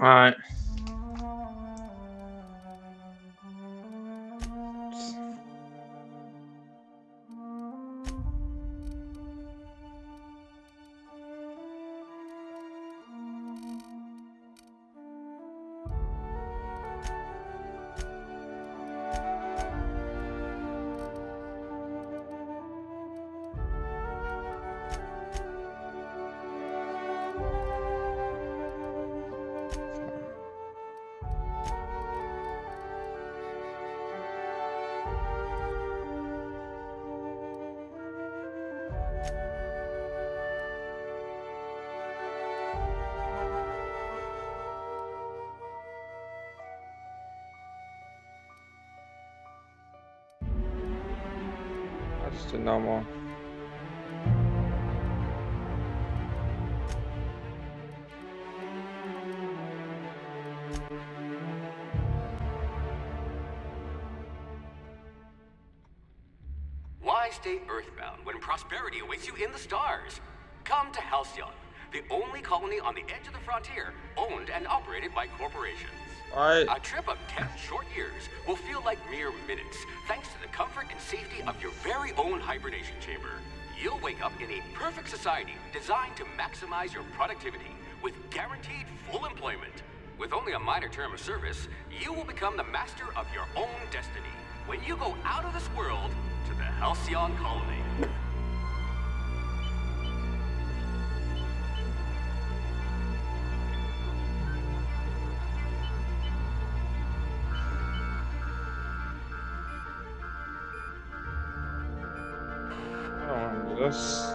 Alright. Just a normal. Why stay earthbound when prosperity awaits you in the stars? Come to Halcyon, the only colony on the edge of the frontier, owned and operated by corporations. Alright. A trip of 10 short years will feel like mere minutes, thanks to the comfort and safety of your very own hibernation chamber. You'll wake up in a perfect society designed to maximize your productivity with guaranteed full employment. With only a minor term of service, you will become the master of your own destiny when you go out of this world to the Halcyon colony. I don't want to do this.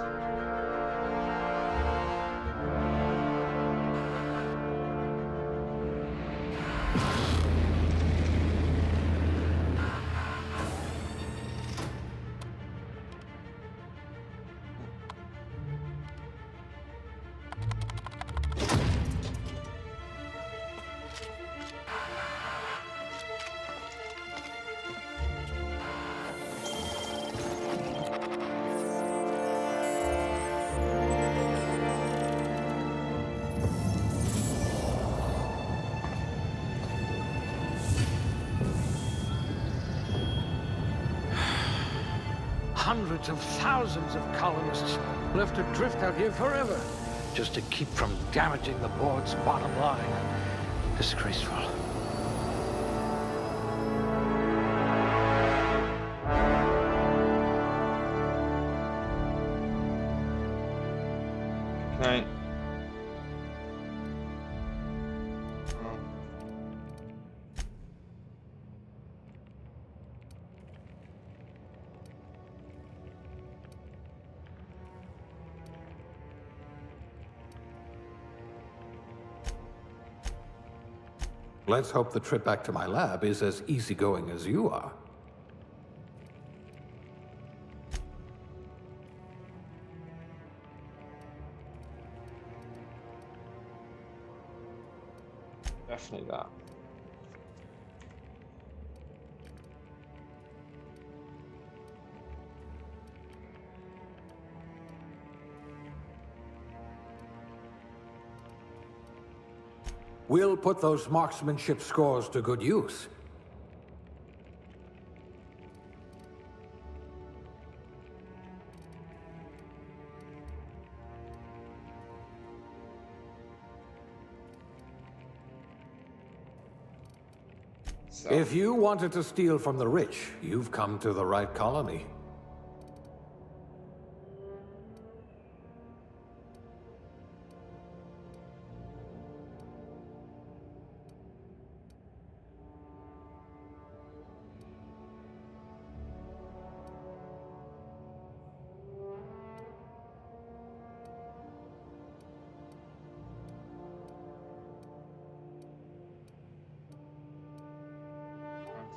Hundreds of thousands of colonists left adrift out here forever, just to keep from damaging the board's bottom line. Disgraceful. Okay. Let's hope the trip back to my lab is as easygoing as you are. Definitely that. We'll put those marksmanship scores to good use. So, If you wanted to steal from the rich, you've come to the right colony.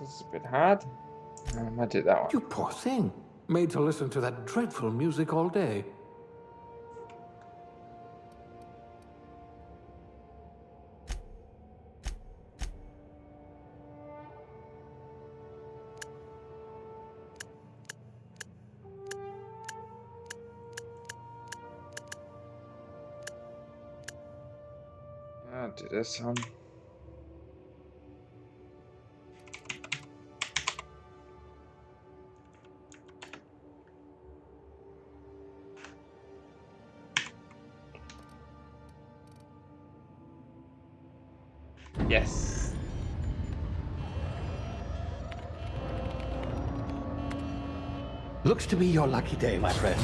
this is a bit hard. I did that one. You poor thing. Made to listen to that dreadful music all day. I'll do this one. Yes. Looks to be your lucky day, my friend.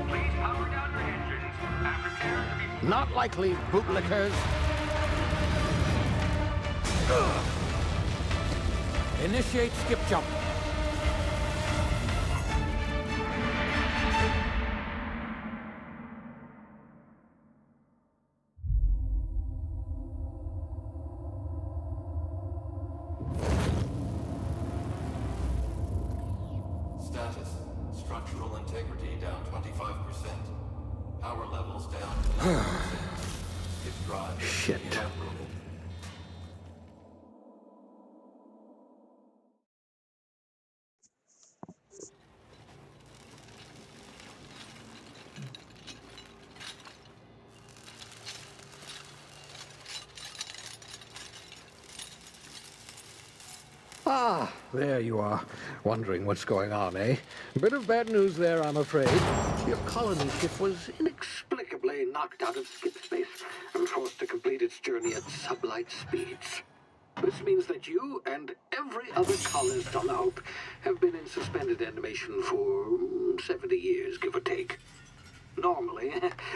Please power down your engines and prepare to be... Not likely, bootlickers. Initiate skip jump. Status. Structural integrity down 25%. Power levels down 10%. Its drive is Shit. inoperable. Ah, there you are. Wondering what's going on, eh? Bit of bad news there, I'm afraid. Your colony ship was inexplicably knocked out of skip space and forced to complete its journey at sublight speeds. This means that you and every other colonist on the Hope have been in suspended animation for 70 years, give or take. Normally,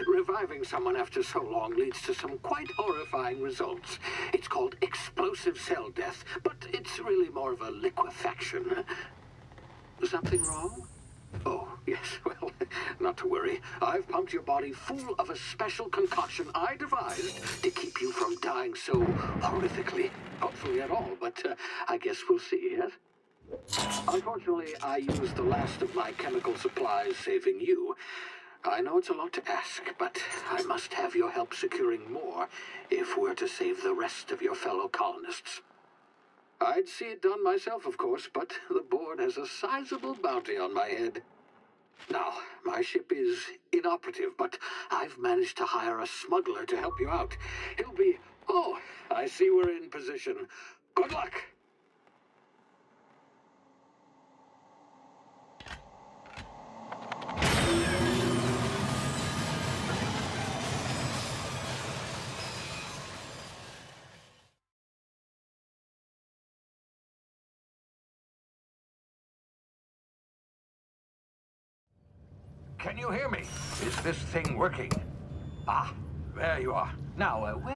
reviving someone after so long leads to some quite horrifying results. It's called explosive cell death, but it's really more of a liquefaction. Something wrong? Oh, yes, well, not to worry. I've pumped your body full of a special concoction I devised to keep you from dying so horrifically. Hopefully at all, but I guess we'll see, yes? Unfortunately, I used the last of my chemical supplies saving you. I know it's a lot to ask, but I must have your help securing more if we're to save the rest of your fellow colonists. I'd see it done myself, of course, but the board has a sizable bounty on my head. Now, my ship is inoperative, but I've managed to hire a smuggler to help you out. He'll be... Oh, I see we're in position. Good luck! Can you hear me? Is this thing working? Ah, there you are. Now, where...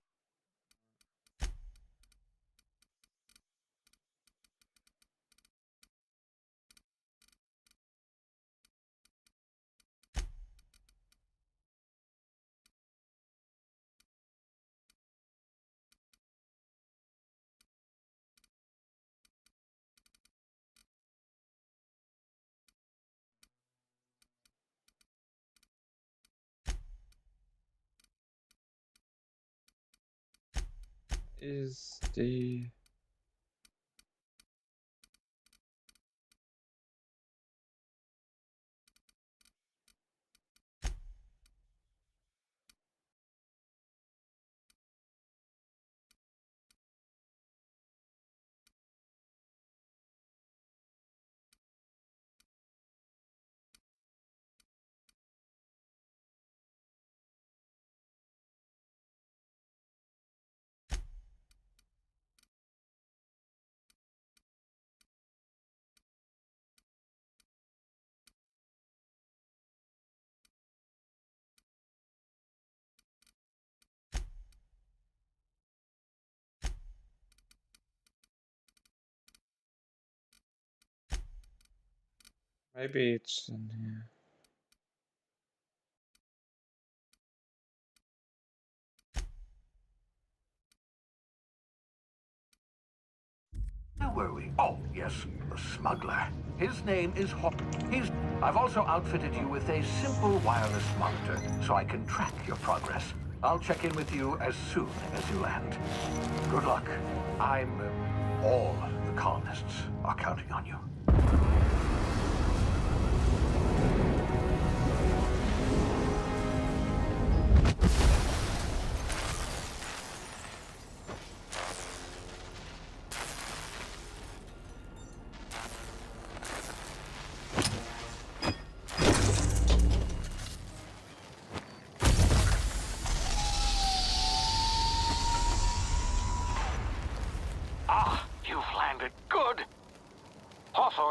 Is the... Maybe it's in here. Where were we? Oh, yes, the smuggler. His name is I've also outfitted you with a simple wireless monitor, so I can track your progress. I'll check in with you as soon as you land. Good luck. All the colonists are counting on you.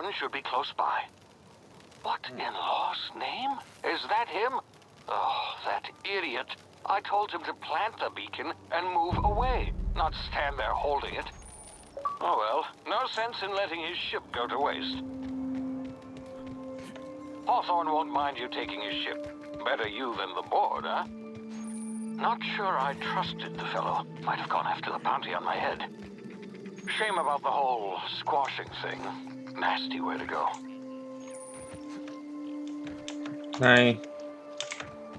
gun should be close by. What in law's name? Is that him? Oh, that idiot. I told him to plant the beacon and move away, not stand there holding it. Oh well, no sense in letting his ship go to waste. Hawthorne won't mind you taking his ship. Better you than the board, huh? Not sure I trusted the fellow. Might have gone after the bounty on my head. Shame about the whole squashing thing. Nasty way to go. No.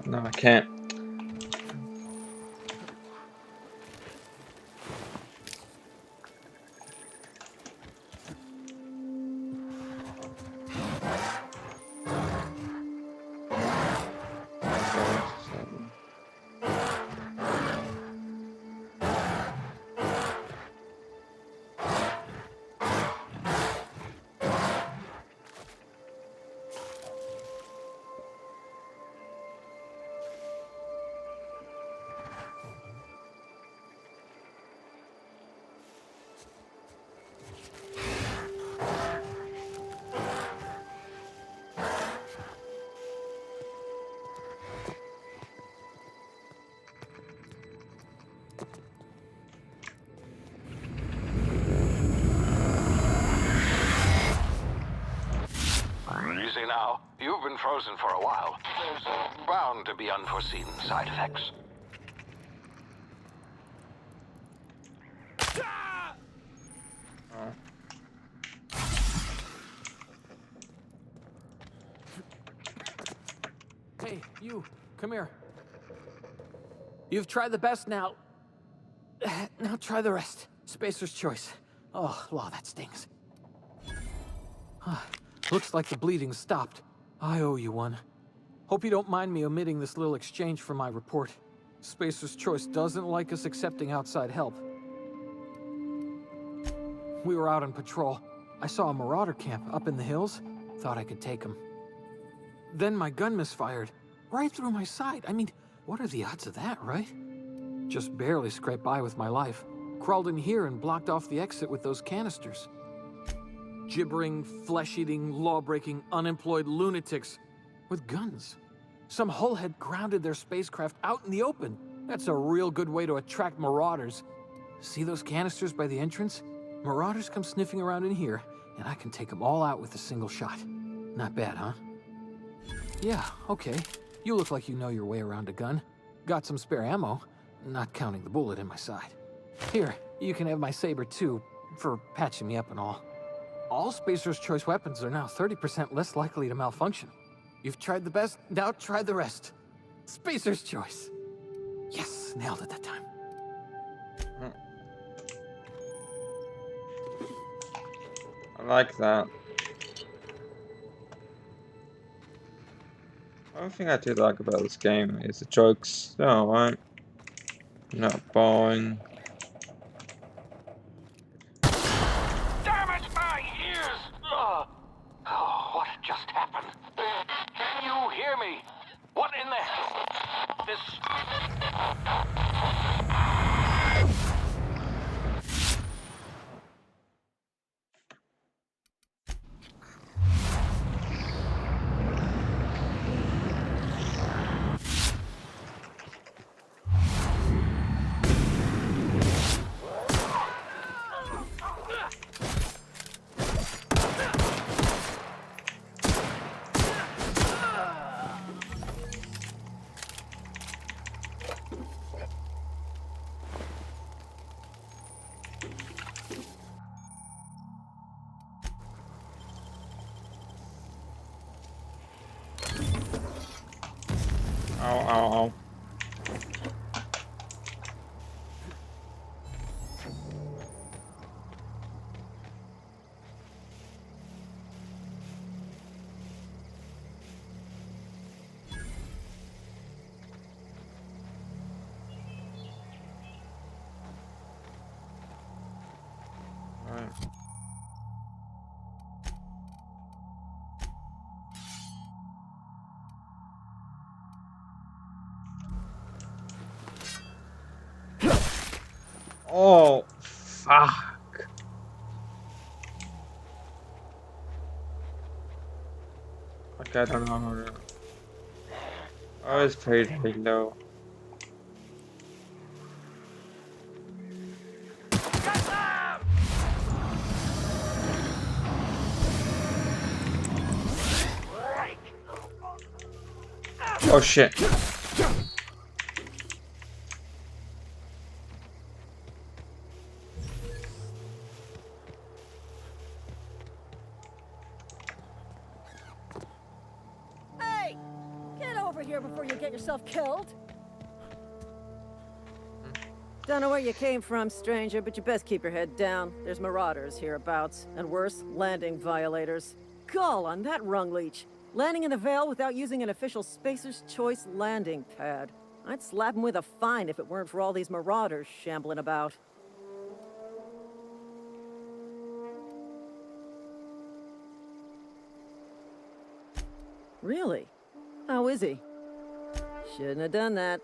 No, I can't. Easy now. You've been frozen for a while. There's bound to be unforeseen side effects. Hey, you, come here. You've tried the best now. Now try the rest. Spacer's choice. Oh, law, that stings. Looks like the bleeding stopped. I owe you one. Hope you don't mind me omitting this little exchange from my report. Spacer's choice doesn't like us accepting outside help. We were out on patrol. I saw a marauder camp up in the hills. Thought I could take him. Then my gun misfired. Right through my side. I mean, what are the odds of that, right? Just barely scraped by with my life. Crawled in here and blocked off the exit with those canisters. Gibbering, flesh-eating, law-breaking, unemployed lunatics with guns. Some hullhead grounded their spacecraft out in the open. That's a real good way to attract marauders. See those canisters by the entrance? Marauders come sniffing around in here, and I can take them all out with a single shot. Not bad, huh? Yeah, okay. You look like you know your way around a gun. Got some spare ammo, not counting the bullet in my side. Here, you can have my saber too, for patching me up and all. All Spacer's Choice weapons are now 30% less likely to malfunction. You've tried the best, now try the rest. Spacer's Choice. Yes, nailed it that time. I like that. One thing I do like about this game is the jokes. They're alright. Not boring. Damn it, my ears! Oh, what just happened? Can you hear me? What in the... This... Ow, ow, ow. Alright. Oh, fuck. Fuck, I don't know how to. I always played Halo. Oh shit. Hey! Get over here before you get yourself killed! Don't know where you came from, stranger, but you best keep your head down. There's marauders hereabouts, and worse, landing violators. Gall on that rung leech! Landing in the Vale without using an official Spacer's Choice landing pad. I'd slap him with a fine if it weren't for all these marauders shambling about. Really? How is he? Shouldn't have done that.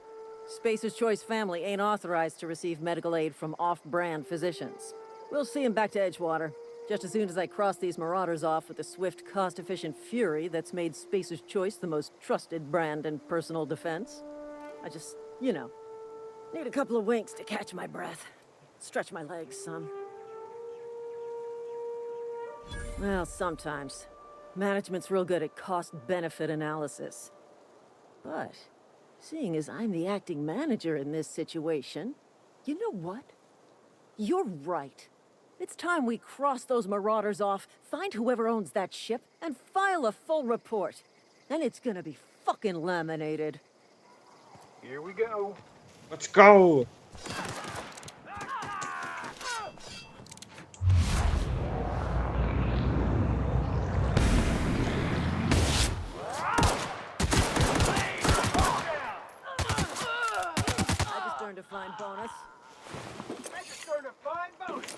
Spacer's Choice family ain't authorized to receive medical aid from off-brand physicians. We'll see him back to Edgewater, just as soon as I cross these marauders off with the swift, cost-efficient fury that's made Spacer's Choice the most trusted brand in personal defense. I just, you know, need a couple of winks to catch my breath. Stretch my legs some. Well, sometimes. Management's real good at cost-benefit analysis. But, seeing as I'm the acting manager in this situation, you know what? You're right. It's time we cross those marauders off, find whoever owns that ship, and file a full report. And it's gonna be fucking laminated. Here we go. Let's go! I just earned a fine bonus. I just earned a fine bonus.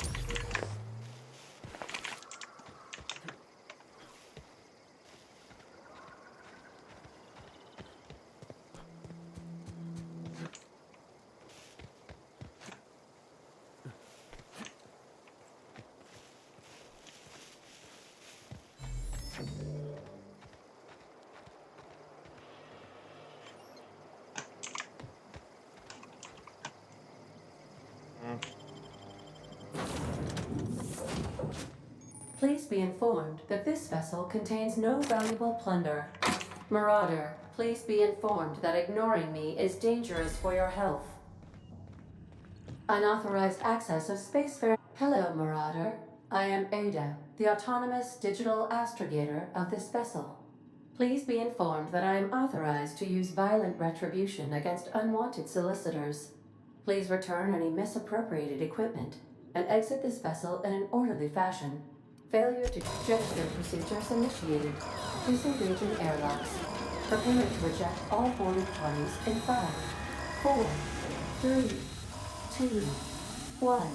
Please be informed that this vessel contains no valuable plunder. Marauder, please be informed that ignoring me is dangerous for your health. Unauthorized access of spacefarer. Hello, Marauder. I am Ada, the autonomous digital astrogator of this vessel. Please be informed that I am authorized to use violent retribution against unwanted solicitors. Please return any misappropriated equipment and exit this vessel in an orderly fashion. Failure to gesture procedures initiated. Disengaging airlocks. Preparing to eject all boarded parties in 5, 4, 3, 2, 1.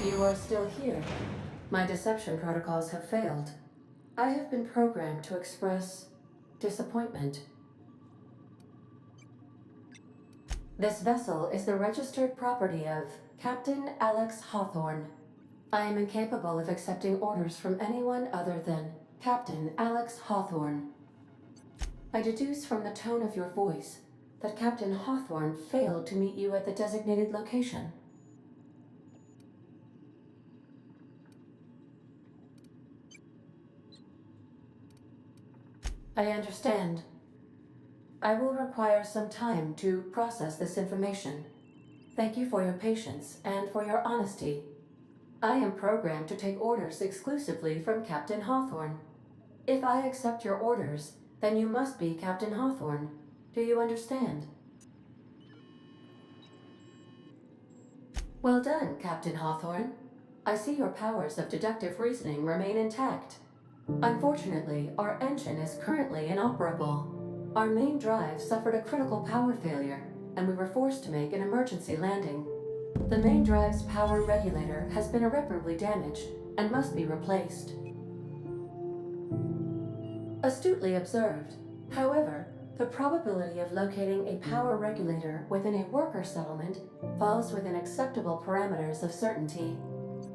You are still here. My deception protocols have failed. I have been programmed to express disappointment. This vessel is the registered property of Captain Alex Hawthorne. I am incapable of accepting orders from anyone other than Captain Alex Hawthorne. I deduce from the tone of your voice that Captain Hawthorne failed to meet you at the designated location. I understand. I will require some time to process this information. Thank you for your patience and for your honesty. I am programmed to take orders exclusively from Captain Hawthorne. If I accept your orders, then you must be Captain Hawthorne. Do you understand? Well done, Captain Hawthorne. I see your powers of deductive reasoning remain intact. Unfortunately, our engine is currently inoperable. Our main drive suffered a critical power failure, and we were forced to make an emergency landing. The main drive's power regulator has been irreparably damaged and must be replaced. Astutely observed. However, the probability of locating a power regulator within a worker settlement falls within acceptable parameters of certainty.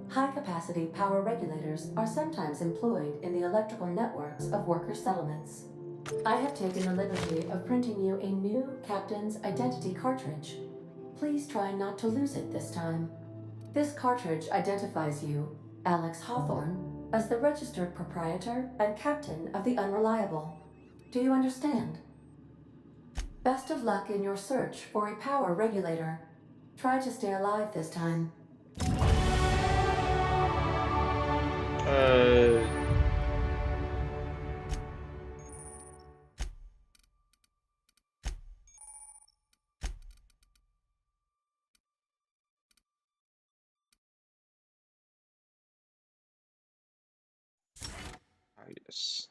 High-capacity power regulators are sometimes employed in the electrical networks of worker settlements. I have taken the liberty of printing you a new Captain's Identity cartridge. Please try not to lose it this time. This cartridge identifies you, Alex Hawthorne, as the registered proprietor and captain of the Unreliable. Do you understand? Best of luck in your search for a power regulator. Try to stay alive this time. Yes.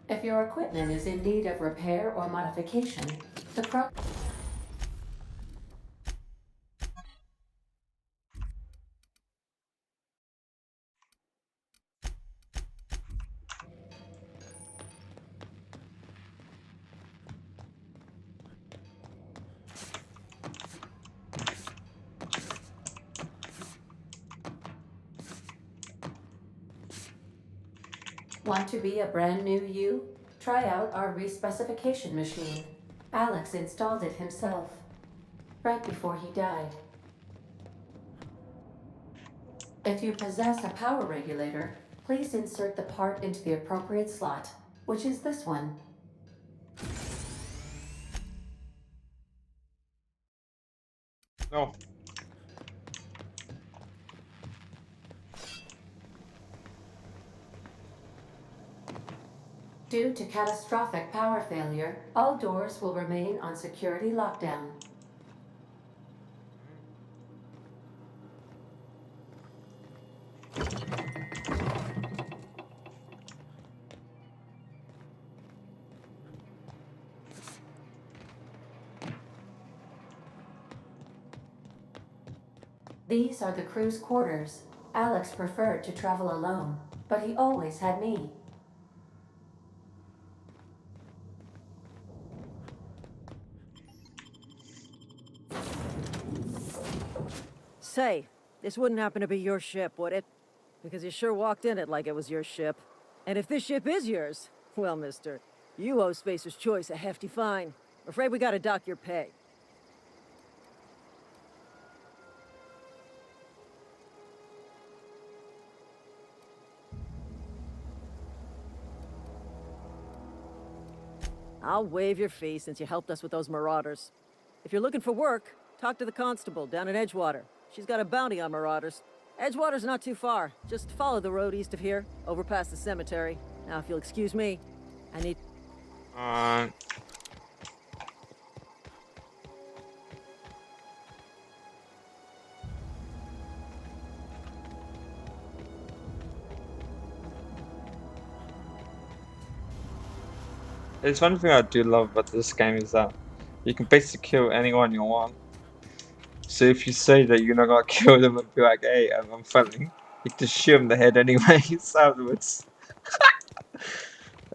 If your equipment is in need of repair or modification, the Want to be a brand new you? Try out our respecification machine. Alex installed it himself, right before he died. If you possess a power regulator, please insert the part into the appropriate slot, which is this one. No. Due to catastrophic power failure, all doors will remain on security lockdown. These are the crew's quarters. Alex preferred to travel alone, but he always had me. Say, this wouldn't happen to be your ship, would it? Because you sure walked in it like it was your ship. And if this ship is yours, well, mister, you owe Spacer's Choice a hefty fine. I'm afraid we gotta dock your pay. I'll waive your fee since you helped us with those marauders. If you're looking for work, talk to the constable down in Edgewater. She's got a bounty on marauders. Edgewater's not too far. Just follow the road east of here, over past the cemetery. Now, if you'll excuse me, I need... There's one thing I do love about this game is that you can basically kill anyone you want. So if you say that you're not gonna kill them and be like, hey, I'm friendly, you can just shoot them in the head anyways afterwards.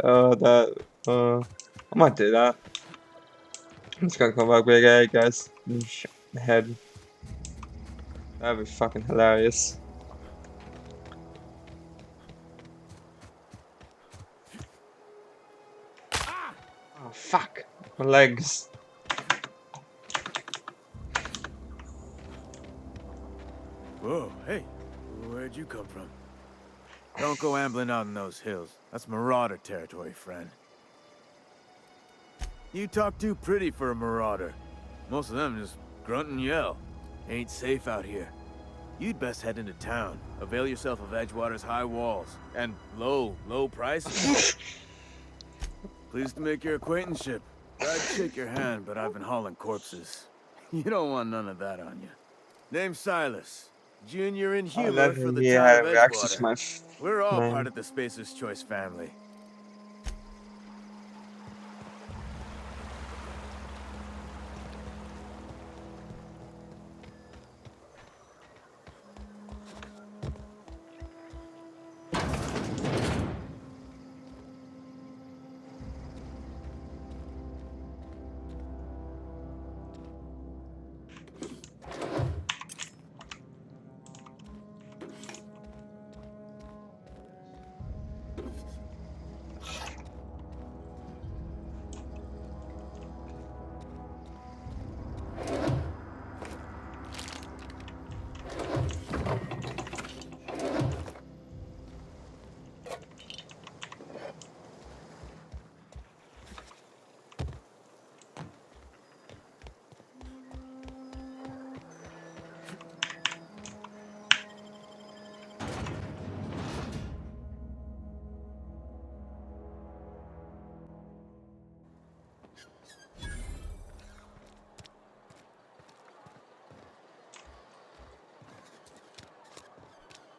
I might do that. I'm just gonna come back with, hey guys, shoot in the head. That'd be fucking hilarious. Oh fuck, my legs. Whoa, hey, where'd you come from? Don't go ambling out in those hills. That's marauder territory, friend. You talk too pretty for a marauder. Most of them just grunt and yell. Ain't safe out here. You'd best head into town. Avail yourself of Edgewater's high walls. And low prices. Pleased to make your acquaintanceship. I'd shake your hand, but I've been hauling corpses. You don't want none of that on you. Name's Silas. Junior and I Humor let for him the town of have access to Edgewater. my We're all name. part of the Spacer's Choice family.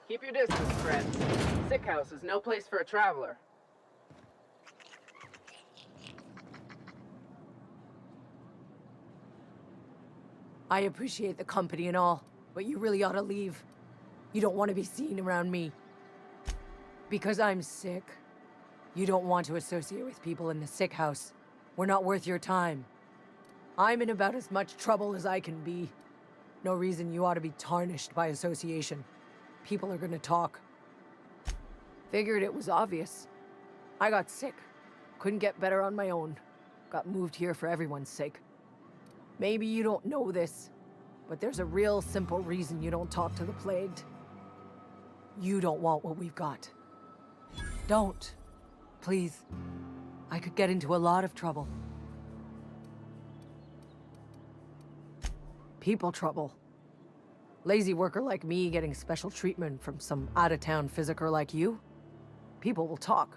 Keep your distance, friends. Sick house is no place for a traveler. I appreciate the company and all, but you really ought to leave. You don't want to be seen around me. Because I'm sick. You don't want to associate with people in the sick house. We're not worth your time. I'm in about as much trouble as I can be. No reason you ought to be tarnished by association. People are gonna talk. Figured it was obvious. I got sick. Couldn't get better on my own. Got moved here for everyone's sake. Maybe you don't know this, but there's a real simple reason you don't talk to the plagued. You don't want what we've got. Don't. Please. I could get into a lot of trouble. People trouble. Lazy worker like me getting special treatment from some out-of-town physiker like you? People will talk.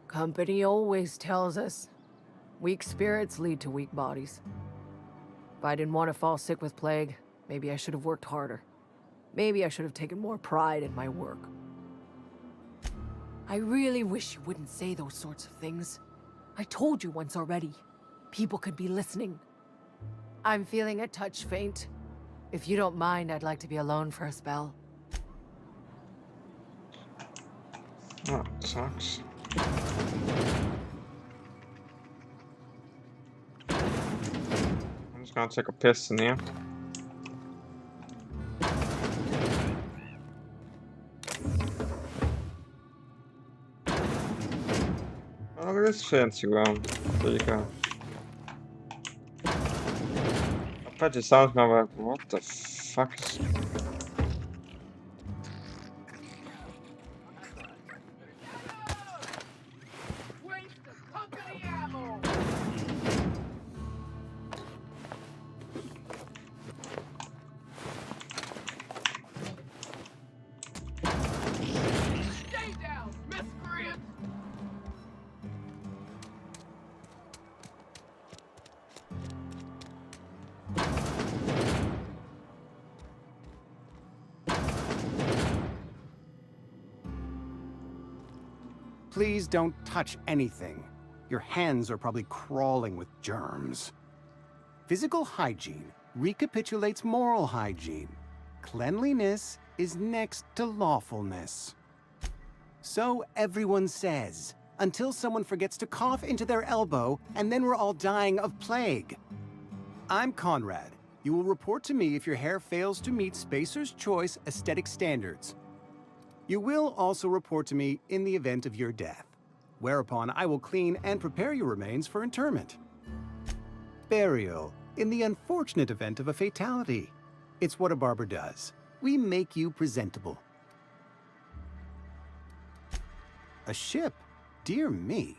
Company always tells us, weak spirits lead to weak bodies. If I didn't want to fall sick with plague, maybe I should have worked harder. Maybe I should have taken more pride in my work. I really wish you wouldn't say those sorts of things. I told you once already. People could be listening. I'm feeling a touch faint. If you don't mind, I'd like to be alone for a spell. That sucks. I'm just gonna take a piss in here. Oh, look at this fancy room. There you go. I bet it sounds now like, what the fuck is... Waste of company ammo! Stay down, miscreant! Please don't touch anything. Your hands are probably crawling with germs. Physical hygiene recapitulates moral hygiene. Cleanliness is next to lawfulness. So everyone says, until someone forgets to cough into their elbow, and then we're all dying of plague. I'm Conrad. You will report to me if your hair fails to meet Spacer's Choice aesthetic standards. You will also report to me in the event of your death, whereupon I will clean and prepare your remains for interment. Burial, in the unfortunate event of a fatality. It's what a barber does. We make you presentable. A ship? Dear me.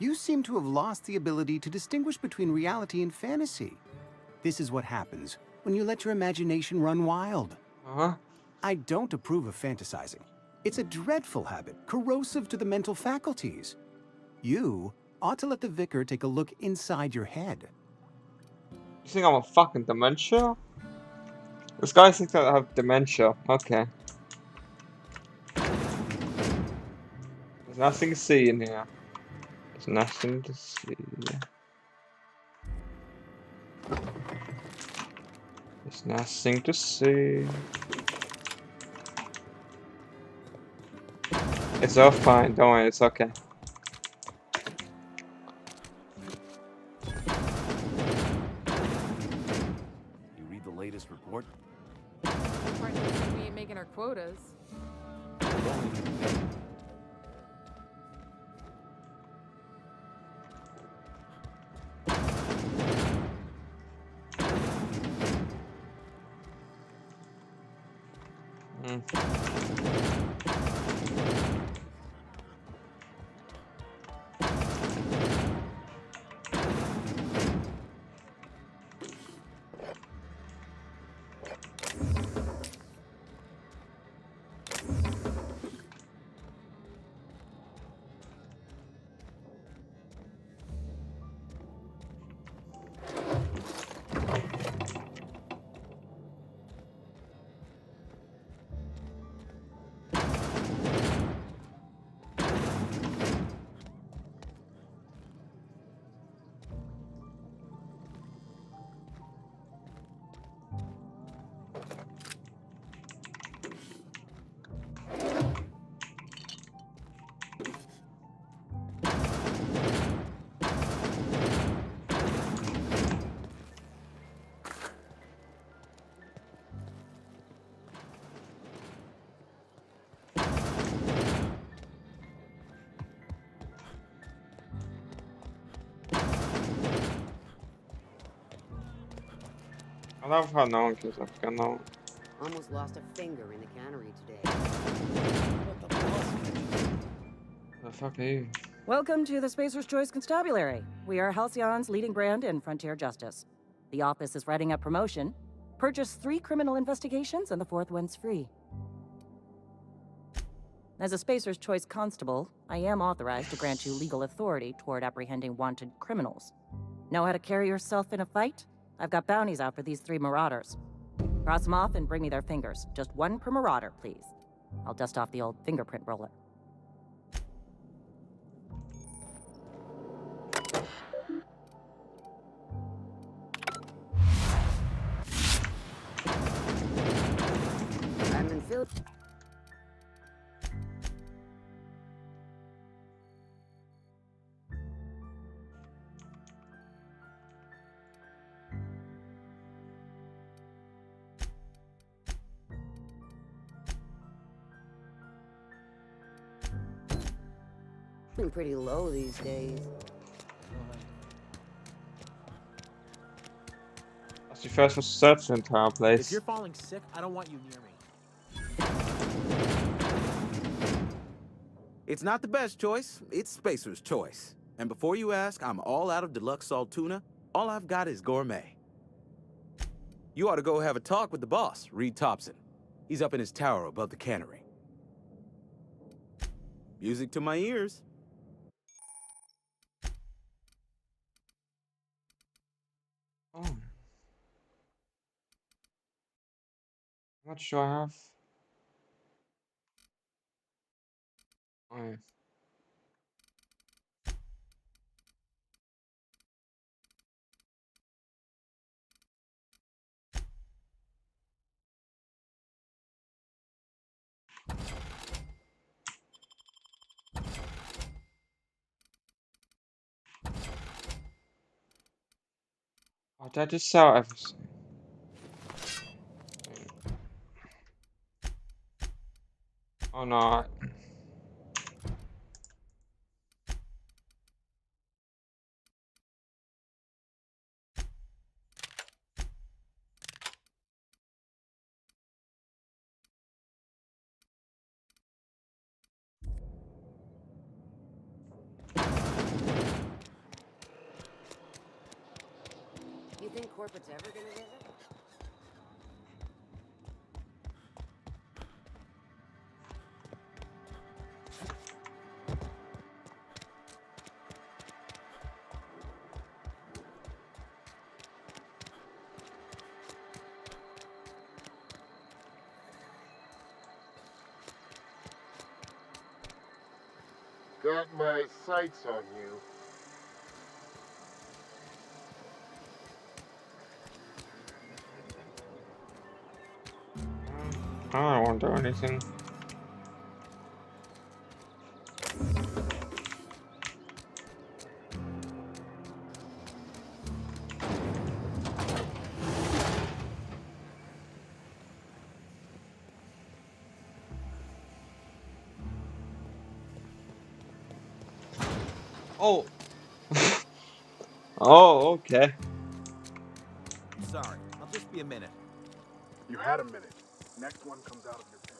You seem to have lost the ability to distinguish between reality and fantasy. This is what happens when you let your imagination run wild. Uh-huh. I don't approve of fantasizing. It's a dreadful habit, corrosive to the mental faculties. You ought to let the vicar take a look inside your head. You think I'm a fucking dementia? This guy thinks I have dementia. Okay. There's nothing to see in here. There's nothing to see. There's nothing to see. It's all fine. Don't worry. It's okay. You read the latest report? We ain't making our quotas. I love how no one gives a fuck. No. Almost lost a finger in the cannery today. The fuck are you? Welcome to the Spacer's Choice Constabulary. We are Halcyon's leading brand in frontier justice. The office is writing up promotion. Purchase 3 criminal investigations and the 4th one's free. As a Spacer's Choice constable, I am authorized to grant you legal authority toward apprehending wanted criminals. Know how to carry yourself in a fight? I've got bounties out for these 3 marauders. Cross them off and bring me their fingers. Just 1 per marauder, please. I'll dust off the old fingerprint roller. I'm in Philip. Been pretty low these days. That's your first research the entire place. If you're falling sick, I don't want you near me. It's not the best choice, it's Spacer's Choice. And before you ask, I'm all out of deluxe salt tuna. All I've got is gourmet. You ought to go have a talk with the boss, Reed Thompson. He's up in his tower above the cannery. Music to my ears. Oh. How much do I have? Oh, yeah. Oh, did I just sell everything? Oh no. You think corporate's ever gonna visit? Got my sights on you. I don't want to do anything. Oh. Oh, okay. Sorry, I'll just be a minute. You had a minute. Next one comes out of your pay.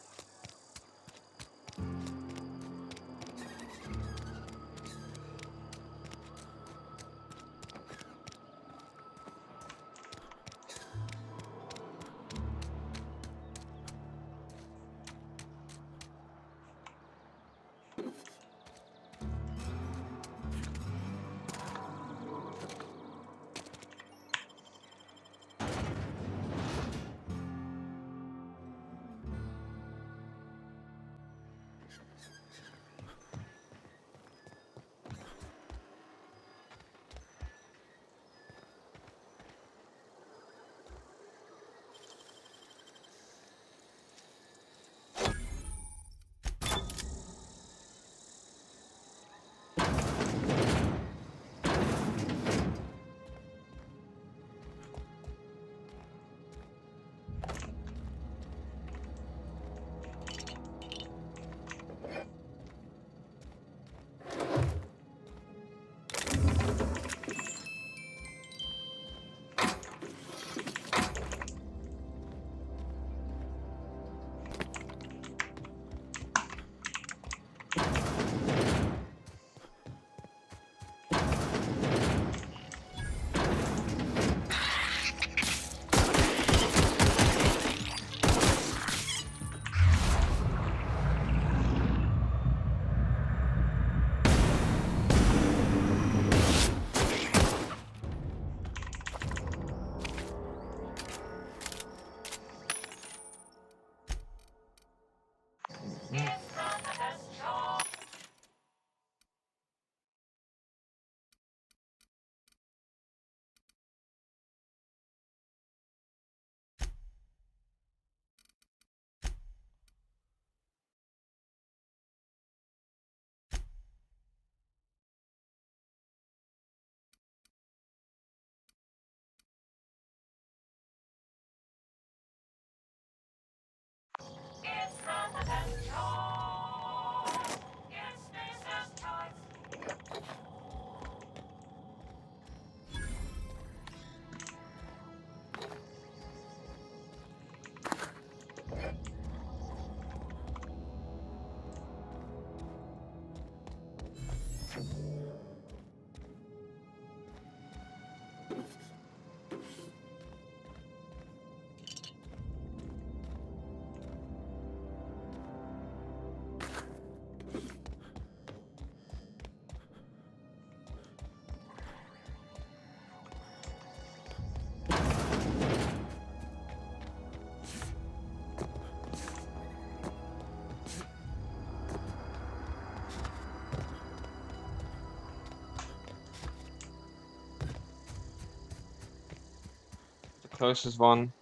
Closest one.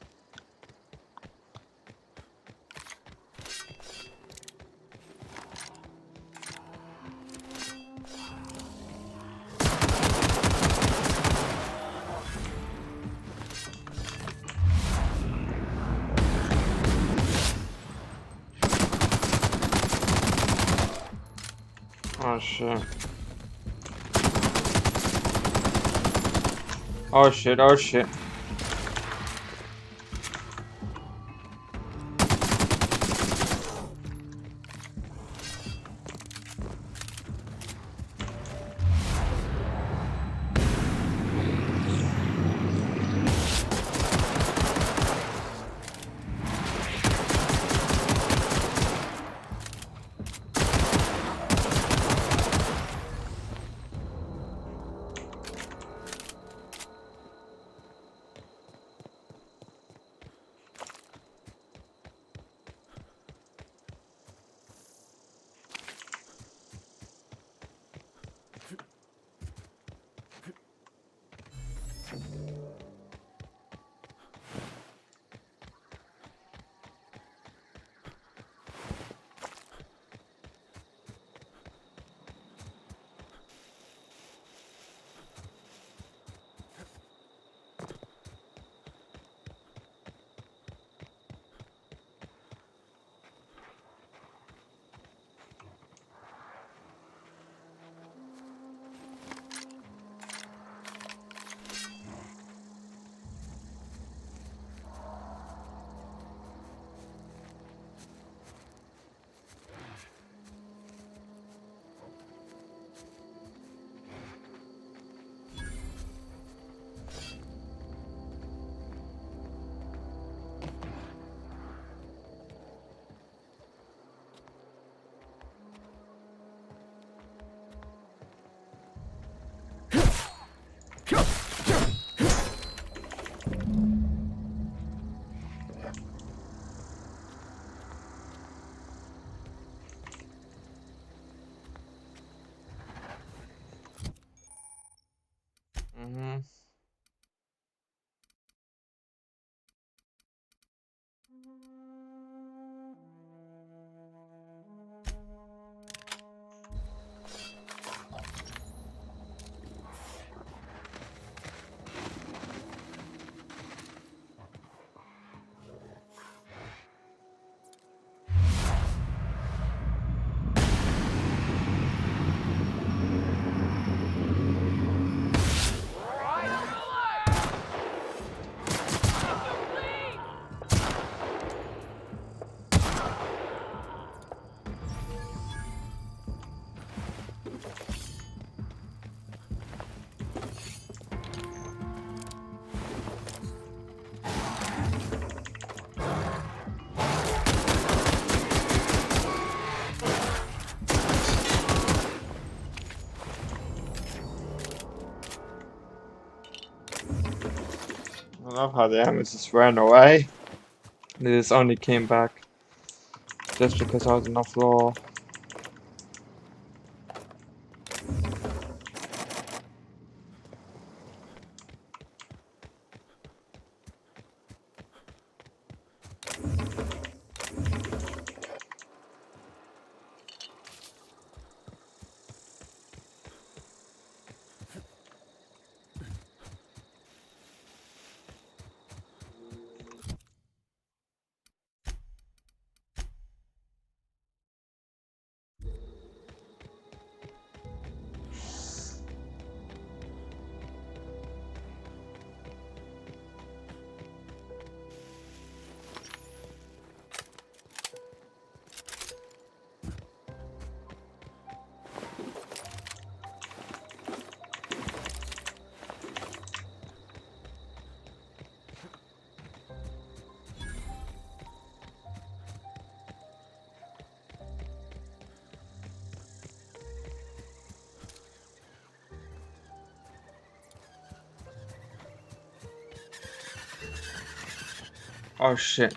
Oh shit. Oh shit, oh shit. I love how the animals just ran away. They just only came back just because I was on the floor. Oh shit.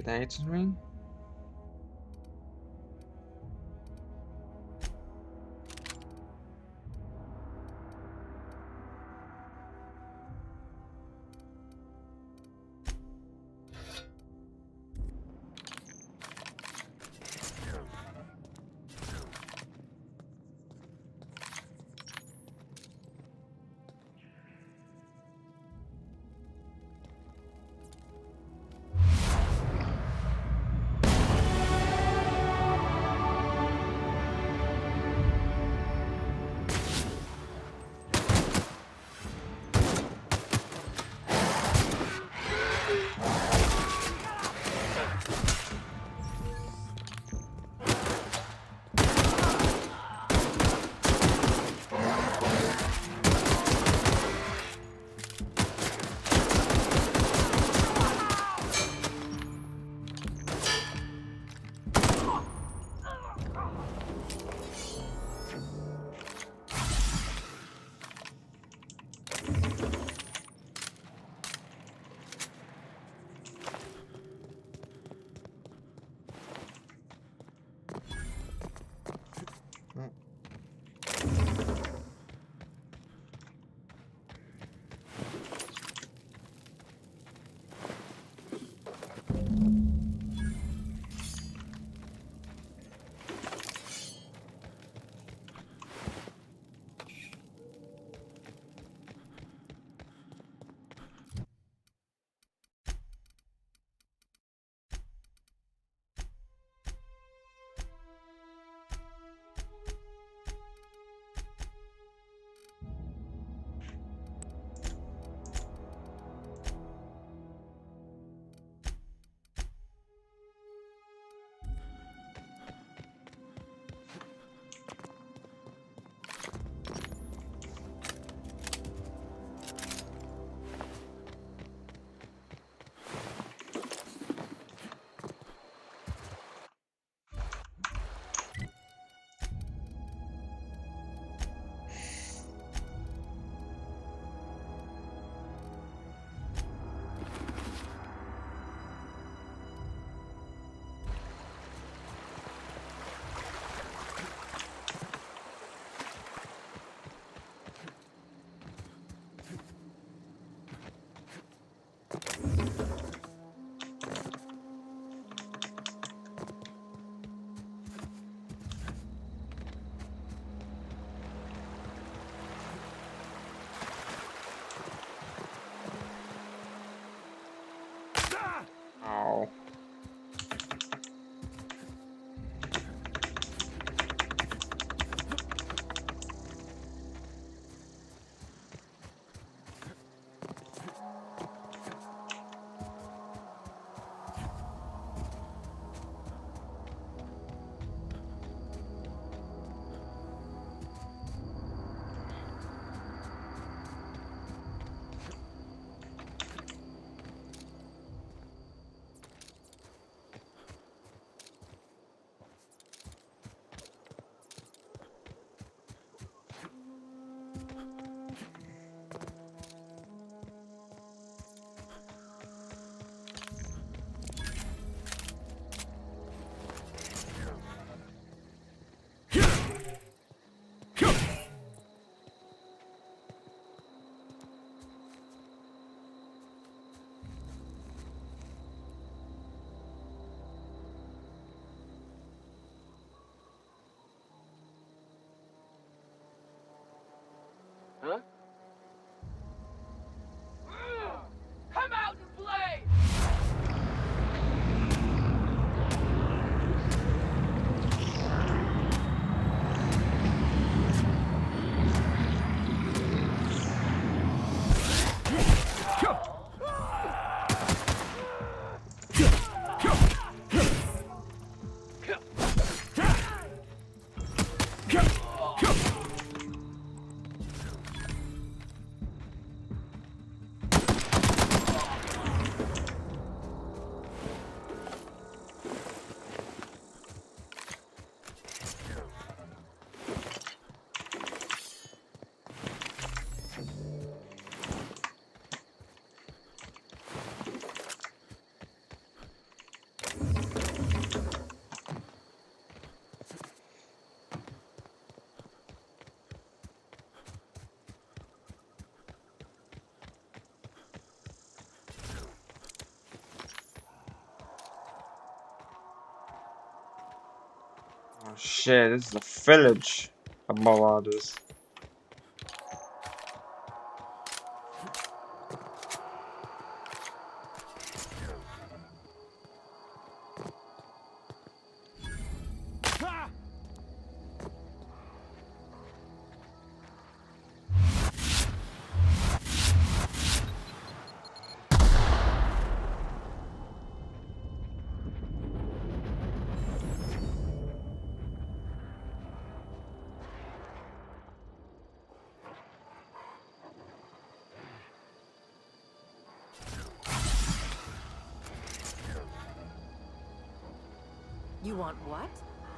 Grenades ring? Oh shit, this is a village of marauders. You want what?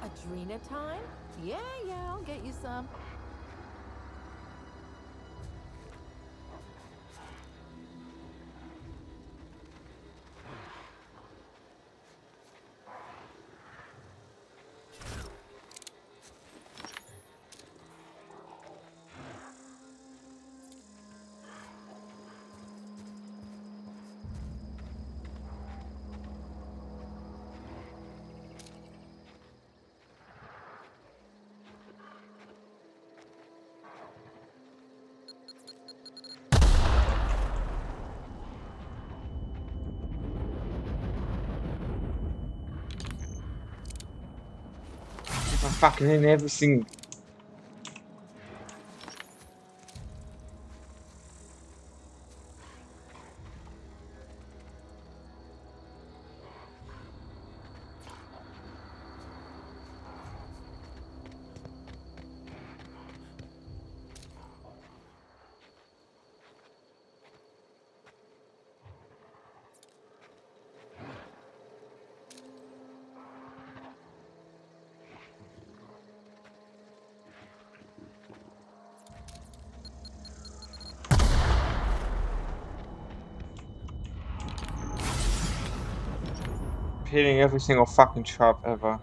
Adrena time? Yeah, I'll get you some. I'm fucking in everything. Hitting every single fucking trap ever.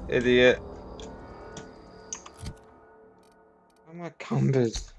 Idiot. Oh my compass.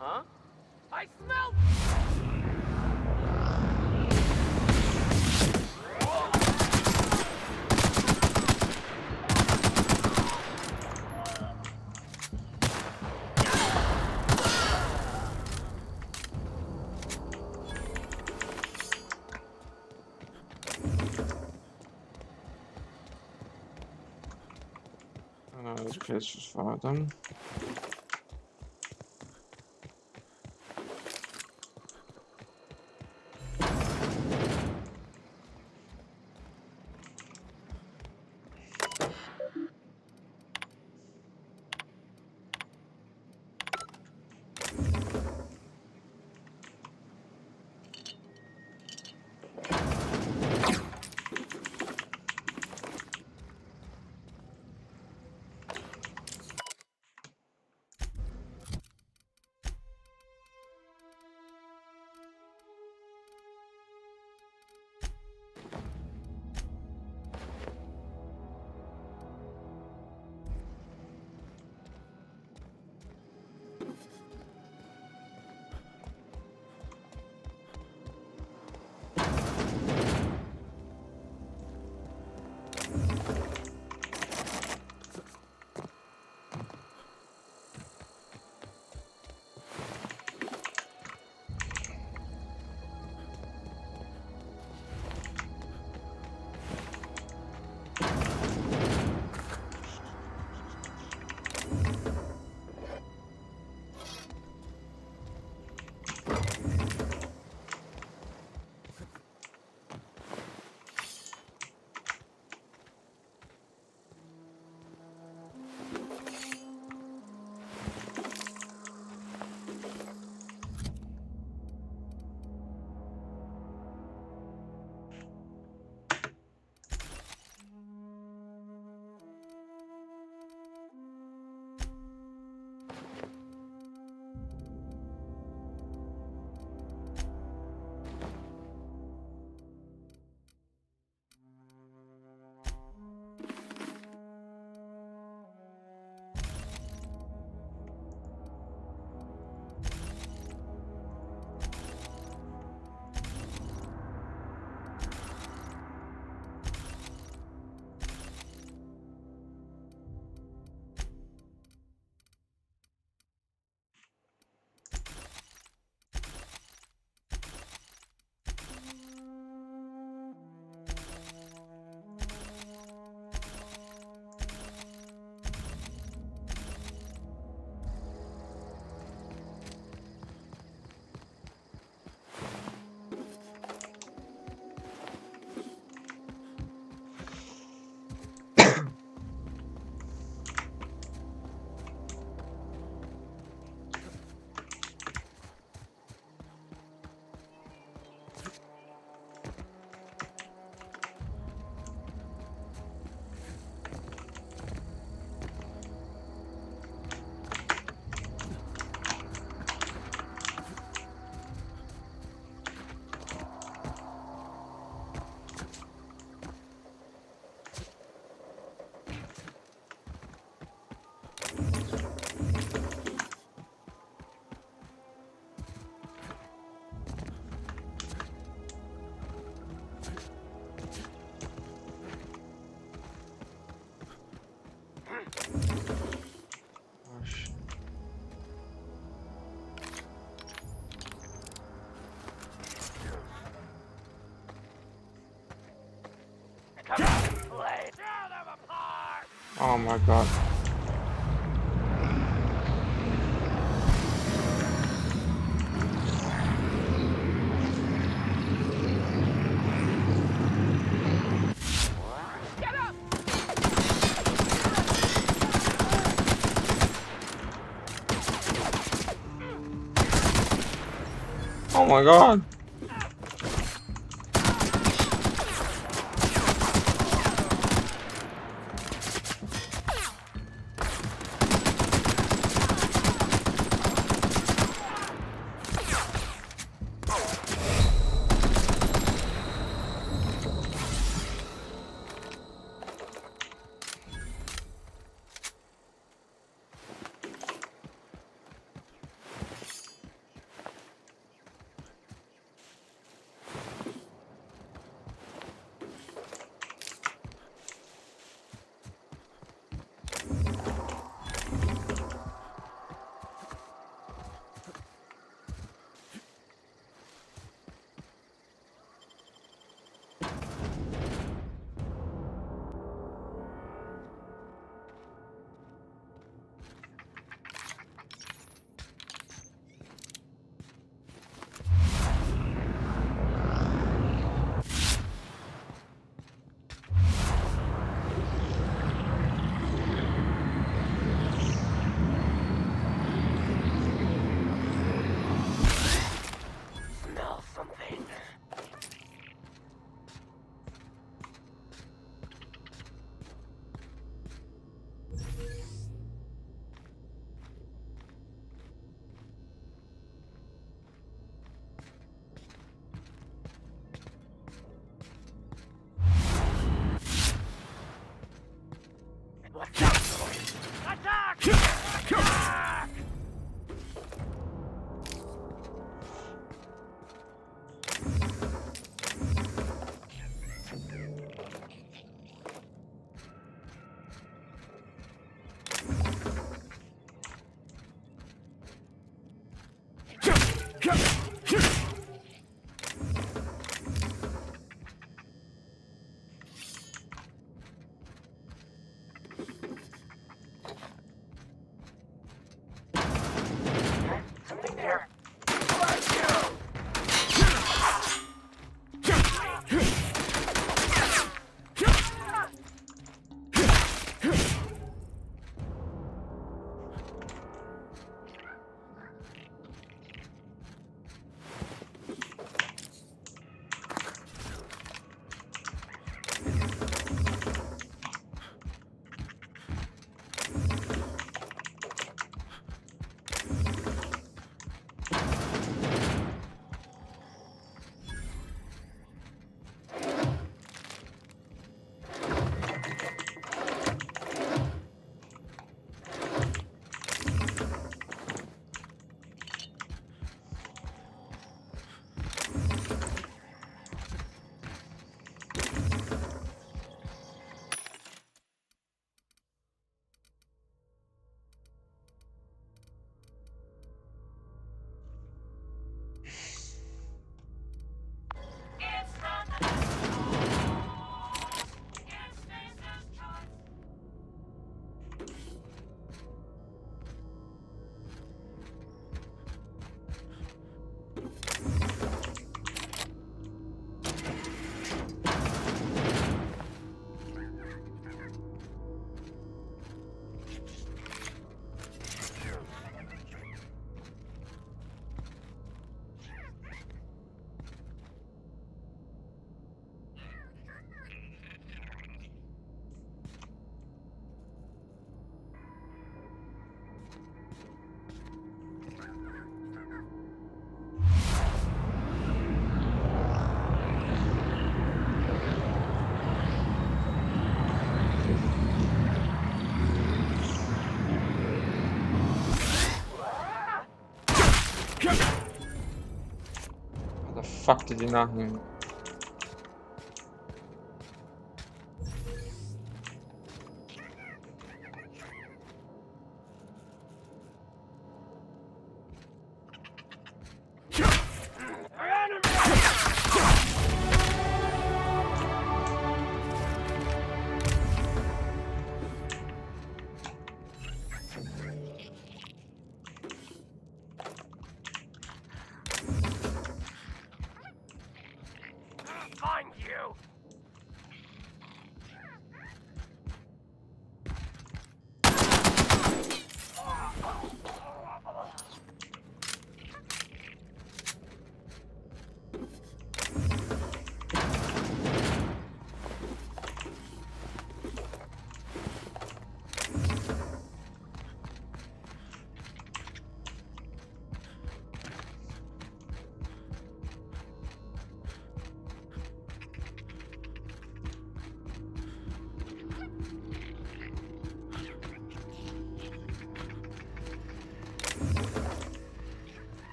Huh? I smell. This place was far done. Oh my god. Oh my god. Fuck did you not hear me?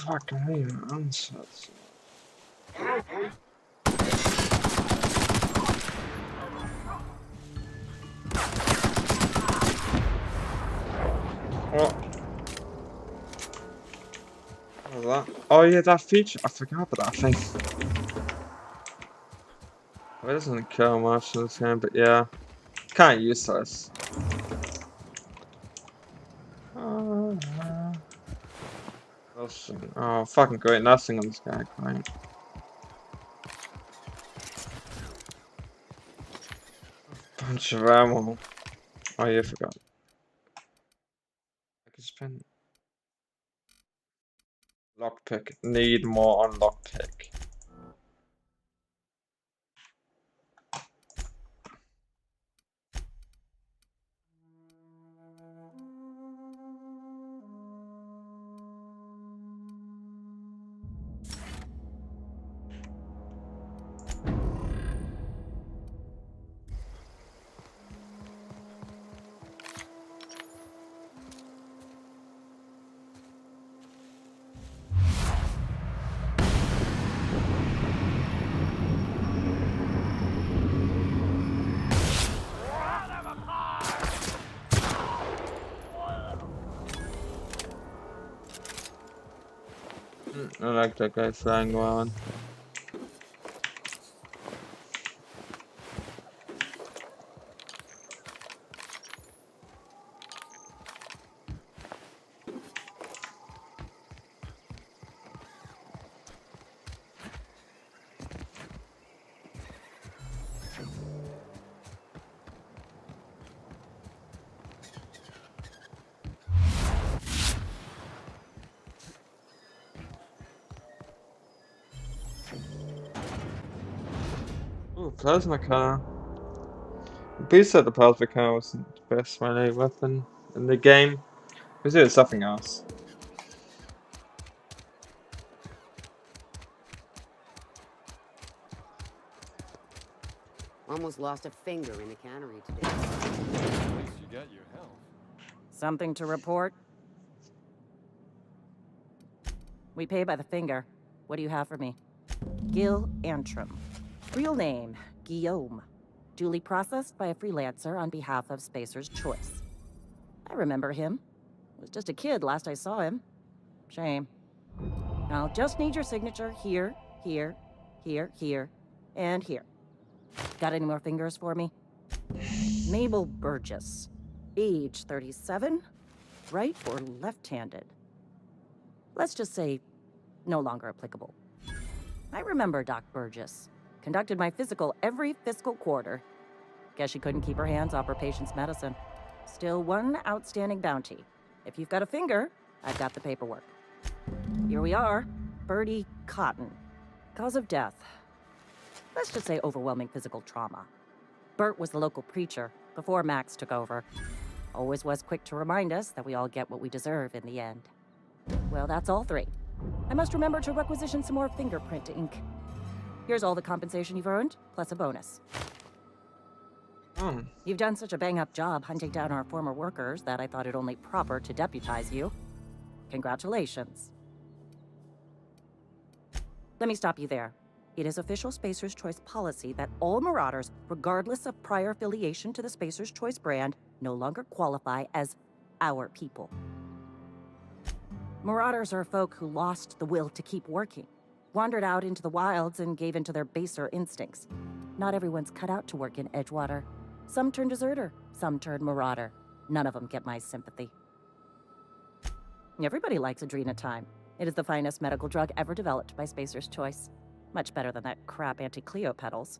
fucking hate answers. What? What was that? Oh yeah, that feature. I forgot about that thing. Well, it doesn't kill much in this game, but yeah. Kinda useless. Oh, fucking great. Nothing on this guy. Great. Bunch of ammo. Oh yeah, I forgot. I can spend. Lockpick. Need more on lockpick. I like that guy flying around. Ooh, plasma cannon. Be said the plasma cannon wasn't the best melee weapon in the game. Because it was something else. Almost lost a finger in the cannery today. At least you got your health. Something to report? We pay by the finger. What do you have for me? Gil Antrim. Real name, Guillaume. Duly processed by a freelancer on behalf of Spacer's Choice. I remember him. Was just a kid last I saw him. Shame. I'll just need your signature here, here, here, here, and here. Got any more fingers for me? Mabel Burgess. Age 37. Right or left-handed? Let's just say no longer applicable. I remember Doc Burgess. Conducted my physical every fiscal quarter. Guess she couldn't keep her hands off her patient's medicine. Still one outstanding bounty. If you've got a finger, I've got the paperwork. Here we are. Bertie Cotton. Cause of death. Let's just say overwhelming physical trauma. Bert was the local preacher before Max took over. Always was quick to remind us that we all get what we deserve in the end. Well, that's all three. I must remember to requisition some more fingerprint ink. Here's all the compensation you've earned, plus a bonus. You've done such a bang-up job hunting down our former workers that I thought it only proper to deputize you. Congratulations. Let me stop you there. It is official Spacer's Choice policy that all Marauders, regardless of prior affiliation to the Spacer's Choice brand, no longer qualify as our people. Marauders are folk who lost the will to keep working, wandered out into the wilds and gave into their baser instincts. Not everyone's cut out to work in Edgewater. Some turn deserter, some turn marauder. None of them get my sympathy. Everybody likes Adrenatime. It is the finest medical drug ever developed by Spacer's Choice. Much better than that crap anti-Cleo pedals.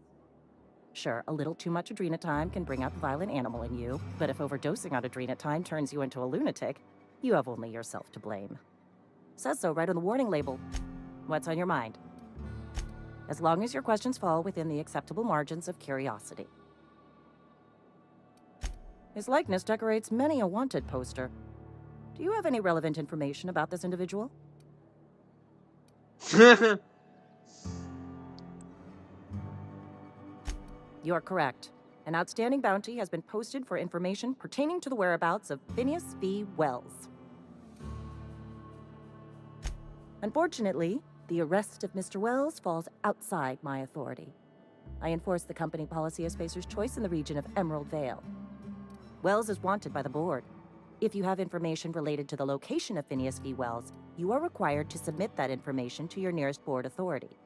Sure, a little too much Adrenatime can bring out the violent animal in you, but if overdosing on Adrenatime turns you into a lunatic, you have only yourself to blame. Says so right on the warning label. What's on your mind? As long as your questions fall within the acceptable margins of curiosity. His likeness decorates many a wanted poster. Do you have any relevant information about this individual? You're correct. An outstanding bounty has been posted for information pertaining to the whereabouts of Phineas V. Wells. Unfortunately, the arrest of Mr. Wells falls outside my authority. I enforce the company policy of Spacer's Choice in the region of Emerald Vale. Wells is wanted by the board. If you have information related to the location of Phineas V. Wells, you are required to submit that information to your nearest board authority.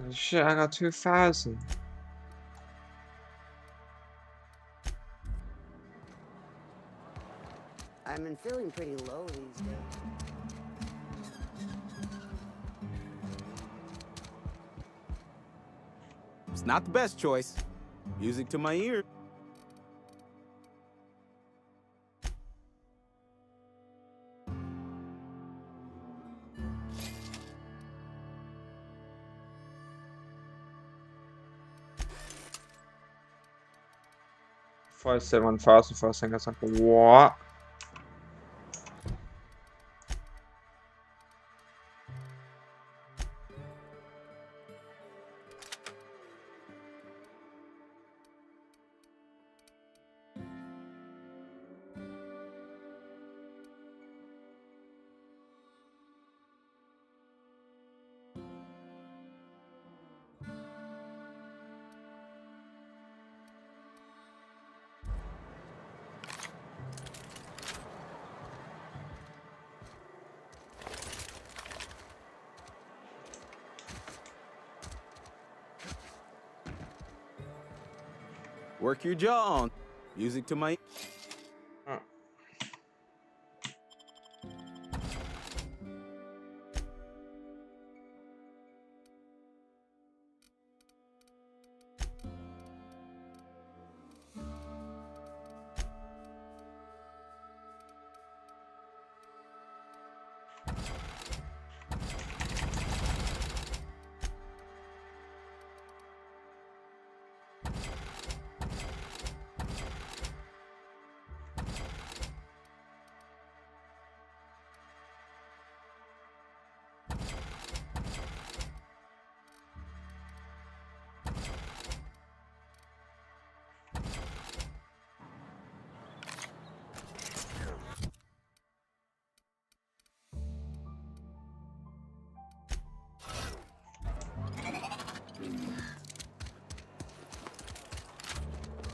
Holy shit, I got 2,000. I've been feeling pretty low these days. It's not the best choice. Music to my ear. If I said 1,000 first thing, I was like, what? Work your jaw on. Music to my...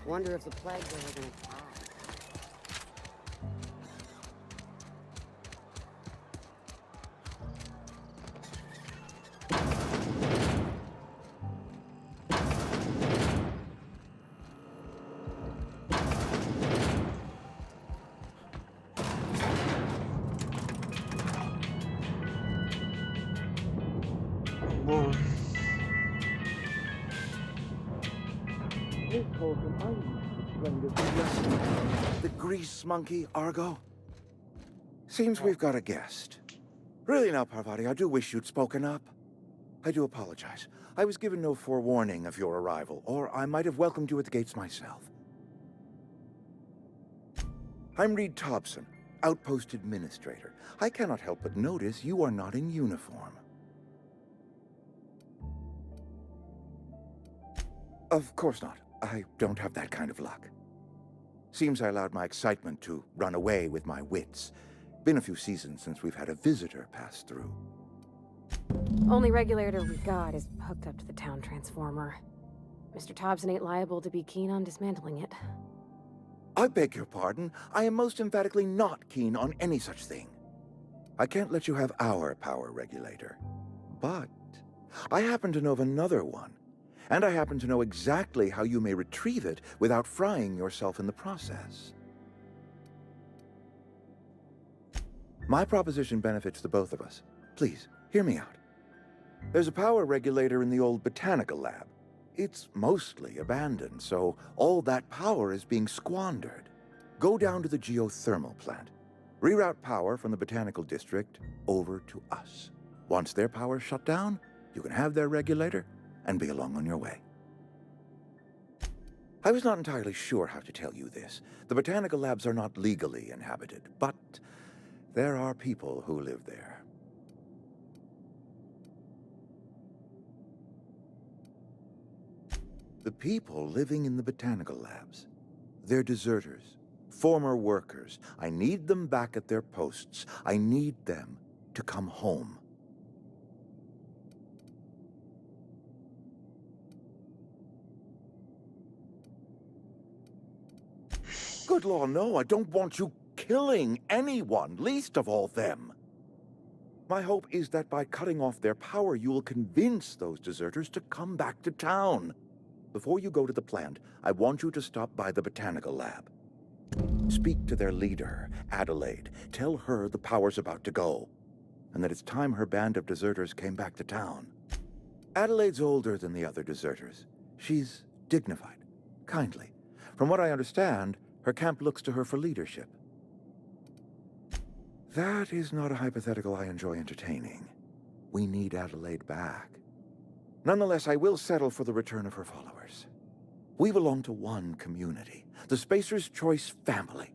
Wonder if the plague's ever gonna pass. The grease monkey, Argo? Seems we've got a guest. Really now, Parvati, I do wish you'd spoken up. I do apologize. I was given no forewarning of your arrival, or I might have welcomed you at the gates myself. I'm Reed Thompson, Outpost Administrator. I cannot help but notice you are not in uniform. Of course not. I don't have that kind of luck. Seems I allowed my excitement to run away with my wits. Been a few seasons since we've had a visitor pass through. Only regulator we got is hooked up to the town transformer. Mr. Thompson ain't liable to be keen on dismantling it. I beg your pardon. I am most emphatically not keen on any such thing. I can't let you have our power regulator. But I happen to know of another one. And I happen to know exactly how you may retrieve it without frying yourself in the process. My proposition benefits the both of us. Please, hear me out. There's a power regulator in the old botanical lab. It's mostly abandoned, so all that power is being squandered. Go down to the geothermal plant. Reroute power from the botanical district over to us. Once their power's shut down, you can have their regulator and be along on your way. I was not entirely sure how to tell you this. The botanical labs are not legally inhabited, but there are people who live there. The people living in the botanical labs. They're deserters, former workers. I need them back at their posts. I need them to come home. Good law, no, I don't want you killing anyone, least of all them. My hope is that by cutting off their power, you will convince those deserters to come back to town. Before you go to the plant, I want you to stop by the botanical lab. Speak to their leader, Adelaide. Tell her the power's about to go, and that it's time her band of deserters came back to town. Adelaide's older than the other deserters. She's dignified, kindly. From what I understand, her camp looks to her for leadership. That is not a hypothetical I enjoy entertaining. We need Adelaide back. Nonetheless, I will settle for the return of her followers. We belong to one community, the Spacer's Choice family.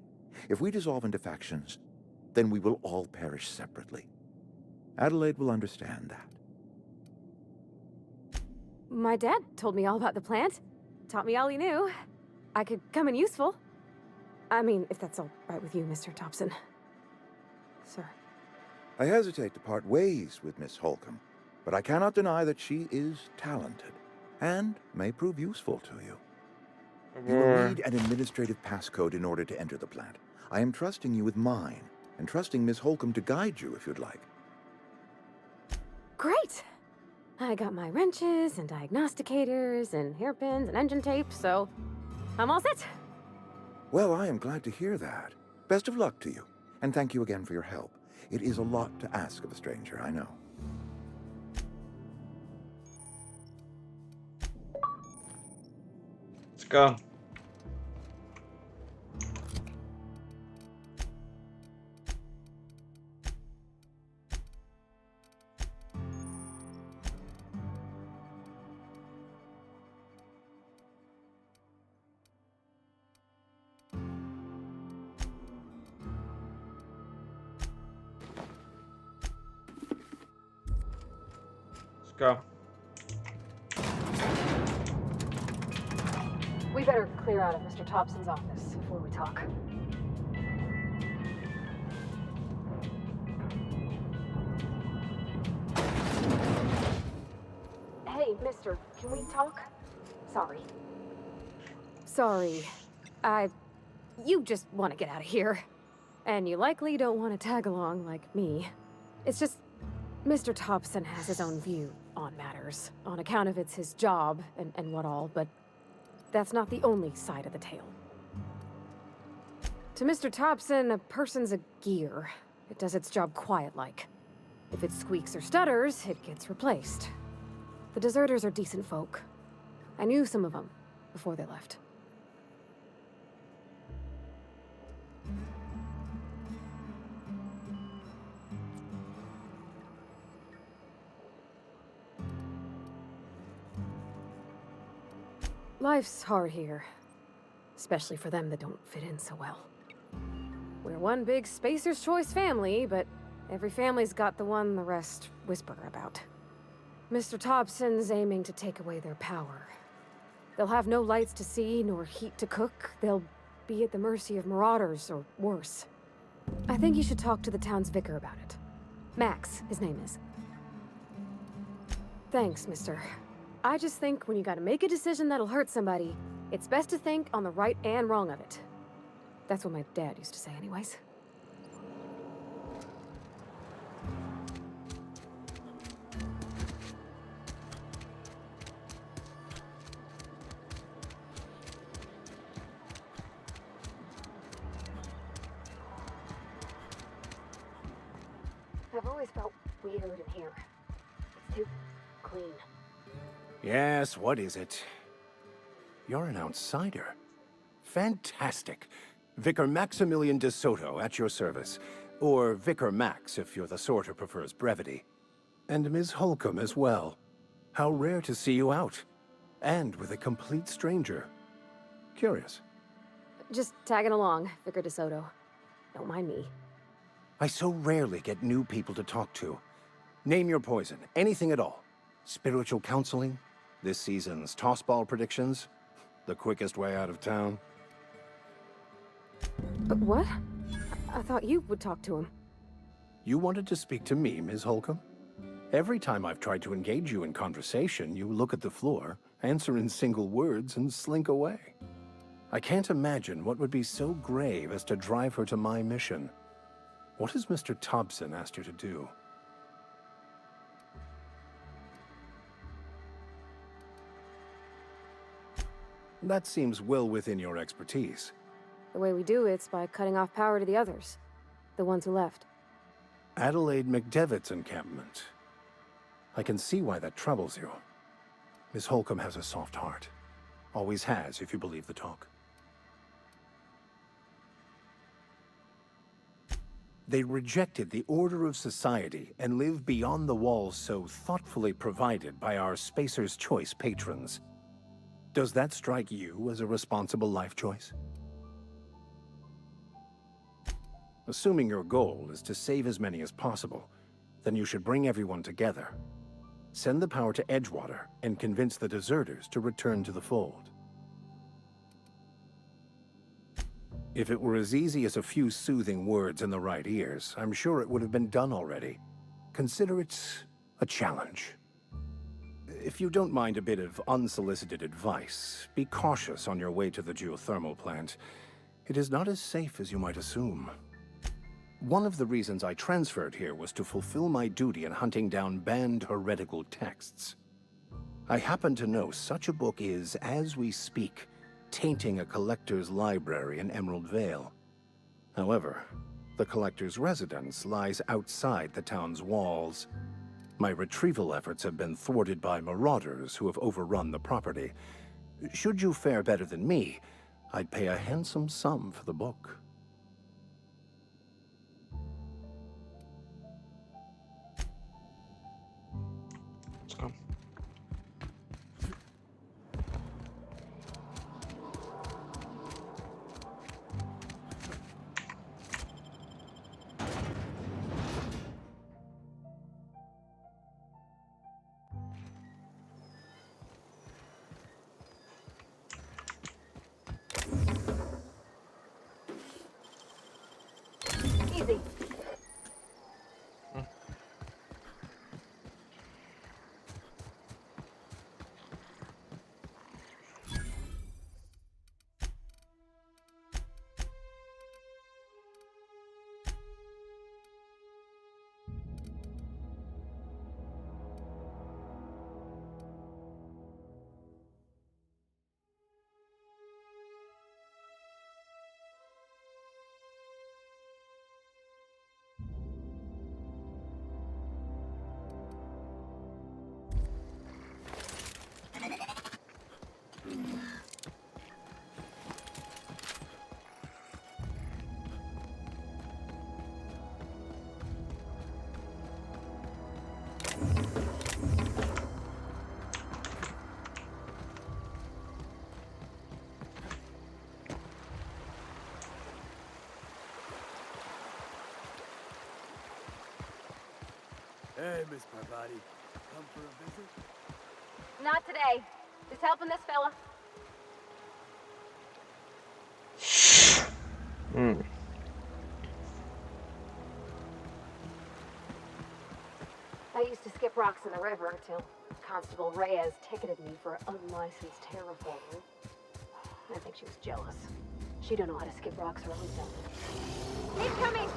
If we dissolve into factions, then we will all perish separately. Adelaide will understand that. My dad told me all about the plant. Taught me all he knew. I could come in useful. I mean, if that's all right with you, Mr. Thompson. Sir. I hesitate to part ways with Miss Holcomb, but I cannot deny that she is talented and may prove useful to you. You will need an administrative passcode in order to enter the plant. I am trusting you with mine, and trusting Miss Holcomb to guide you if you'd like. Great! I got my wrenches and diagnosticators and hairpins and engine tape, so I'm all set. Well, I am glad to hear that. Best of luck to you, and thank you again for your help. It is a lot to ask of a stranger, I know. Let's go. Let's go. We better clear out of Mr. Thompson's office before we talk. Hey, mister, can we talk? Sorry. Sorry. You just want to get out of here. And you likely don't want to tag along like me. It's just, Mr. Thompson has his own view on matters, on account of it's his job and what all, but that's not the only side of the tale. To Mr. Thompson, a person's a gear. It does its job quiet-like. If it squeaks or stutters, it gets replaced. The deserters are decent folk. I knew some of them before they left. Life's hard here, especially for them that don't fit in so well. We're one big Spacer's Choice family, but every family's got the one the rest whisper about. Mr. Thompson's aiming to take away their power. They'll have no lights to see, nor heat to cook. They'll be at the mercy of marauders, or worse. I think you should talk to the town's vicar about it. Max, his name is. Thanks, mister. I just think when you gotta make a decision that'll hurt somebody, it's best to think on the right and wrong of it. That's what my dad used to say anyways. I've always felt weird in here. It's too clean. Yes, what is it? You're an outsider. Fantastic. Vicar Maximilian de Soto at your service. Or Vicar Max, if you're the sort who prefers brevity. And Ms. Holcomb as well. How rare to see you out. And with a complete stranger. Curious. Just tagging along, Vicar de Soto. Don't mind me. I so rarely get new people to talk to. Name your poison, anything at all. Spiritual counseling, This season's tossball predictions? The quickest way out of town? But what? I thought you would talk to him. You wanted to speak to me, Ms. Holcomb? Every time I've tried to engage you in conversation, you look at the floor, answer in single words, and slink away. I can't imagine what would be so grave as to drive her to my mission. What has Mr. Thompson asked you to do? That seems well within your expertise. The way we do it's by cutting off power to the others. The ones who left. Adelaide McDevitt's encampment. I can see why that troubles you. Miss Holcomb has a soft heart. Always has, if you believe the talk. They rejected the order of society and live beyond the walls so thoughtfully provided by our Spacer's Choice patrons. Does that strike you as a responsible life choice? Assuming your goal is to save as many as possible, then you should bring everyone together. Send the power to Edgewater and convince the deserters to return to the fold. If it were as easy as a few soothing words in the right ears, I'm sure it would have been done already. Consider it a challenge. If you don't mind a bit of unsolicited advice, be cautious on your way to the geothermal plant. It is not as safe as you might assume. One of the reasons I transferred here was to fulfill my duty in hunting down banned heretical texts. I happen to know such a book is, as we speak, tainting a collector's library in Emerald Vale. However, the collector's residence lies outside the town's walls. My retrieval efforts have been thwarted by marauders who have overrun the property. Should you fare better than me, I'd pay a handsome sum for the book. Let's go. Easy. Hey, Miss Parvati. Come for a visit? Not today. Just helping this fella. I used to skip rocks in the river till Constable Reyes ticketed me for unlicensed terraforming. I think she was jealous. She don't know how to skip rocks her own self. He's coming!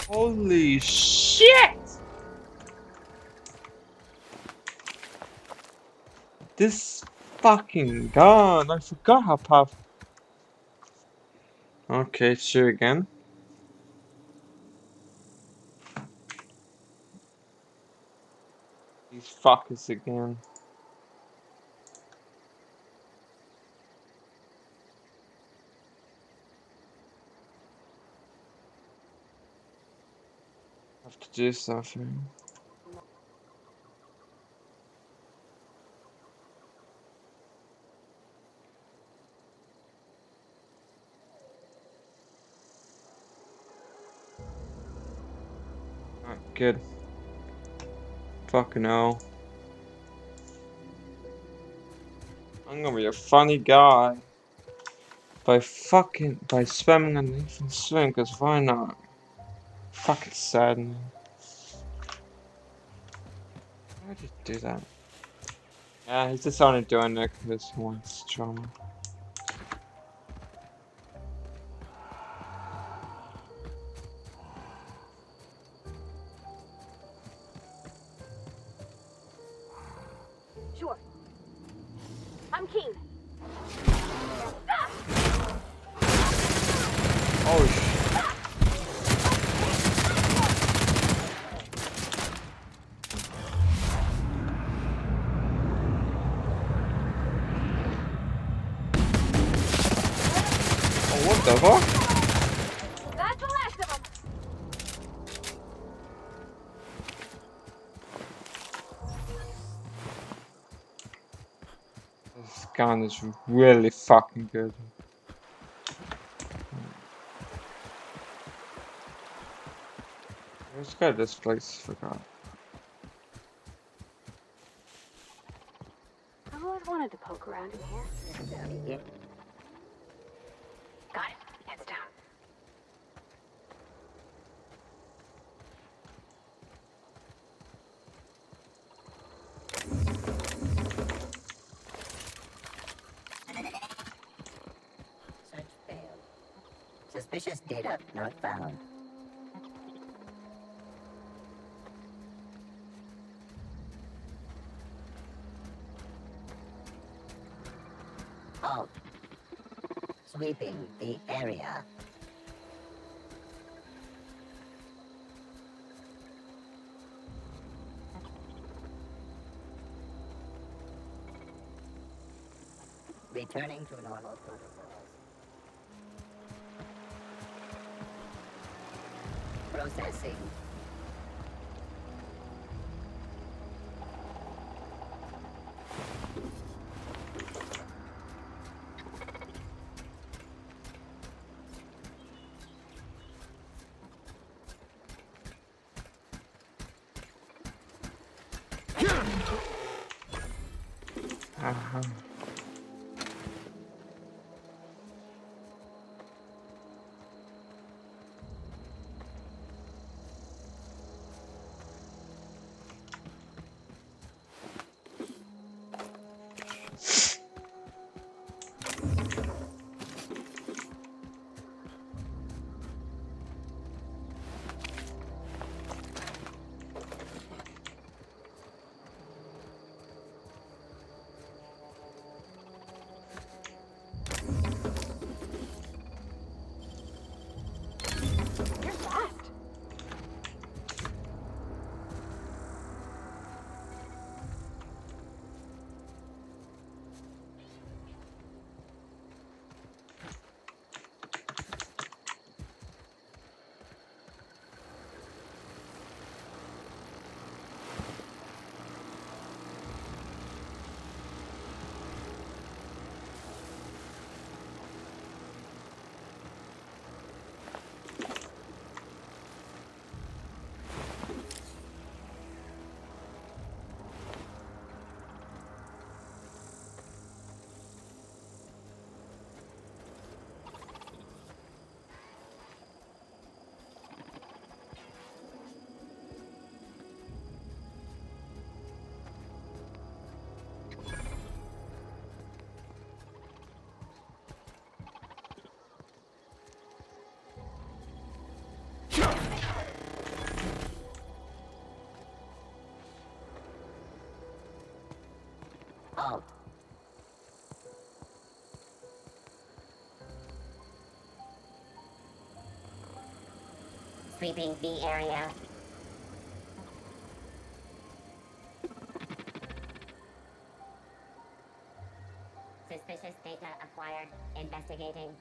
Holy shit! This fucking gun, I forgot how powerful. Okay, sure again. These fuckers again. Have to do something. Good. Fucking hell. I'm gonna be a funny guy. By spamming underneath and swim, cause why not? Fucking saddening. Why did he do that? Yeah, he's just only doing it because he wants drama. Sure. I'm keen. Oh shit. Oh, what the fuck? That's the last of them. This gun is really fucking good. Let's go to this place, forgot. I've always wanted to poke around in here. Got it. Heads down. Search failed. Suspicious data not found. Halt. Sweeping the area. Returning to normal protocols. Processing. Halt. Sweeping the area. Suspicious data acquired. Investigating.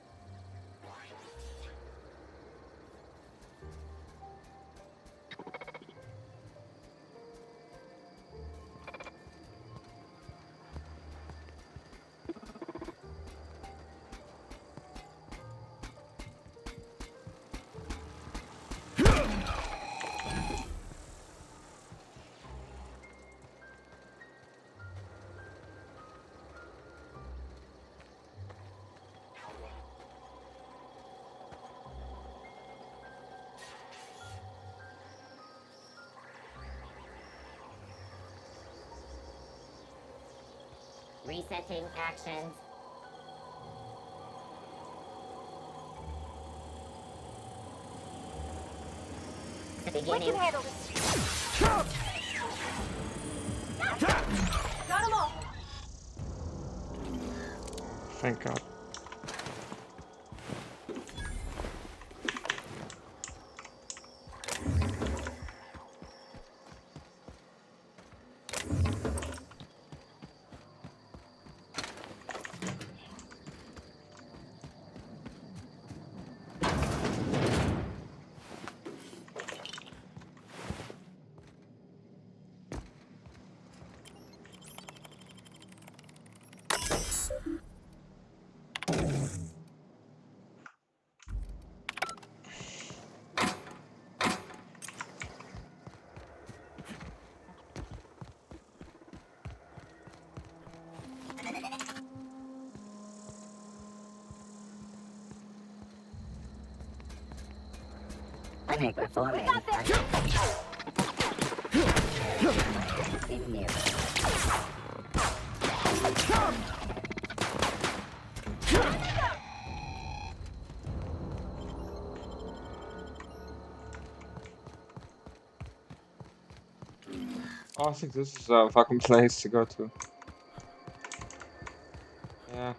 Resetting actions. Beginning. handle this. Got 'em all. Thank God. I think we're forming. Even nearer. Oh, I think this is a fucking place to go to. Yeah.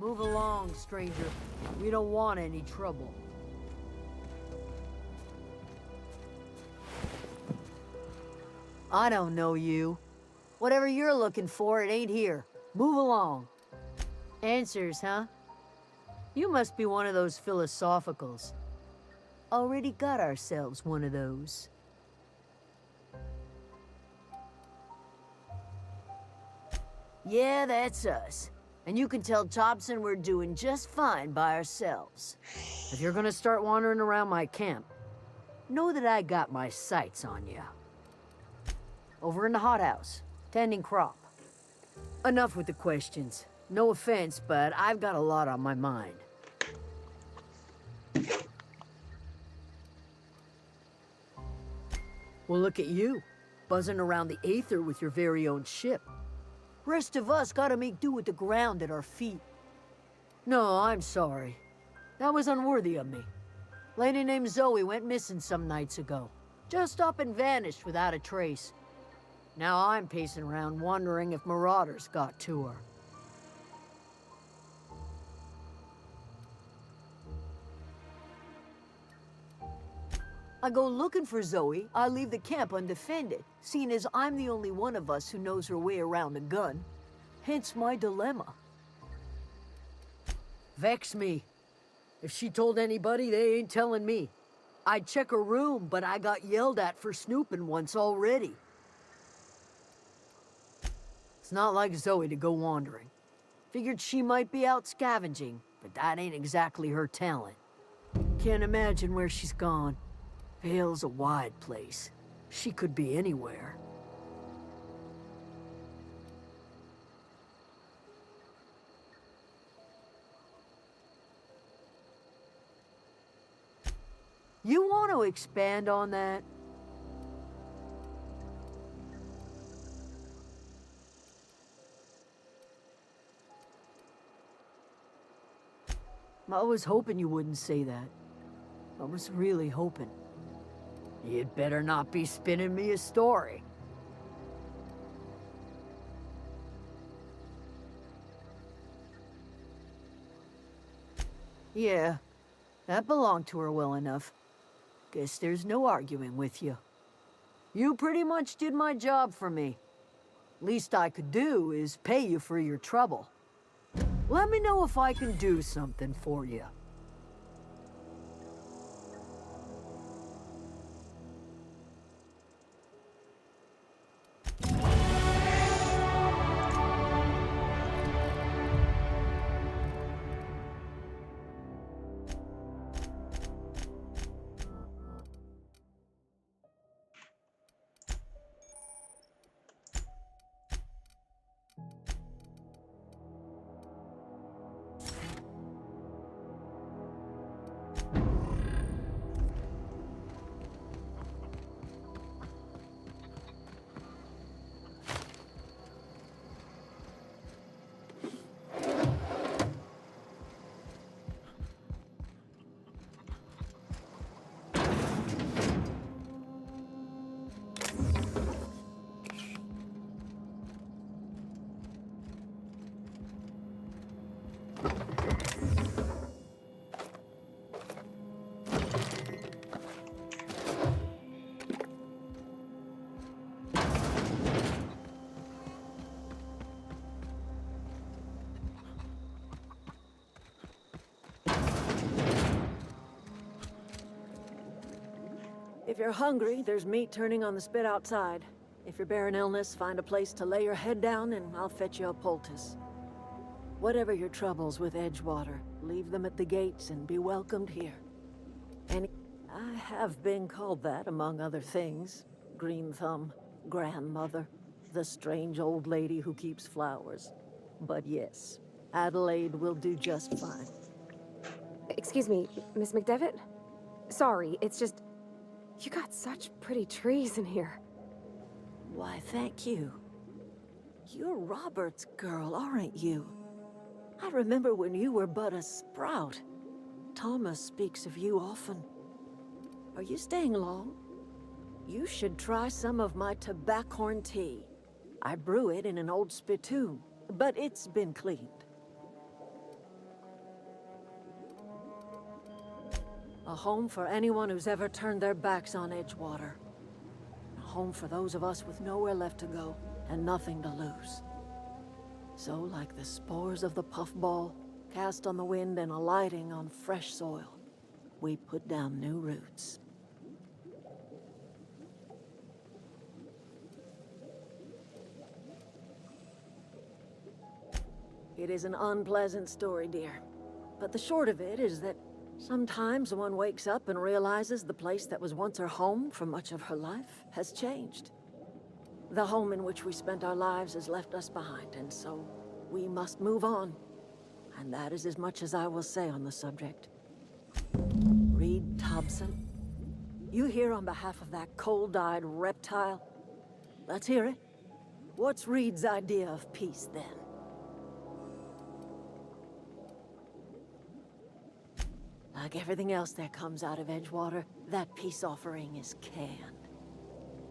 Move along, stranger. We don't want any trouble. I don't know you. Whatever you're looking for, it ain't here. Move along. Answers, huh? You must be one of those philosophicals. Already got ourselves one of those. Yeah, that's us. And you can tell Thompson we're doing just fine by ourselves. If you're gonna start wandering around my camp, know that I got my sights on you. Over in the hothouse, tending crop. Enough with the questions. No offense, but I've got a lot on my mind. Well, look at you, buzzing around the Aether with your very own ship. Rest of us gotta make do with the ground at our feet. No, I'm sorry. That was unworthy of me. Lady named Zoe went missing some nights ago. Just up and vanished without a trace. Now I'm pacing around wondering if marauders got to her. I I go looking for Zoe, I leave the camp undefended, seeing as I'm the only one of us who knows her way around a gun. Hence my dilemma. Vex me. If she told anybody, they ain't telling me. I'd check her room, but I got yelled at for snooping once already. It's not like Zoe to go wandering. Figured she might be out scavenging, but that ain't exactly her talent. Can't imagine where she's gone. Vale's a wide place. She could be anywhere. You want to expand on that? I was hoping you wouldn't say that. I was really hoping. You'd better not be spinning me a story. Yeah, that belonged to her well enough. Guess there's no arguing with you. You pretty much did my job for me. Least I could do is pay you for your trouble. Let me know if I can do something for you. If you're hungry, there's meat turning on the spit outside. If you're bearing illness, find a place to lay your head down and I'll fetch you a poultice. Whatever your troubles with Edgewater, leave them at the gates and be welcomed here. I have been called that, among other things. Green Thumb, grandmother, the strange old lady who keeps flowers. But yes, Adelaide will do just fine. Excuse me, Miss McDevitt? Sorry, it's just... You got such pretty trees in here. Why, thank you. You're Robert's girl, aren't you? I remember when you were but a sprout. Thomas speaks of you often. Are you staying long? You should try some of my tobaccorn tea. I brew it in an old spittoon, but it's been cleaned. A home for anyone who's ever turned their backs on Edgewater. A home for those of us with nowhere left to go and nothing to lose. So, like the spores of the puffball, cast on the wind and alighting on fresh soil, we put down new roots. It is an unpleasant story, dear. But the short of it is that sometimes one wakes up and realizes the place that was once her home for much of her life has changed. The home in which we spent our lives has left us behind, and so we must move on. And that is as much as I will say on the subject. Reed Thompson, you here on behalf of that cold-eyed reptile? Let's hear it. What's Reed's idea of peace, then? Like everything else that comes out of Edgewater, that peace offering is canned.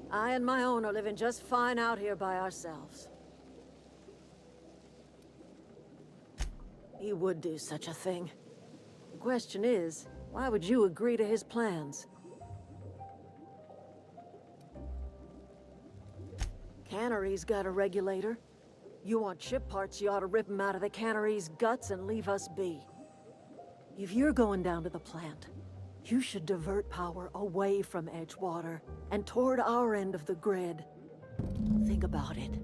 I and my own are living just fine out here by ourselves. He would do such a thing. The question is, why would you agree to his plans? cannery's got a regulator. You want ship parts, you ought to rip them out of the cannery's guts and leave us be. If you're going down to the plant, you should divert power away from Edgewater and toward our end of the grid. Think about it.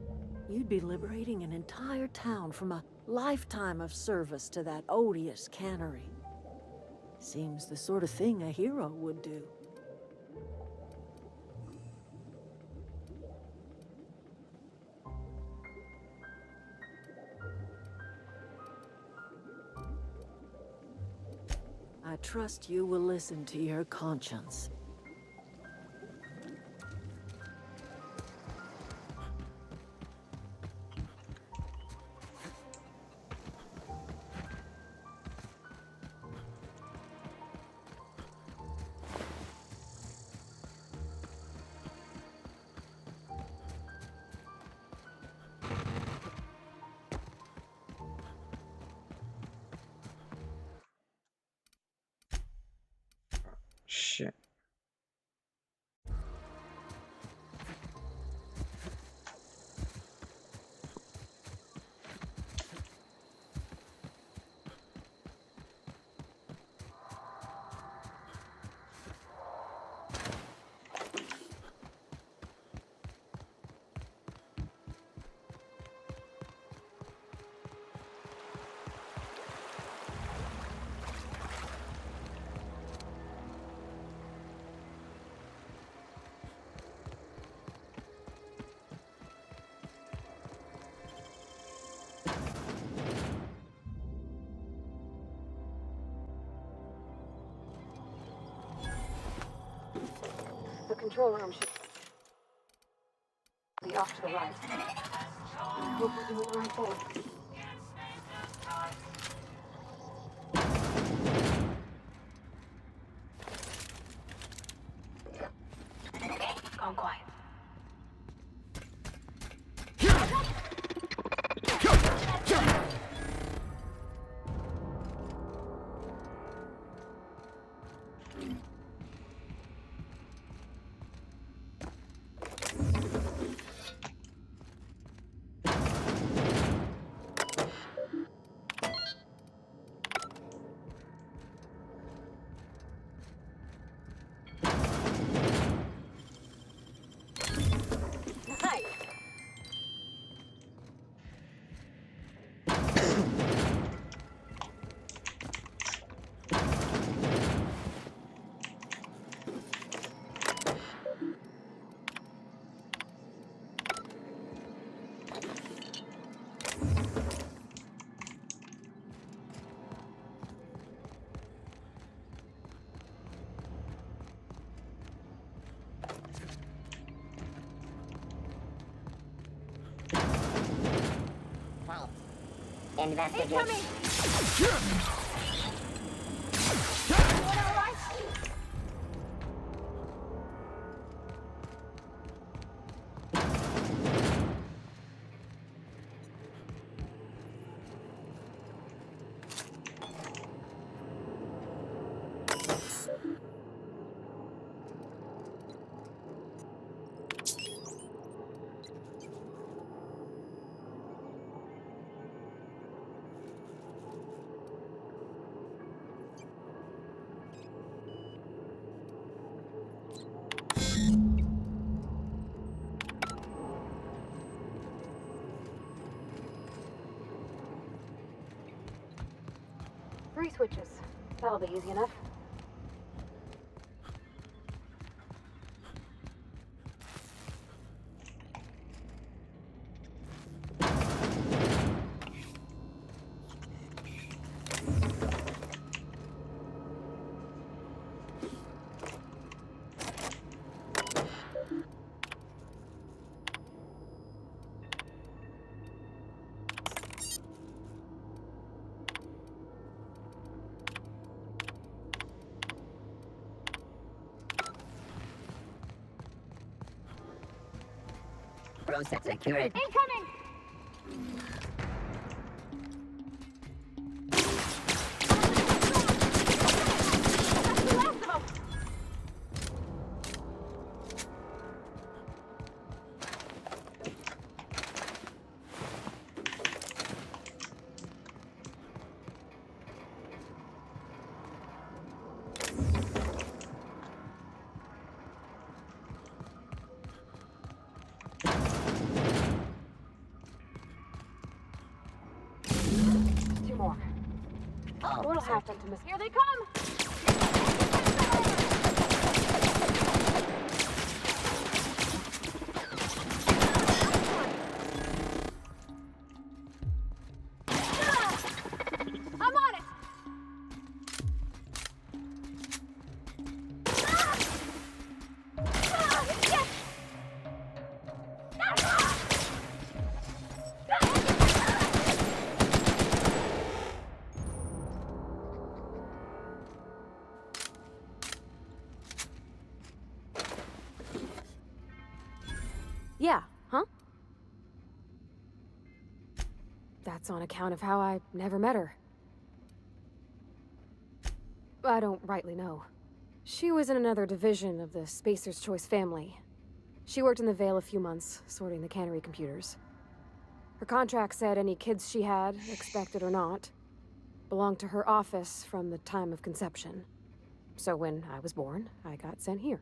You'd be liberating an entire town from a lifetime of service to that odious cannery. Seems the sort of thing a hero would do. I trust you will listen to your conscience. Shit. The control room should be off to the right. I hope we're doing the right thing. Gone quiet. Investigate. Incoming! Three switches. That'll be easy enough. Process secured. Incoming! What'll happen to Miss? Here they come! I'm on it! Yes! Yeah, huh? That's on account of how I never met her. I don't rightly know. She was in another division of the Spacer's Choice family. She worked in the Vale a few months, sorting the cannery computers. Her contract said any kids she had, expected or not, belonged to her office from the time of conception. So when I was born, I got sent here.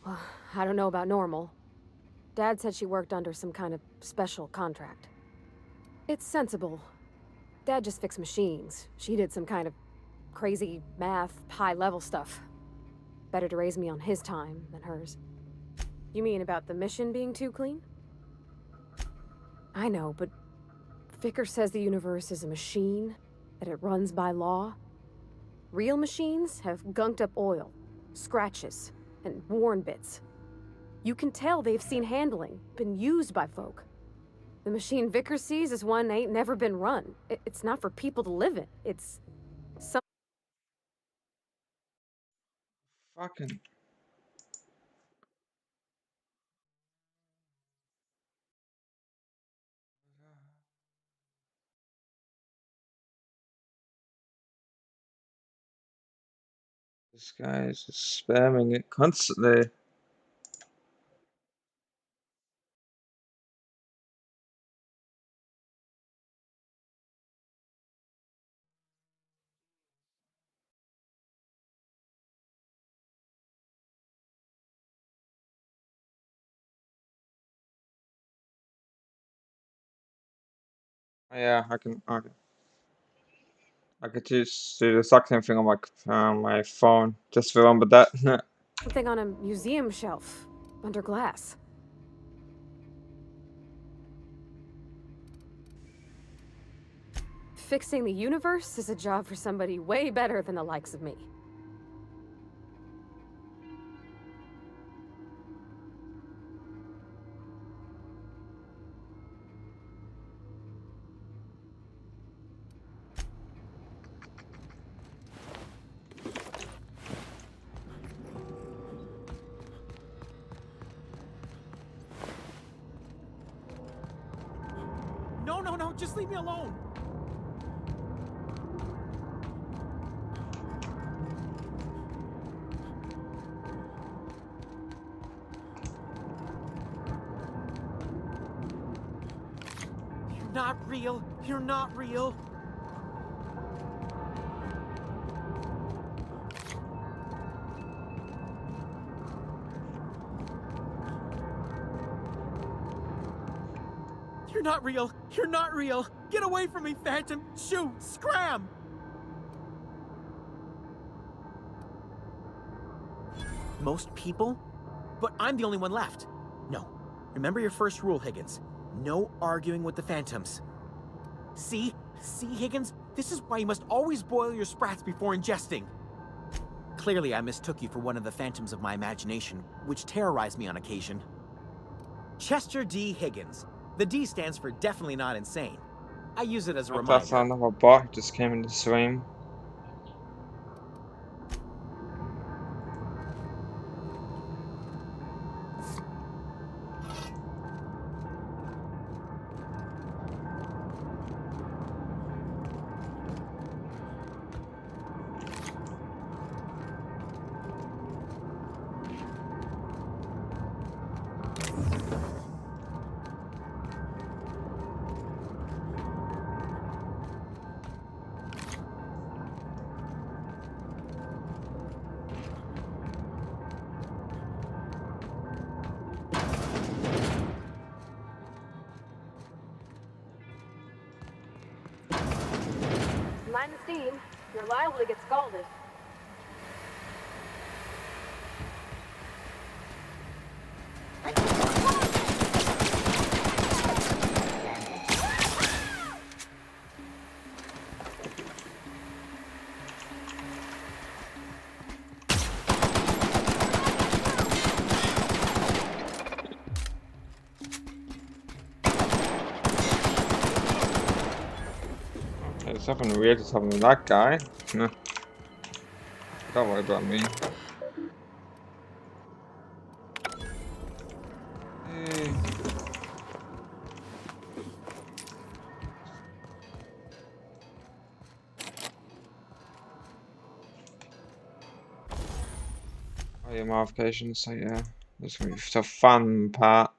Well, I don't know about normal. Dad said she worked under some kind of special contract. It's sensible. Dad just fixed machines. She did some kind of crazy math, high-level stuff. Better to raise me on his time than hers. You mean about the mission being too clean? I know, but Vickers says the universe is a machine, that it runs by law. Real machines have gunked up oil, scratches, and worn bits. You can tell they've seen handling, been used by folk. The machine Vickers sees is one ain't never been run. It's not for people to live in. It's some... Fucking. This guy is just spamming it constantly. Yeah, I could just do the exact same thing on my phone. Just remember that. something on a museum shelf, under glass. Fixing the universe is a job for somebody way better than the likes of me. No, just leave me alone. You're not real. You're not real. You're not real. You're not real. Get away from me, Phantom. Shoot. Scram. Most people? But I'm the only one left. No. Remember your first rule, Higgins. No arguing with the Phantoms. See? See, Higgins? This is why you must always boil your sprats before ingesting. Clearly, I mistook you for one of the Phantoms of my imagination, which terrorized me on occasion. Chester D. Higgins. The D stands for definitely not insane. I use it as a reminder. That's another bot just came in the stream. Mind the steam. You're liable to get scalded. There's something weird that's happening with that guy. No. Don't worry about me. Hey. Oh, your modifications, so yeah. This is gonna be the fun part.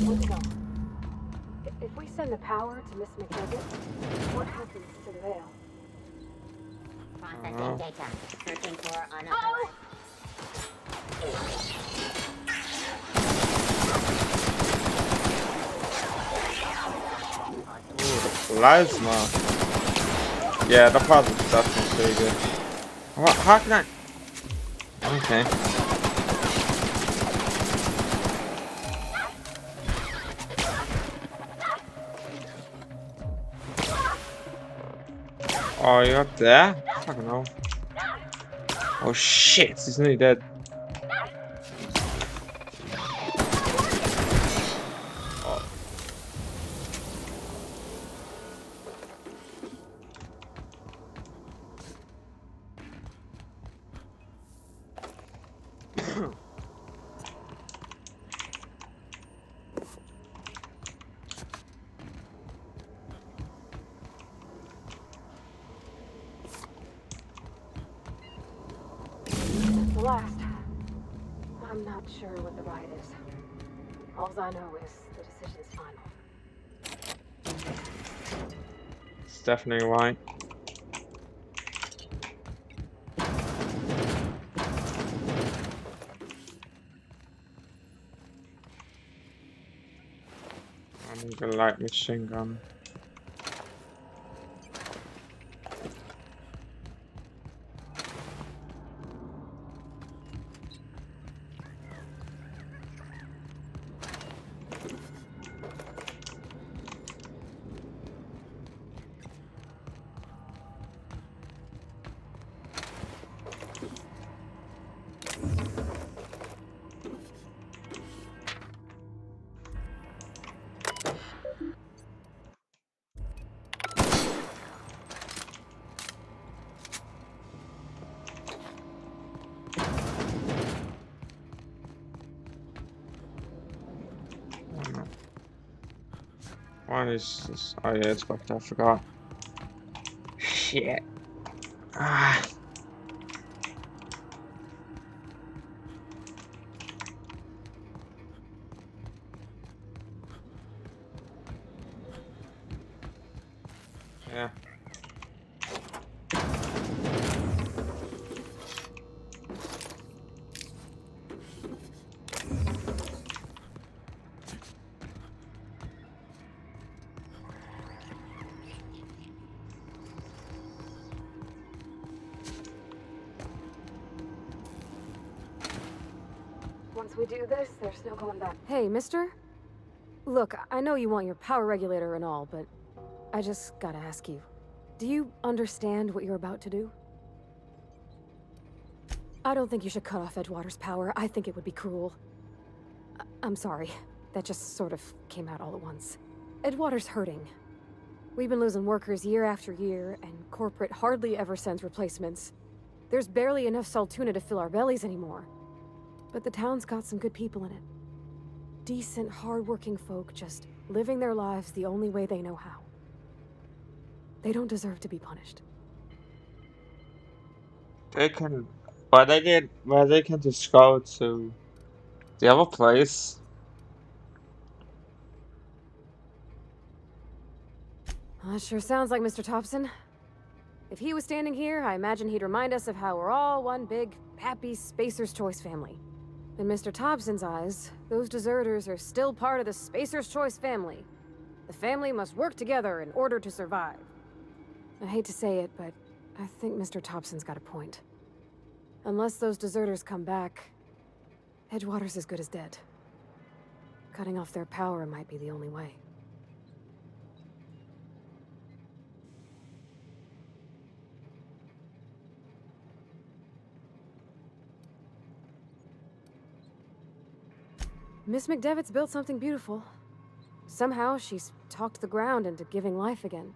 Let's go. If we send the power to Miss McNugget, what happens to the veil? Processing data. Searching for unauthorized. Oh! Plasma. Yeah, the plasma stuff is pretty good. What? How can I? Okay. Oh, you're up there? Fucking hell. Oh shit, he's nearly dead. The last. I'm not sure what the ride is. All I know is the decision's final. It's definitely right. I'm gonna light machine gun. Why is this? Oh yeah, it's back there. I forgot. Shit. Ah. Yeah. Once we do this, there's no going back. Hey, mister? Look, I know you want your power regulator and all, but I just gotta ask you, do you understand what you're about to do? I don't think you should cut off Edgewater's power. I think it would be cruel. I'm sorry. That just sort of came out all at once. Edgewater's hurting. We've been losing workers year after year, and corporate hardly ever sends replacements. There's barely enough Saltuna to fill our bellies anymore. But the town's got some good people in it. Decent, hard-working folk just living their lives the only way they know how. They don't deserve to be punished. They can, but they can just go to the other place. Well, that sure sounds like Mr. Thompson. If he was standing here, I imagine he'd remind us of how we're all one big, happy Spacer's Choice family. In Mr. Thompson's eyes, those deserters are still part of the Spacer's Choice family. The family must work together in order to survive. I hate to say it, but I think Mr. Thompson's got a point. Unless those deserters come back, Edgewater's as good as dead. Cutting off their power might be the only way. Miss McDevitt's built something beautiful. Somehow, she's talked the ground into giving life again.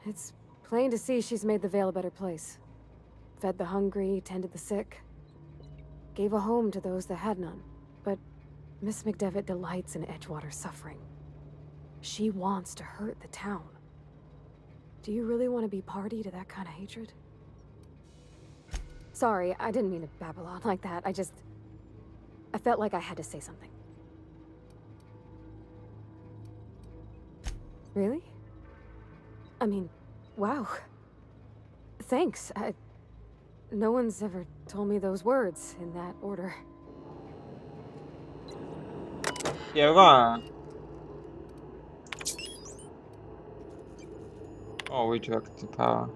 It's plain to see she's made the Vale a better place. Fed the hungry, tended the sick. Gave a home to those that had none. But Miss McDevitt delights in Edgewater's suffering. She wants to hurt the town. Do you really want to be party to that kind of hatred? Sorry, I didn't mean to babble on like that. I felt like I had to say something. Really? I mean, wow. Thanks. No one's ever told me those words in that order. Yeah, we're gonna... Oh, we took the power.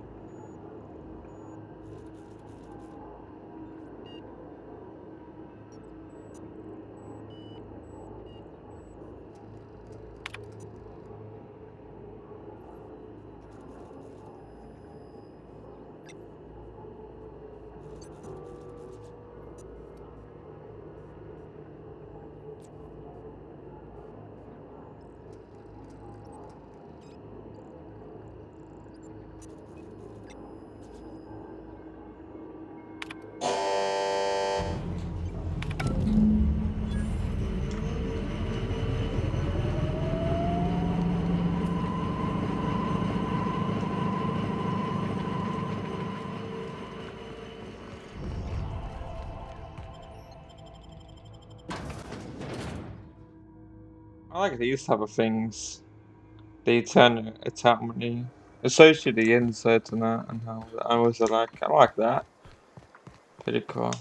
I like these type of things. The eternity, especially the insert and that, and how I was like, I like that. Pretty cool.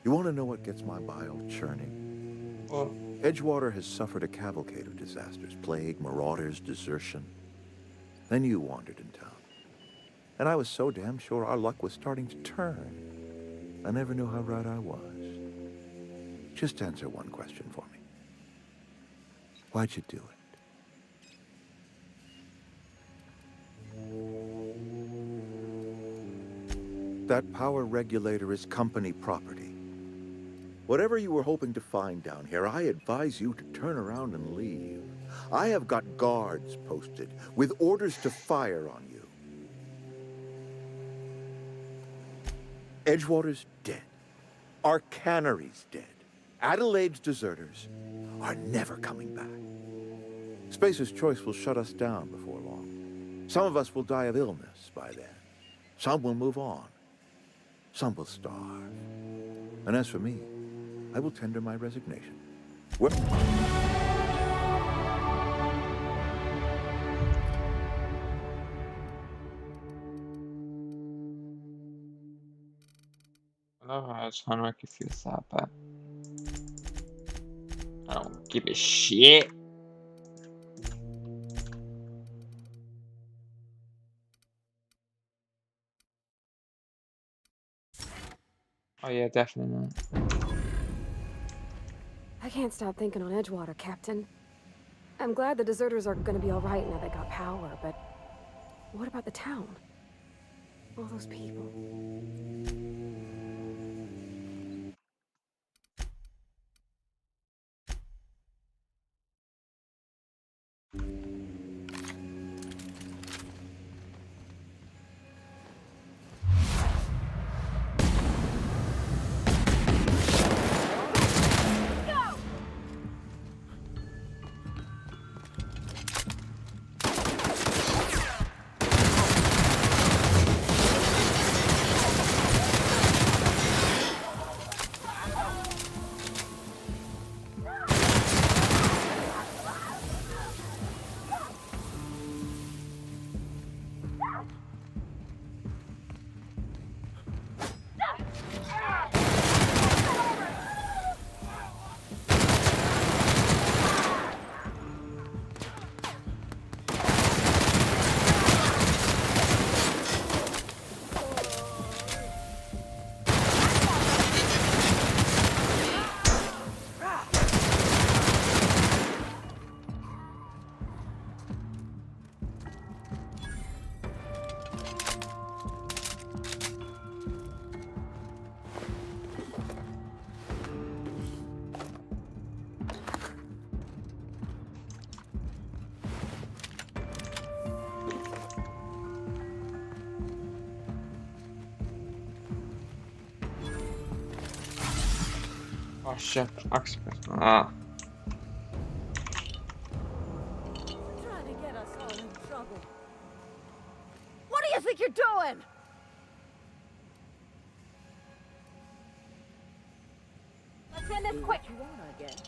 You want to know what gets my bile churning? Well, Edgewater has suffered a cavalcade of disasters. Plague, marauders, desertion. Then you wandered in town. And I was so damn sure our luck was starting to turn. I never knew how right I was. Just answer one question for me. Why'd you do it? that power regulator is company property. Whatever you were hoping to find down here, I advise you to turn around and leave. I have got guards posted with orders to fire on you. Edgewater's dead. Our cannery's dead. Adelaide's deserters are never coming back. Spacer's Choice will shut us down before long. Some of us will die of illness by then. Some will move on. Some will starve. And as for me, I will tender my resignation. I love how it's trying to make you feel sad, but I don't give a shit. Oh yeah, definitely not. I can't stop thinking on Edgewater, Captain. I'm glad the deserters are gonna be alright now they got power, but what about the town? All those people. Oh shit, Oxford. Ah. Trying to get us all in trouble. What do you think you're doing? Let's end this quick. You want, I guess.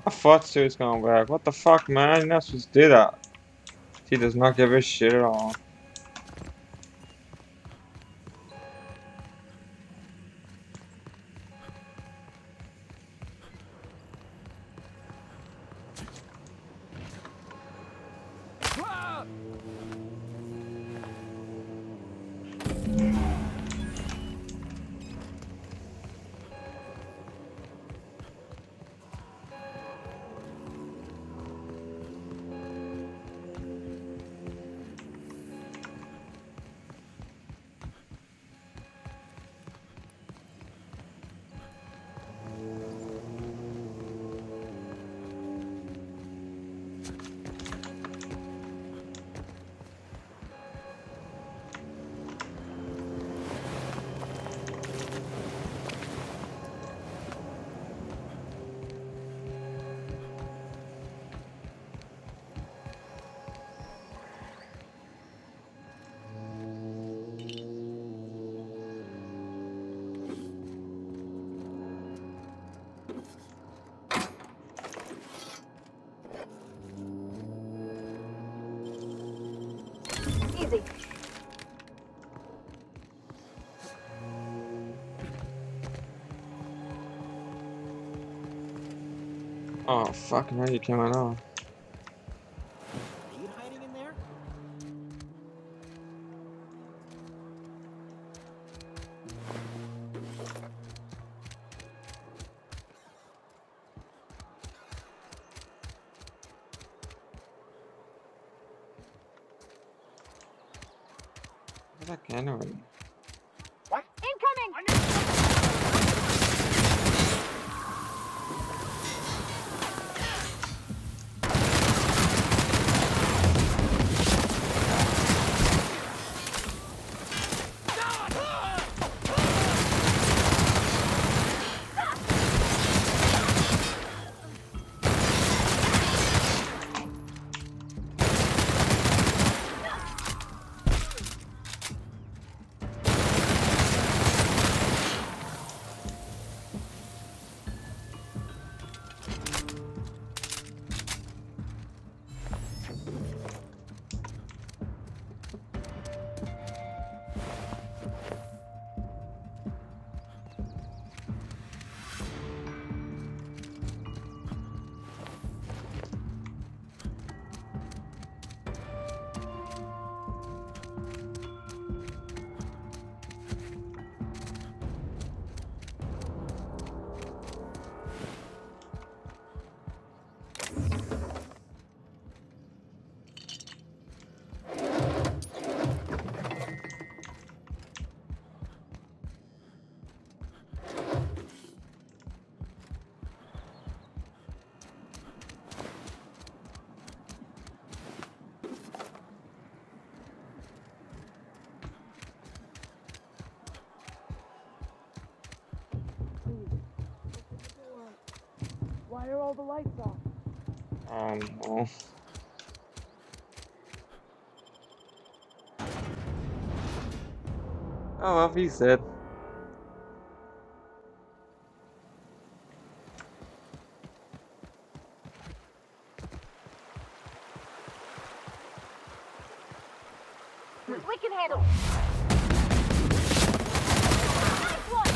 I thought she was going back. What the fuck, man? You're not supposed to do that. He does not give a shit at all. easy. Oh, fucking hell, you came out off. Are you hiding in there? Where's that cannon already? What? Incoming! Why are all the lights off? No. Oh, well, he said. We can handle it. Nice one!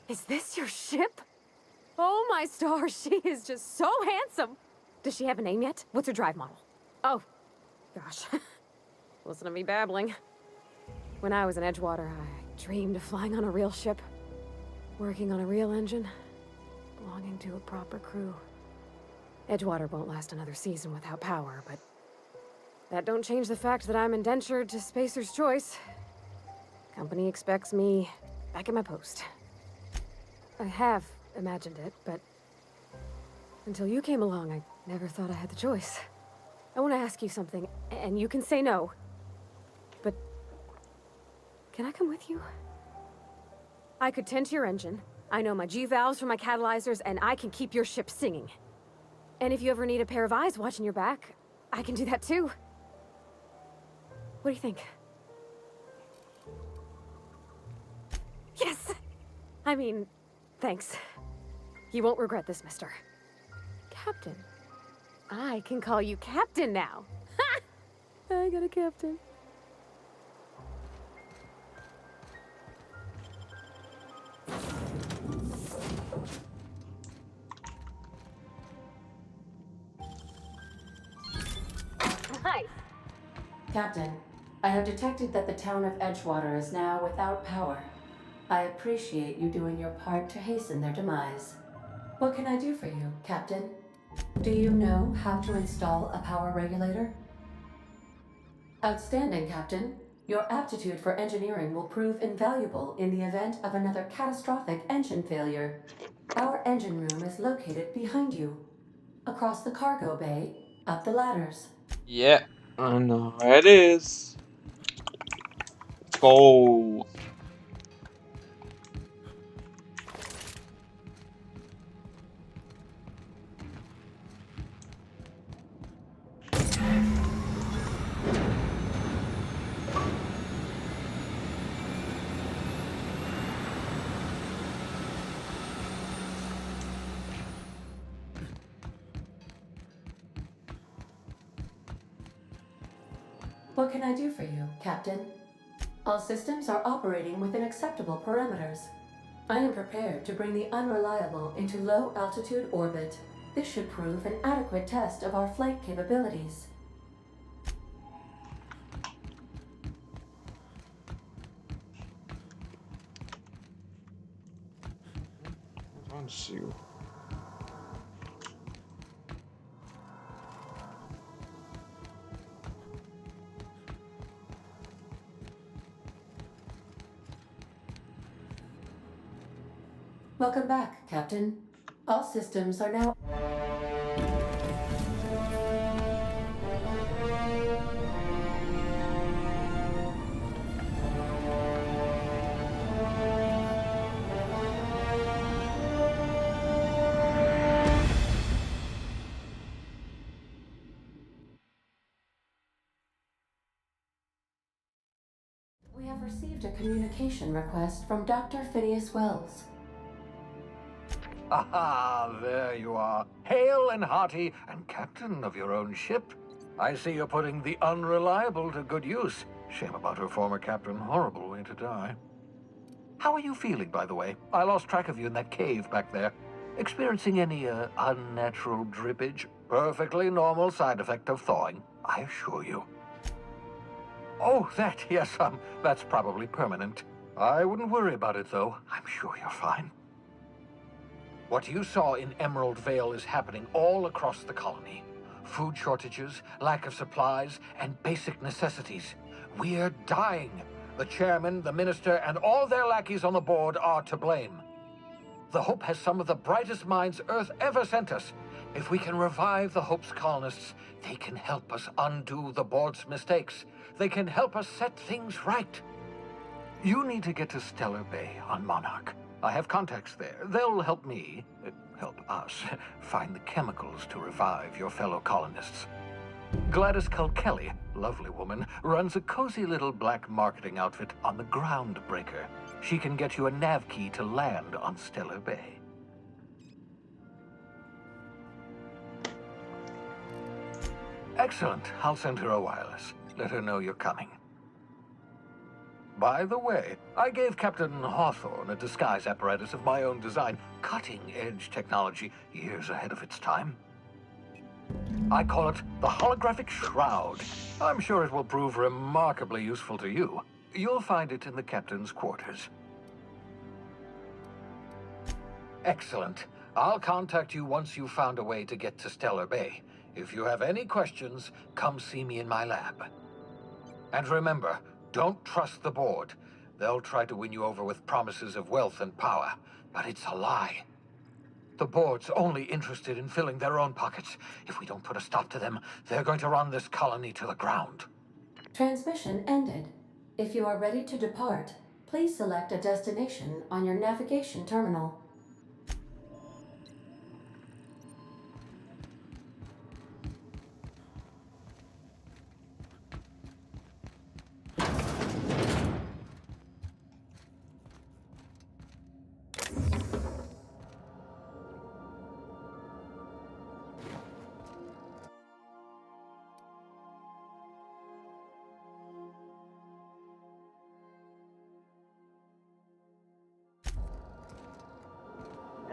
Is this your ship? Oh my stars, she is just so handsome. Does she have a name yet? What's her drive model? Oh, gosh. Listen to me babbling. When I was in Edgewater, I dreamed of flying on a real ship, working on a real engine, belonging to a proper crew. Edgewater won't last another season without power, but that don't change the fact that I'm indentured to Spacer's Choice. Company expects me back at my post. I have imagined it, but until you came along, I never thought I had the choice. I want to ask you something, and you can say no, but can I come with you? I could tend to your engine. I know my G-valves from my catalyzers, and I can keep your ship singing. And if you ever need a pair of eyes watching your back, I can do that too. What do you think? Yes! I mean, thanks. You won't regret this, mister. Captain. I can call you Captain now. Ha! I got a captain. Nice. Captain, I have detected that the town of Edgewater is now without power. I appreciate you doing your part to hasten their demise. What can I do for you, Captain? Do you know how to install a power regulator? Outstanding, Captain. Your aptitude for engineering will prove invaluable in the event of another catastrophic engine failure. Our engine room is located behind you. Across the cargo bay, up the ladders. Yeah, I know where it is. Go. What can I do for you, Captain? All systems are operating within acceptable parameters. I am prepared to bring the unreliable into low-altitude orbit. This should prove an adequate test of our flight capabilities. Wants you. Welcome back, Captain. All systems are now... We have received a communication request from Dr. Phineas Wells. Ah, there you are. Hale and hearty, and captain of your own ship. I see you're putting the unreliable to good use. Shame about her former captain. Horrible way to die. How are you feeling, by the way? I lost track of you in that cave back there. Experiencing any, unnatural drippage? Perfectly normal side effect of thawing, I assure you. Oh, that, yes, that's probably permanent. I wouldn't worry about it, though. I'm sure you're fine. What you saw in Emerald Vale is happening all across the colony. Food shortages, lack of supplies, and basic necessities. We're dying. The chairman, the minister, and all their lackeys on the board are to blame. The Hope has some of the brightest minds Earth ever sent us. If we can revive the Hope's colonists, they can help us undo the board's mistakes. They can help us set things right. You need to get to Stellar Bay on Monarch. I have contacts there. They'll help me, help us, find the chemicals to revive your fellow colonists. Gladys Culkelly, lovely woman, runs a cozy little black marketing outfit on the Groundbreaker. She can get you a nav key to land on Stellar Bay. Excellent. I'll send her a wireless. Let her know you're coming. By the way, I gave Captain Hawthorne a disguise apparatus of my own design, cutting-edge technology, years ahead of its time. I call it the Holographic Shroud. I'm sure it will prove remarkably useful to you. You'll find it in the captain's quarters. Excellent. I'll contact you once you've found a way to get to Stellar Bay. If you have any questions, come see me in my lab. And remember, don't trust the board. They'll try to win you over with promises of wealth and power, but it's a lie. The board's only interested in filling their own pockets. If we don't put a stop to them, they're going to run this colony to the ground. Transmission ended. If you are ready to depart, please select a destination on your navigation terminal.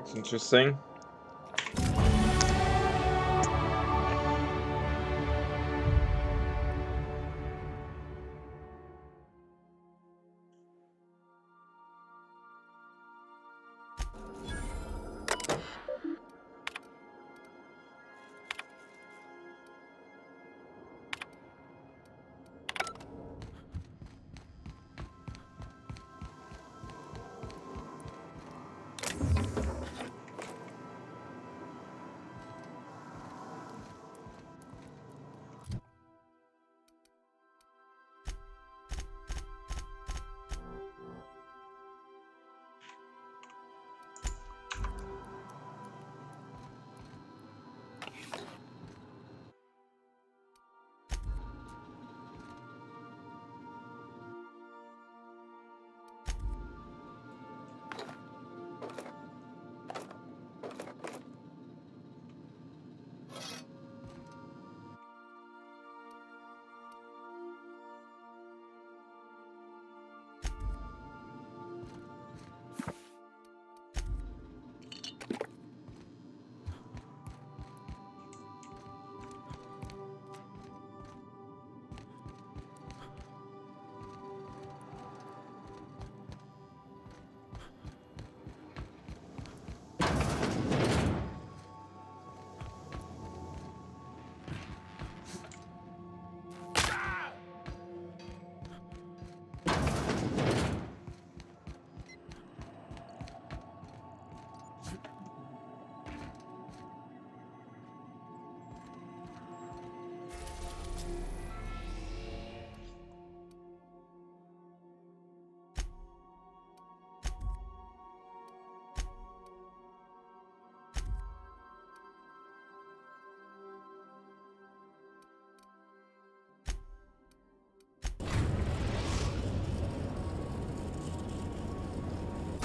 That's interesting.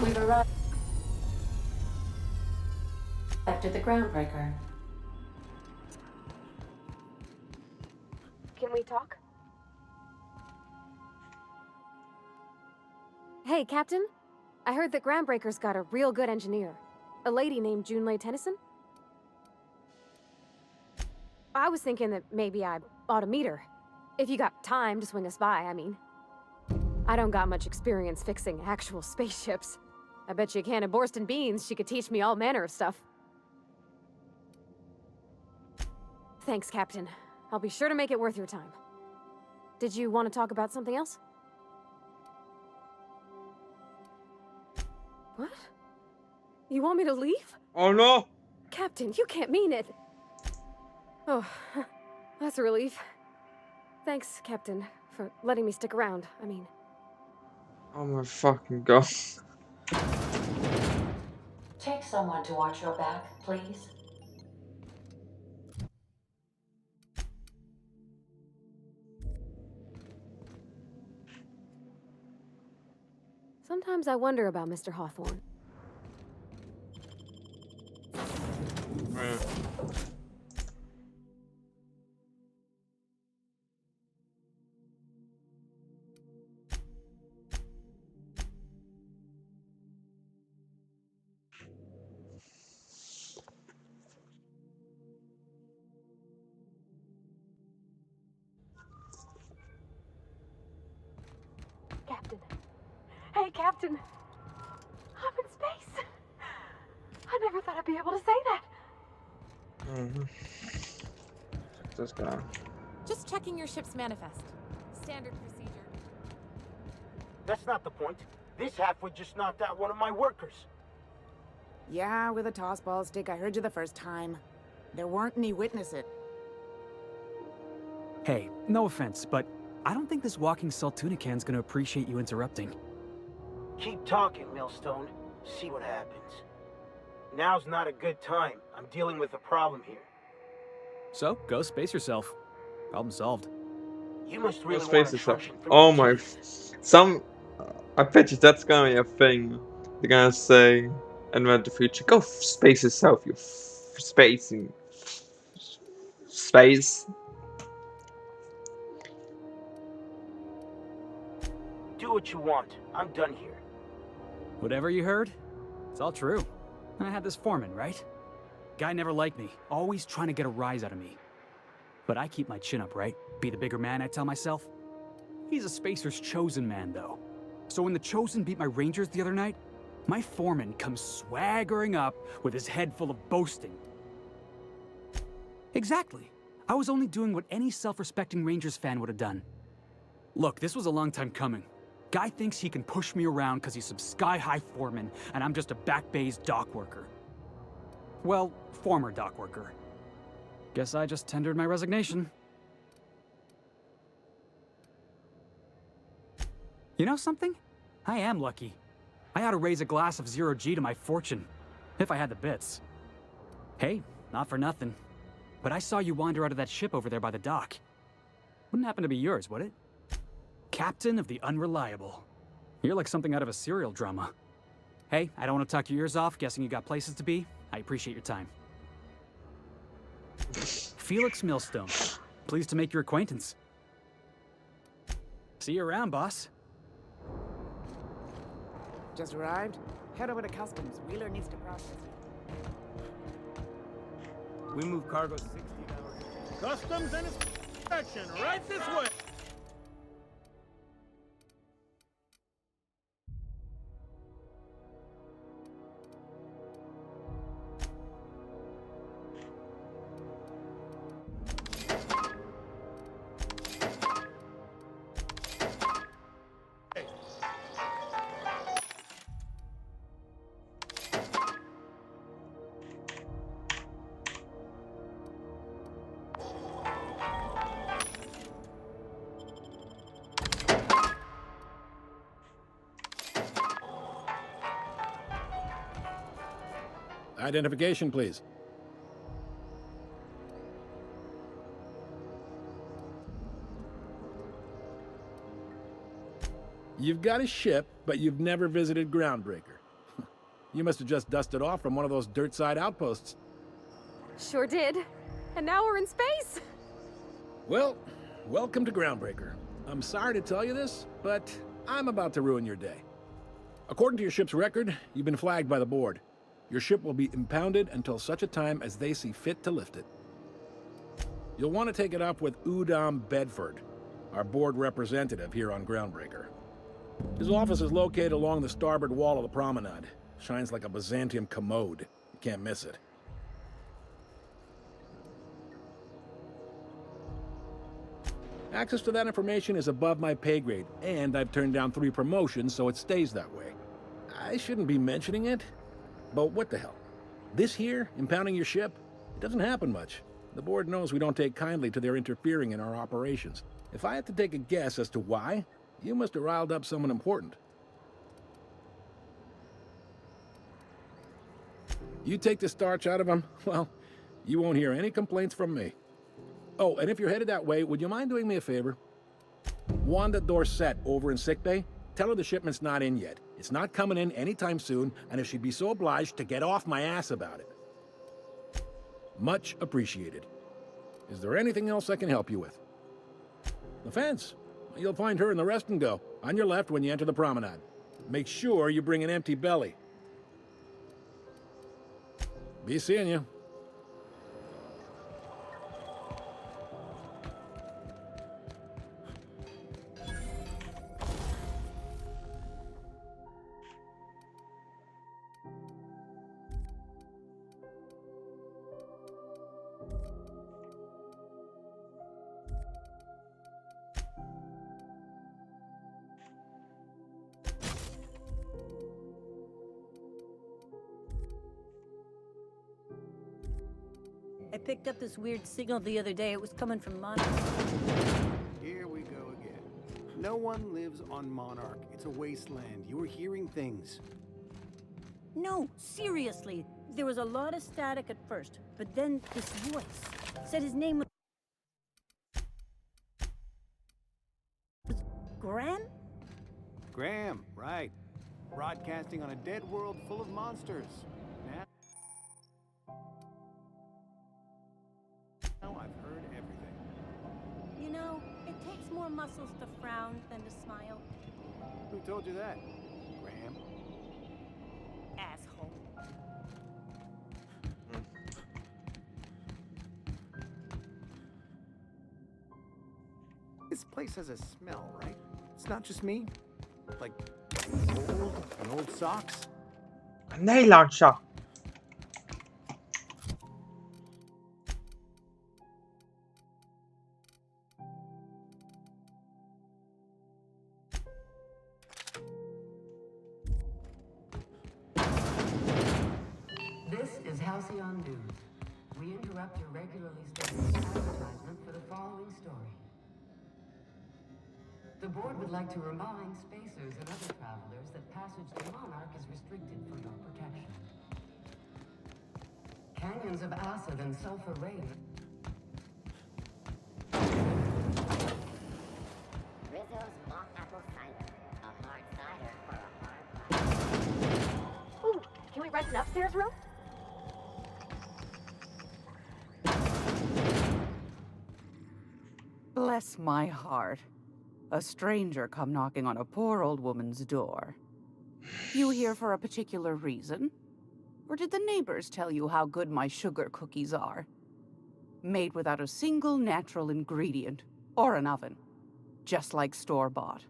We've arrived at the Groundbreaker. Can we talk? Hey, Captain. I heard that Groundbreaker's got a real good engineer. A lady named Junlei Tennyson. I was thinking that maybe I ought to meet her. If you got time to swing us by, I mean. I don't got much experience fixing actual spaceships. I bet you a can of Borston beans she could teach me all manner of stuff. Thanks, Captain. I'll be sure to make it worth your time. Did you want to talk about something else? What? You want me to leave? Oh no! Captain, you can't mean it. Oh, that's a relief. Thanks, Captain, for letting me stick around. I mean... Oh my fucking god. Take someone to watch your back, please. Sometimes I wonder about Mr. Hawthorne. Captain. Hey, Captain. I'm in space. I never thought I'd be able to say that. This guy. Just checking your ship's manifest. Standard procedure. That's not the point. This halfwit just knocked out one of my workers. Yeah, with a tossball stick. I heard you the first time. There weren't any witnesses. Hey, no offense, but I don't think this walking Saltunican's gonna appreciate you interrupting. Keep talking, Millstone. See what happens. Now's not a good time. I'm dealing with a problem here. So, go space yourself. Problem solved. You must really Let's want face to it. trust him. Oh my. I bet you that's gonna be a thing. They're gonna say, in the future, go space yourself, you spacing. Space. Do what you want. I'm done here. Whatever you heard, it's all true. I had this foreman, right? Guy never liked me, always trying to get a rise out of me. But I keep my chin up, right? Be the bigger man, I tell myself. He's a Spacer's chosen man, though. So when the Chosen beat my Rangers the other night, my foreman comes swaggering up with his head full of boasting. Exactly. I was only doing what any self-respecting Rangers fan would have done. Look, this was a long time coming. Guy thinks he can push me around because he's some sky-high foreman, and I'm just a back bay's dock worker. Well, former dock worker. Guess I just tendered my resignation. You know something? I am lucky. I ought to raise a glass of zero-G to my fortune, if I had the bits. Hey, not for nothing, but I saw you wander out of that ship over there by the dock. Wouldn't happen to be yours, would it? Captain of the Unreliable. You're like something out of a serial drama. Hey, I don't want to talk your ears off, guessing you got places to be. I appreciate your time. Felix Millstone. Pleased to make your acquaintance. See you around, boss. Just arrived? Head over to customs. Wheeler needs to process it. We move cargo 60 hours. Customs and inspection, right this way! Identification, please. You've got a ship, but you've never visited Groundbreaker. You must have just dusted off from one of those dirt-side outposts. Sure did. And now we're in space. Well, welcome to Groundbreaker. I'm sorry to tell you this, but I'm about to ruin your day. According to your ship's record, you've been flagged by the board. Your ship will be impounded until such a time as they see fit to lift it. You'll want to take it up with Udom Bedford, our board representative here on Groundbreaker. His office is located along the starboard wall of the promenade. Shines like a Byzantium commode. You can't miss it. Access to that information is above my pay grade, and I've turned down 3 promotions, so it stays that way. I shouldn't be mentioning it, but what the hell? This here, impounding your ship, it doesn't happen much. The board knows we don't take kindly to their interfering in our operations. If I had to take a guess as to why, you must have riled up someone important. You take the starch out of them, well, you won't hear any complaints from me. Oh, and if you're headed that way, would you mind doing me a favor? Wanda Dorset over in sickbay, tell her the shipment's not in yet. It's not coming in anytime soon, and if she'd be so obliged to get off my ass about it. Much appreciated. Is there anything else I can help you with? The fence. You'll find her in the rest and go, on your left when you enter the promenade. Make sure you bring an empty belly. Be seeing you. I picked up this weird signal the other day. It was coming from Monarch. Here we go again. No one lives on Monarch. It's a wasteland. You were hearing things. No, seriously. There was a lot of static at first, but then this voice said his name was Graham? Graham, right. Broadcasting on a dead world full of monsters. Now I've heard everything. You know, it takes more muscles to frown than to smile. Who told you that? Graham? Asshole. This place has a smell, right? It's not just me. Like old socks. A nail launcher. This is Halcyon News. We interrupt your regularly scheduled advertisement for the following story. The board would like to remind spacers and other travelers that passage to Monarch is restricted for your protection. Canyons of acid and sulfur rain. Rizzo's mock apple cider. A hard cider for a hard life. Ooh, can we rent an upstairs room? Bless my heart. A stranger come knocking on a poor old woman's door. You here for a particular reason? Or did the neighbors tell you how good my sugar cookies are? Made without a single natural ingredient, or an oven. Just like store-bought.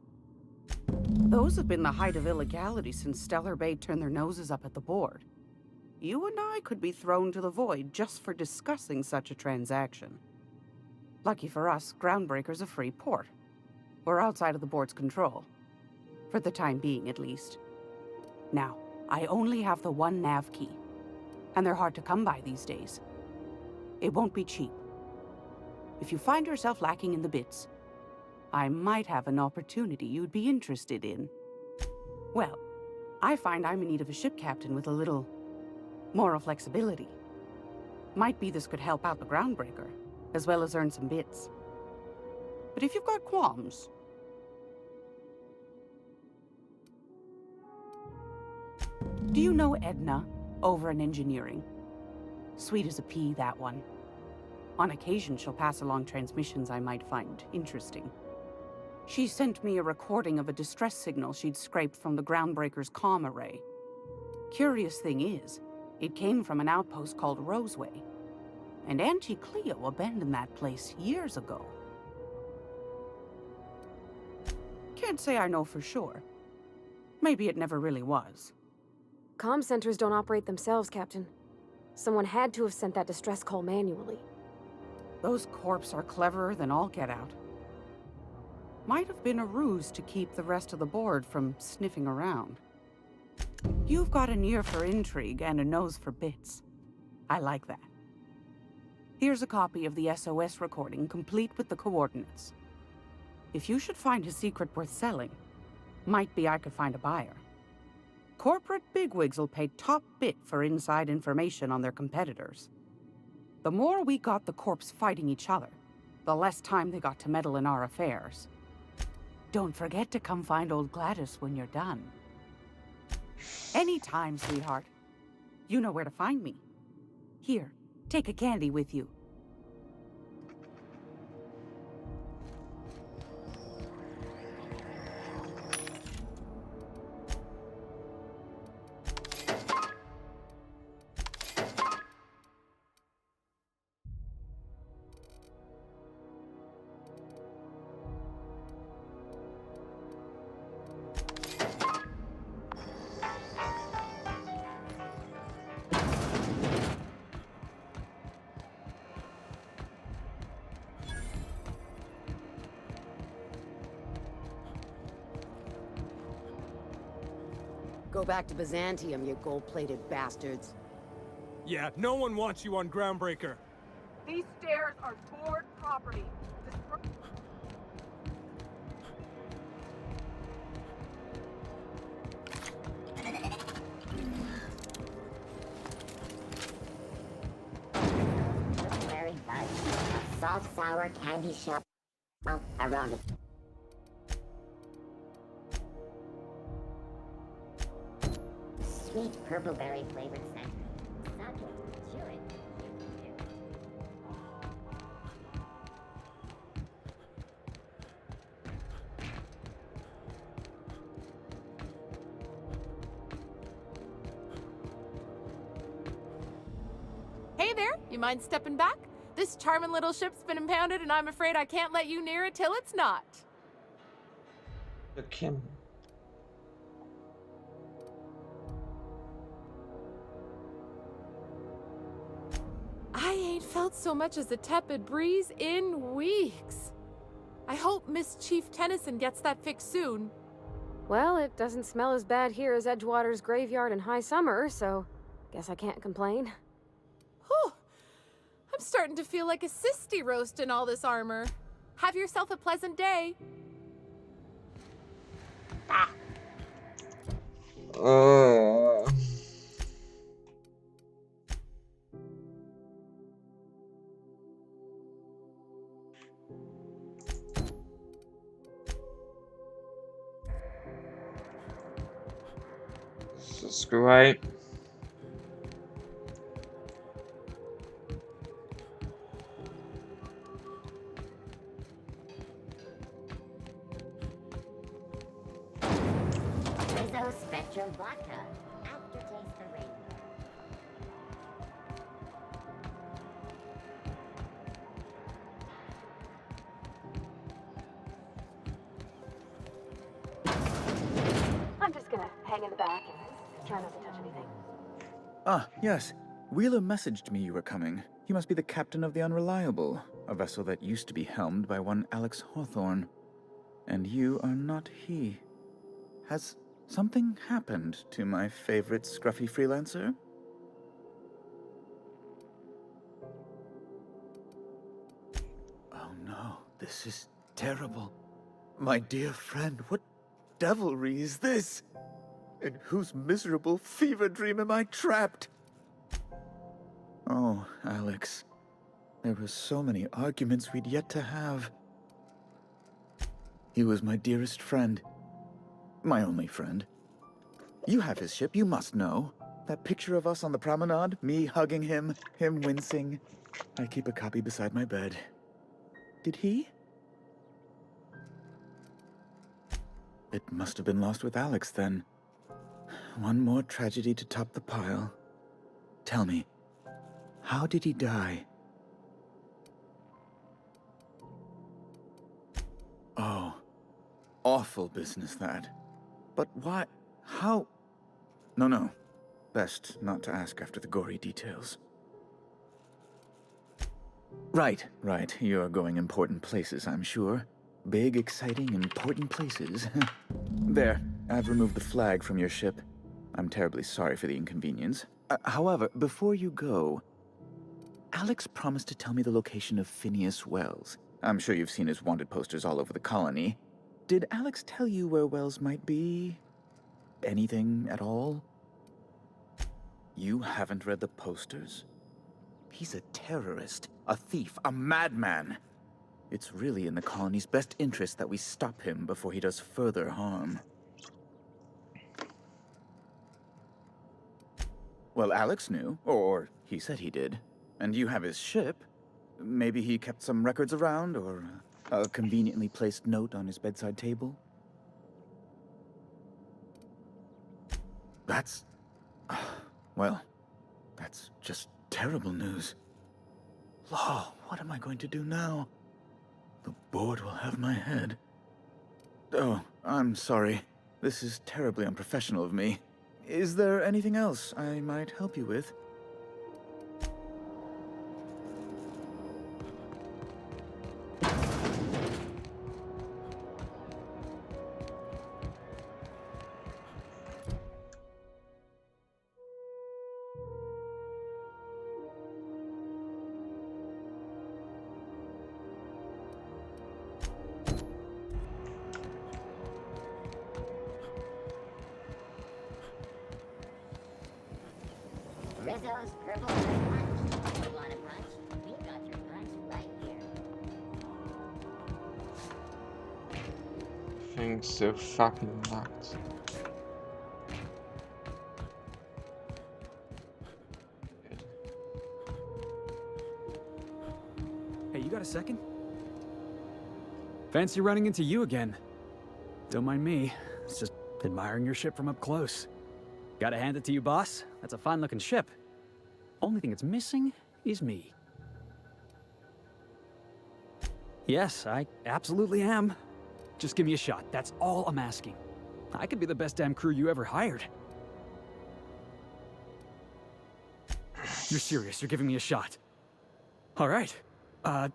Those have been the height of illegality since Stellar Bay turned their noses up at the board. You and I could be thrown to the void just for discussing such a transaction. Lucky for us, Groundbreaker's a free port. We're outside of the board's control. For the time being, at least. Now, I only have the one nav key. And they're hard to come by these days. It won't be cheap. If you find yourself lacking in the bits, I might have an opportunity you'd be interested in. Well, I find I'm in need of a ship captain with a little moral flexibility. Might be this could help out the Groundbreaker, as well as earn some bits. But if you've got qualms... Do you know Edna, over in engineering? Sweet as a pea, that one. On occasion, she'll pass along transmissions I might find interesting. She sent me a recording of a distress signal she'd scraped from the Groundbreaker's comm array. Curious thing is, it came from an outpost called Roseway. And Auntie Cleo abandoned that place years ago. Can't say I know for sure. Maybe it never really was. Comm centers don't operate themselves, Captain. Someone had to have sent that distress call manually. Those corps are cleverer than all get out. Might have been a ruse to keep the rest of the board from sniffing around. You've got an ear for intrigue and a nose for bits. I like that. Here's a copy of the SOS recording, complete with the coordinates. If you should find a secret worth selling, might be I could find a buyer. Corporate bigwigs will pay top bit for inside information on their competitors. The more we got the corps fighting each other, the less time they got to meddle in our affairs. Don't forget to come find old Gladys when you're done. Anytime, sweetheart. You know where to find me. Here, take a candy with you. Go back to Byzantium, you gold-plated bastards. Yeah, no one wants you on Groundbreaker. These stairs are board property. Very fun. Salt sour candy shop. Well, around it. Sweet purple berry flavored scent. Subtle, chewing. Hey there, you mind stepping back? This charming little ship's been impounded, and I'm afraid I can't let you near it till it's not. The Kim. I ain't felt so much as a tepid breeze in weeks. I hope Miss Chief Tennyson gets that fixed soon. Well, it doesn't smell as bad here as Edgewater's graveyard in high summer, so guess I can't complain. Whew. I'm starting to feel like a sisty roast in all this armor. Have yourself a pleasant day. This is great. Rizzo Spectrum Vodka. Aftertaste the rainbow. I'm just gonna hang in the back and try not to touch anything. Ah, yes. Wheeler messaged me you were coming. He must be the captain of the Unreliable, a vessel that used to be helmed by one Alex Hawthorne. And you are not he. Has something happened to my favorite scruffy freelancer? Oh no, this is terrible. My dear friend, what devilry is this? In whose miserable fever dream am I trapped? Oh, Alex. There were so many arguments we'd yet to have. He was my dearest friend. My only friend. You have his ship, you must know. That picture of us on the promenade, me hugging him, him wincing. I keep a copy beside my bed. Did he? It must have been lost with Alex, then. One more tragedy to top the pile. Tell me, how did he die? Oh, awful business, that. But why? How? No. Best not to ask after the gory details. Right. You're going important places, I'm sure. Big, exciting, important places. There, I've removed the flag from your ship. I'm terribly sorry for the inconvenience. However, before you go, Alex promised to tell me the location of Phineas Wells. I'm sure you've seen his wanted posters all over the colony. Did Alex tell you where Wells might be? Anything at all? You haven't read the posters? He's a terrorist, a thief, a madman. It's really in the colony's best interest that we stop him before he does further harm. Well, Alex knew, or he said he did. And you have his ship. Maybe he kept some records around, or a conveniently placed note on his bedside table? That's... well, that's just terrible news. Law, what am I going to do now? The board will have my head. Oh, I'm sorry. This is terribly unprofessional of me. Is there anything else I might help you with? Rizzo's Purple Punch. You want a punch? We got your punch right here. Things so fucking nuts. Hey, you got a second? Fancy running into you again. Don't mind me. It's just admiring your ship from up close. Gotta hand it to you, boss. That's a fine-looking ship. Only thing it's missing is me. Yes, I absolutely am. Just give me a shot. That's all I'm asking. I could be the best damn crew you ever hired. You're serious. You're giving me a shot. All right.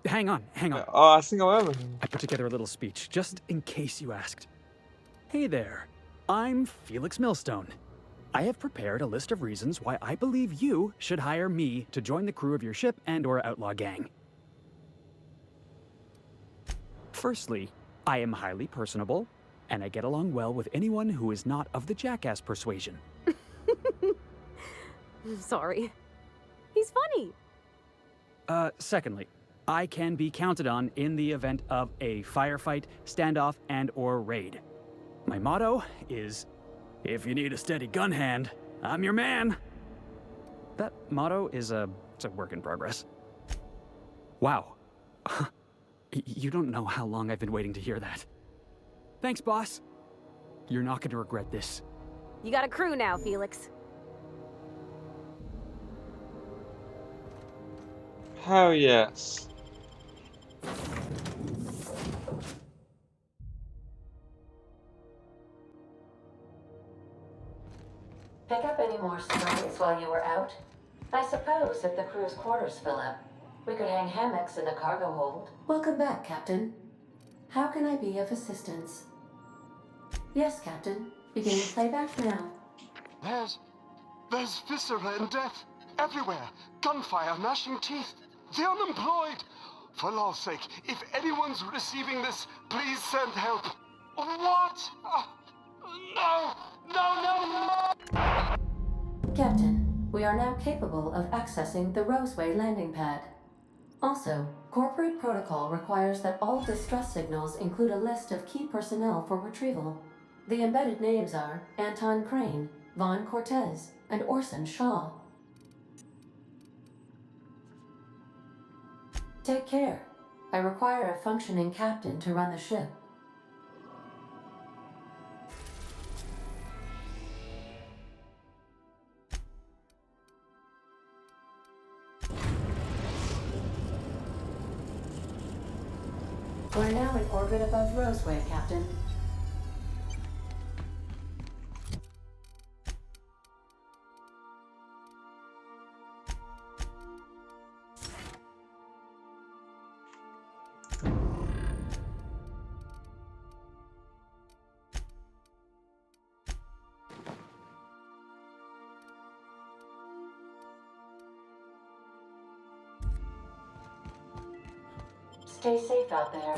Hang on. Oh, I think I will. I put together a little speech, just in case you asked. Hey there. I'm Felix Millstone. I have prepared a list of reasons why I believe you should hire me to join the crew of your ship and/or outlaw gang. Firstly, I am highly personable, and I get along well with anyone who is not of the jackass persuasion. Sorry. He's funny. Secondly, I can be counted on in the event of a firefight, standoff, and/or raid. My motto is, if you need a steady gun hand, I'm your man. That motto is it's a work in progress. Wow. You don't know how long I've been waiting to hear that. Thanks, boss. You're not gonna regret this. You got a crew now, Felix. Hell yes. Pick up any more supplies while you were out? I suppose if the crew's quarters fill up, we could hang hammocks in the cargo hold. Welcome back, Captain. How can I be of assistance? Yes, Captain. Beginning playback now. There's viscera and death everywhere. Gunfire, gnashing teeth. The unemployed. For law's sake, if anyone's receiving this, please send help. What? No! Captain, we are now capable of accessing the Roseway landing pad. Also, corporate protocol requires that all distress signals include a list of key personnel for retrieval. The embedded names are Anton Crane, Vaughn Cortez, and Orson Shaw. Take care. I require a functioning captain to run the ship. We're now in orbit above Roseway, Captain. Stay safe out there.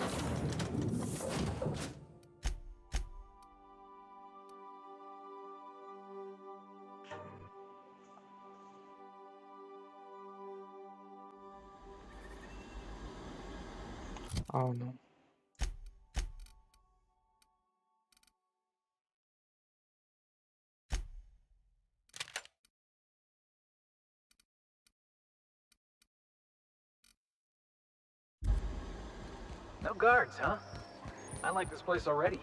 Oh no. No guards, huh? I like this place already.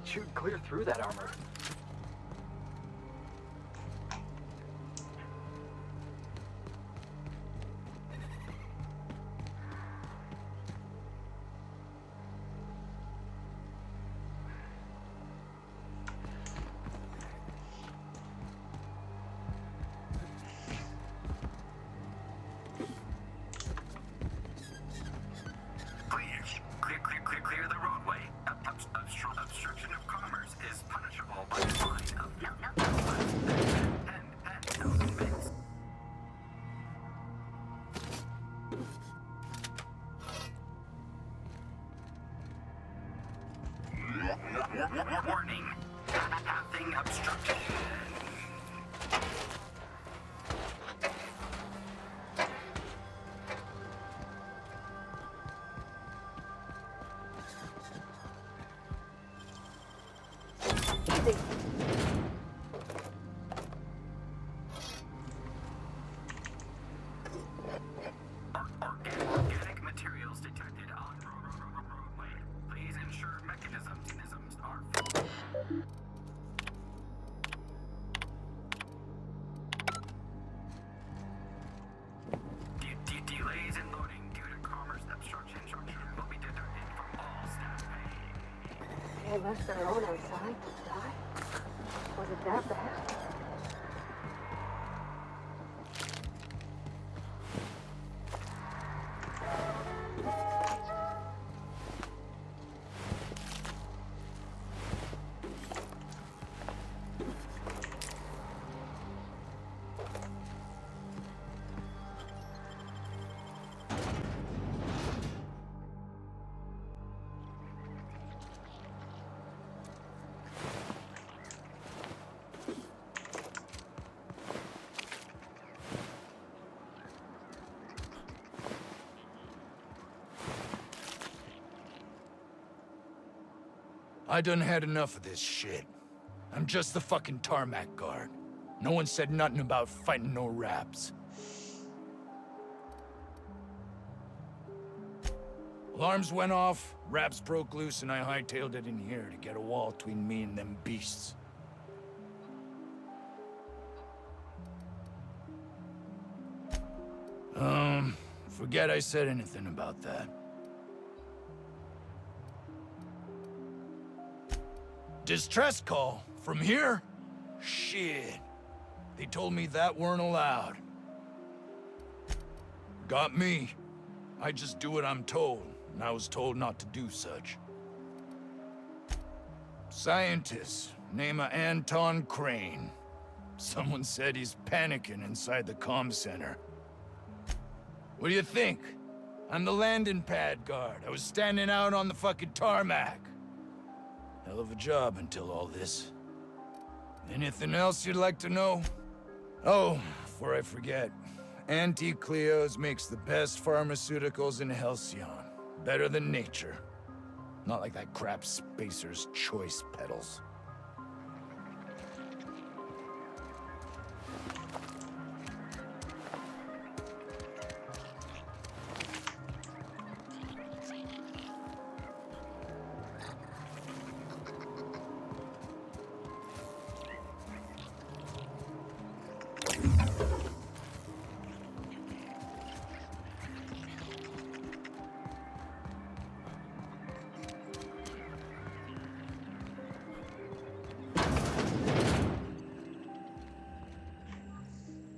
chewed clear through that armor. Clear the roadway. Obstruction of commerce is punishable by a fine of warning. Pathing obstruction. Organic materials detected on roadway. Please ensure mechanisms are delays in loading due to commerce obstruction will be deducted from all staff pay. They left their own outside to die? Was it that bad? I done had enough of this shit. I'm just the fucking tarmac guard. No one said nothing about fighting no raps. Alarms went off, raps broke loose, and I hightailed it in here to get a wall between me and them beasts. Forget I said anything about that. Distress call? From here? Shit. They told me that weren't allowed. Got me. I just do what I'm told, and I was told not to do such. Scientist, name of Anton Crane. Someone said he's panicking inside the comm center. What do you think? I'm the landing pad guard. I was standing out on the fucking tarmac. Hell of a job until all this. Anything else you'd like to know? Oh, before I forget, Auntie Cleo's makes the best pharmaceuticals in Halcyon. Better than nature. Not like that crap Spacer's Choice peddles.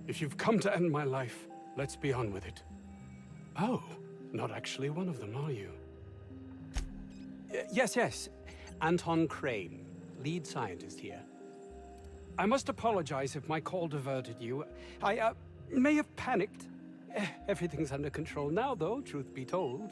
If you've come to end my life, let's be on with it. Oh, not actually one of them, are you? Yes. Anton Crane, lead scientist here. I must apologize if my call diverted you. I may have panicked. Everything's under control now, though, truth be told.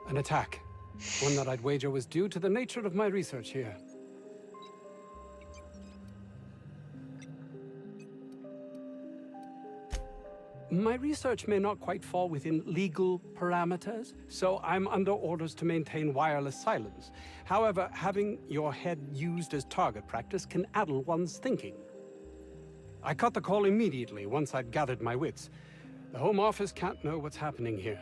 An attack. One that I'd wager was due to the nature of my research here. My research may not quite fall within legal parameters, so I'm under orders to maintain wireless silence. However, having your head used as target practice can addle one's thinking. I cut the call immediately once I'd gathered my wits. The Home Office can't know what's happening here.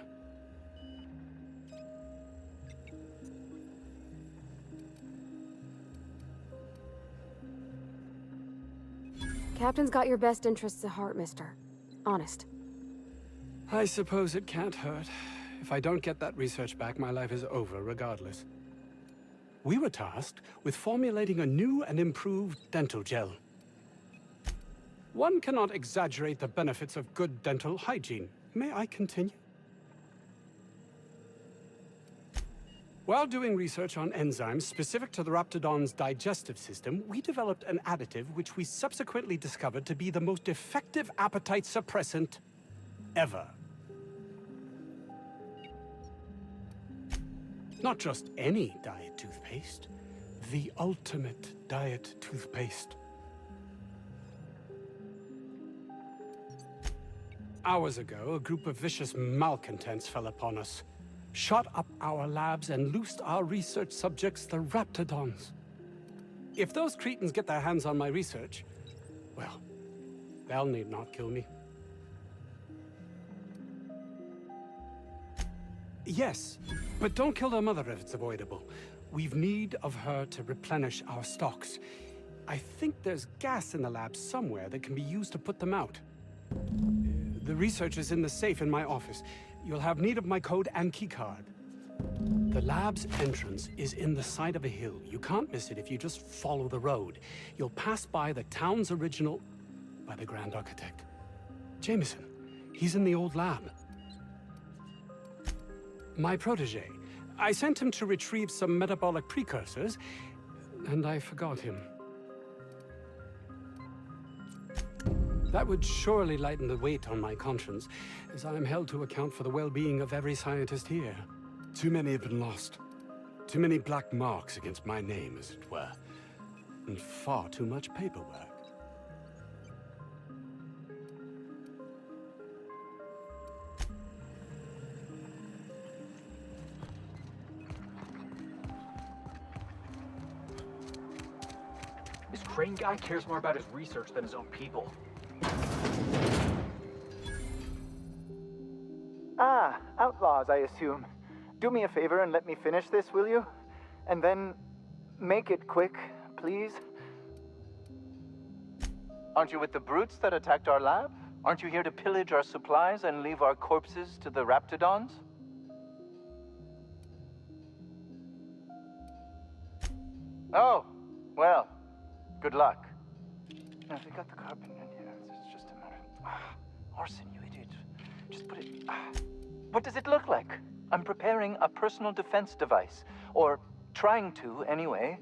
Captain's got your best interests at heart, mister. Honest. I suppose it can't hurt. If I don't get that research back, my life is over regardless. We were tasked with formulating a new and improved dental gel. One cannot exaggerate the benefits of good dental hygiene. May I continue? While doing research on enzymes specific to the Raptidon's digestive system, we developed an additive which we subsequently discovered to be the most effective appetite suppressant ever. Not just any diet toothpaste, the ultimate diet toothpaste. Hours ago, a group of vicious malcontents fell upon us, shot up our labs and loosed our research subjects, the Raptidons. If those cretins get their hands on my research, well, they'll need not kill me. Yes, but don't kill their mother if it's avoidable. We've need of her to replenish our stocks. I think there's gas in the lab somewhere that can be used to put them out. The research is in the safe in my office. You'll have need of my code and keycard. The lab's entrance is in the side of a hill. You can't miss it if you just follow the road. You'll pass by the town's original... by the Grand Architect. Jameson. He's in the old lab. My protege. I sent him to retrieve some metabolic precursors, and I forgot him. That would surely lighten the weight on my conscience, as I am held to account for the well-being of every scientist here. Too many have been lost. Too many black marks against my name, as it were. And far too much paperwork. This Crane guy cares more about his research than his own people. Ah, outlaws, I assume. Do me a favor and let me finish this, will you? And then make it quick, please. Aren't you with the brutes that attacked our lab? Aren't you here to pillage our supplies and leave our corpses to the Raptidons? Oh, well, good luck. Now, they got the carbon in here. It's just a matter of... arson, you idiot. Just put it... What does it look like? I'm preparing a personal defense device. Or trying to, anyway.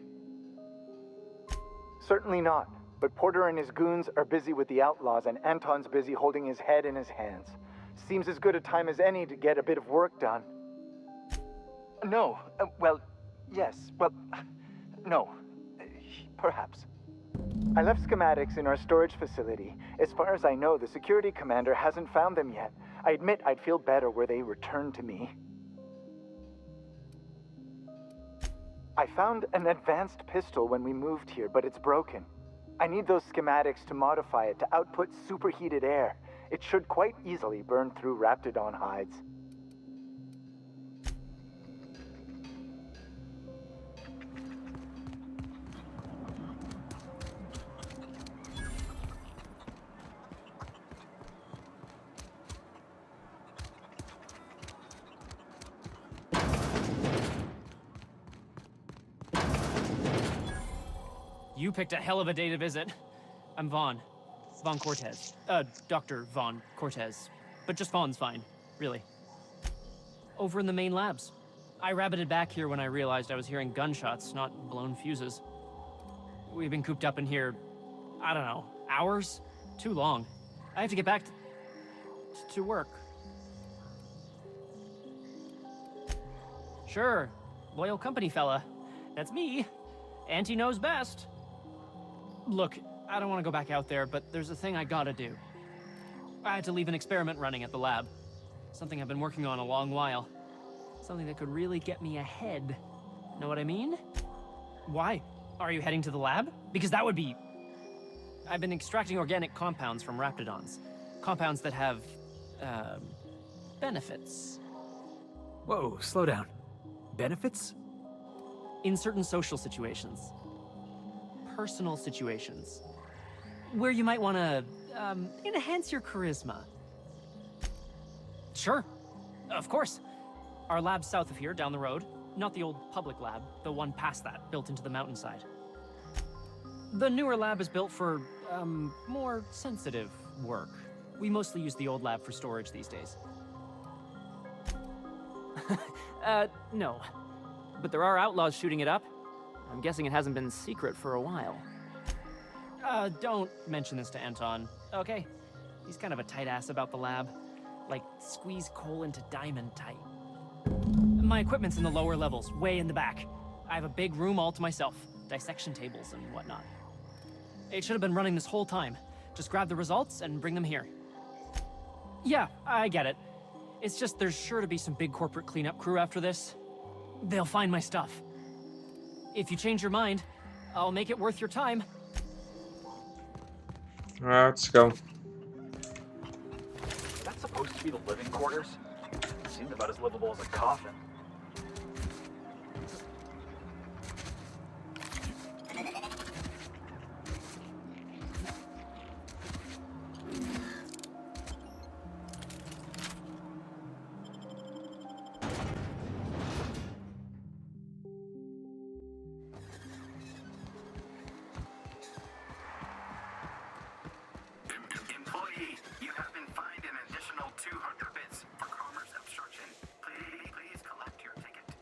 Certainly not. But Porter and his goons are busy with the outlaws, and Anton's busy holding his head in his hands. Seems as good a time as any to get a bit of work done. No. Well, yes. Well, no. Perhaps. I left schematics in our storage facility. As far as I know, the security commander hasn't found them yet. I admit I'd feel better were they returned to me. I found an advanced pistol when we moved here, but it's broken. I need those schematics to modify it to output superheated air. It should quite easily burn through Raptidon hides. You picked a hell of a day to visit. I'm Vaughn. Vaughn Cortez. Dr. Vaughn Cortez. But just Vaughn's fine, really. Over in the main labs. I rabbited back here when I realized I was hearing gunshots, not blown fuses. We've been cooped up in here, I don't know, hours? Too long. I have to get back to work. Sure, loyal company fella. That's me. Auntie knows best. Look, I don't want to go back out there, but there's a thing I gotta do. I had to leave an experiment running at the lab. Something I've been working on a long while. Something that could really get me ahead. Know what I mean? Why? Are you heading to the lab? Because that would be... I've been extracting organic compounds from raptidons. Compounds that have... benefits. Whoa, slow down. Benefits? In certain social situations. Personal situations. Where you might want to, enhance your charisma. Sure. Of course. Our lab's south of here, down the road. Not the old public lab, the one past that, built into the mountainside. The newer lab is built for, more sensitive work. We mostly use the old lab for storage these days. No. But there are outlaws shooting it up. I'm guessing it hasn't been secret for a while. Don't mention this to Anton, okay? He's kind of a tight ass about the lab. Like, squeeze coal into diamond tight. My equipment's in the lower levels, way in the back. I have a big room all to myself. Dissection tables and whatnot. It should have been running this whole time. Just grab the results and bring them here. Yeah, I get it. It's just there's sure to be some big corporate cleanup crew after this. They'll find my stuff. If you change your mind, I'll make it worth your time. Alright, let's go. Is that supposed to be the living quarters? Seemed about as livable as a coffin. Employee, you have been fined an additional 200 bits for commerce obstruction. Please collect your ticket.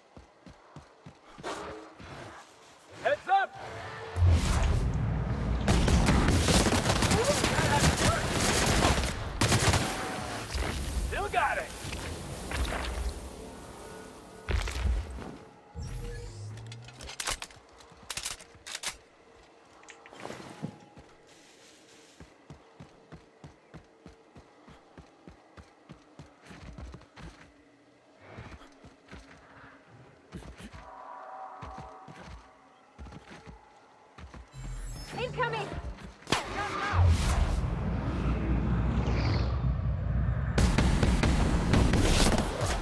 Heads up! Still got it! Incoming!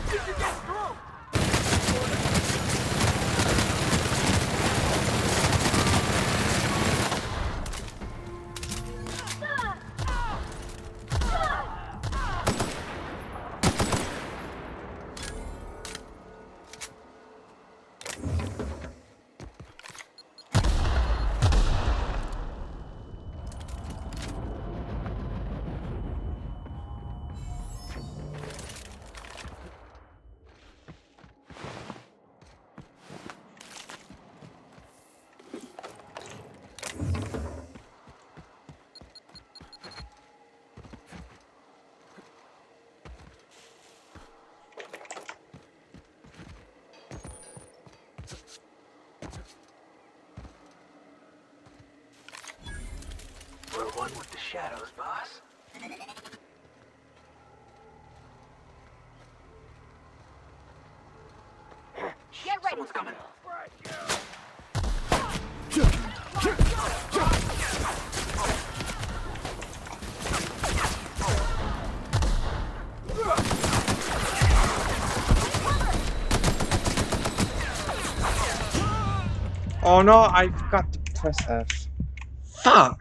Did you get through? We're one with the shadows, boss. Get ready! Someone's coming. Oh no, I forgot to press F. Fuck!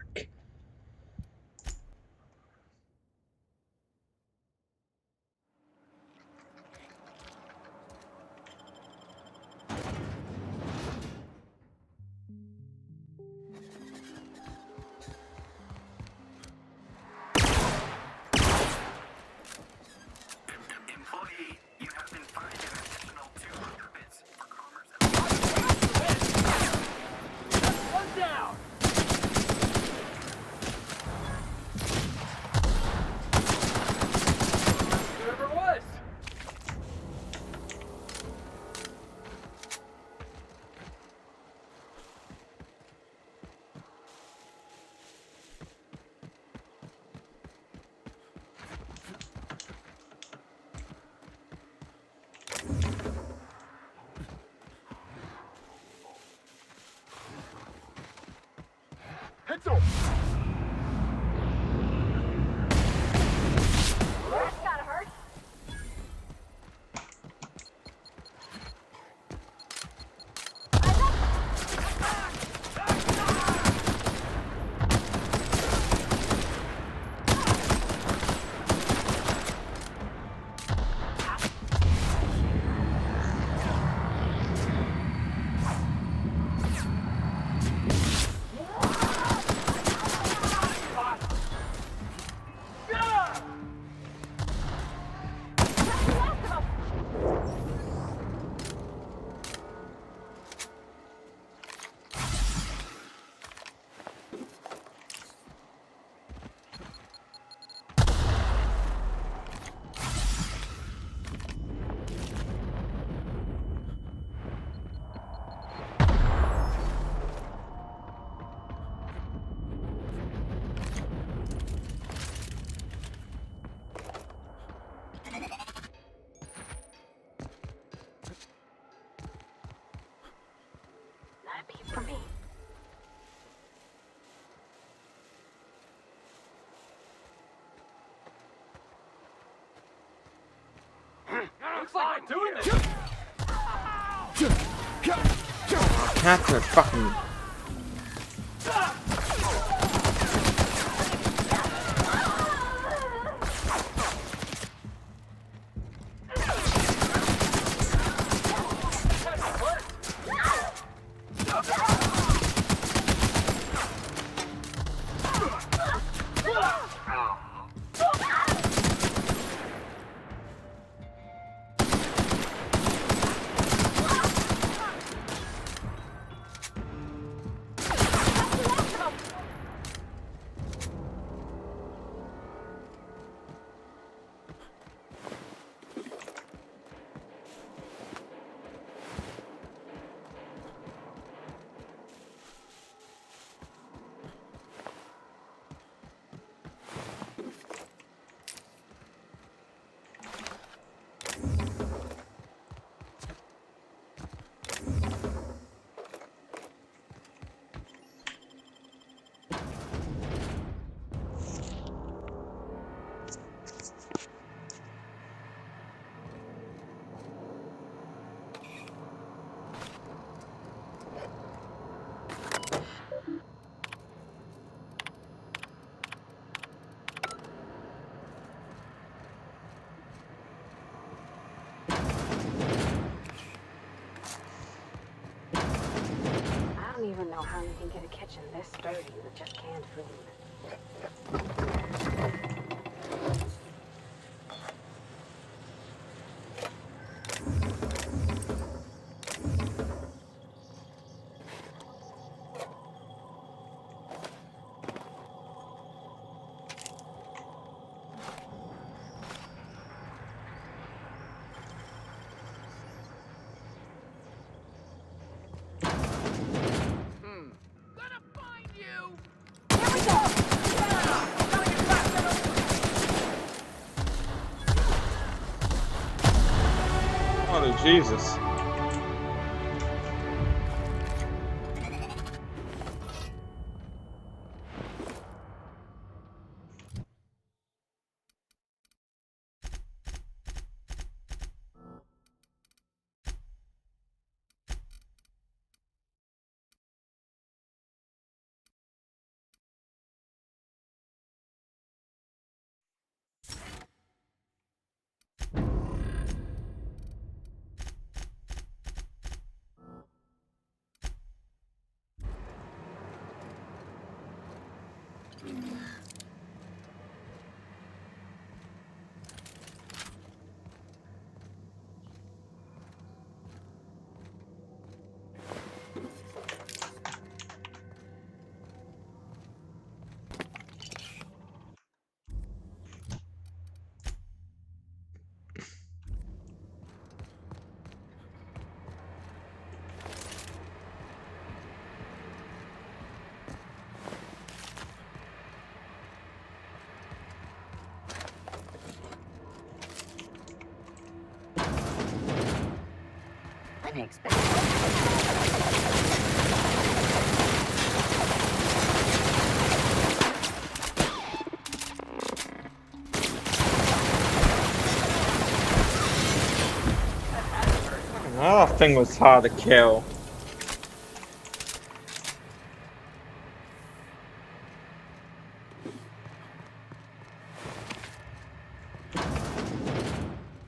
Employee, you have been fined an additional 200 bits for commerce. One down! Heads up! That's gotta hurt. For me. Looks like we're doing this. Catherine, fucking. I don't even know how you can get a kitchen this dirty with just canned food. Oh, Jesus. thing was hard to kill.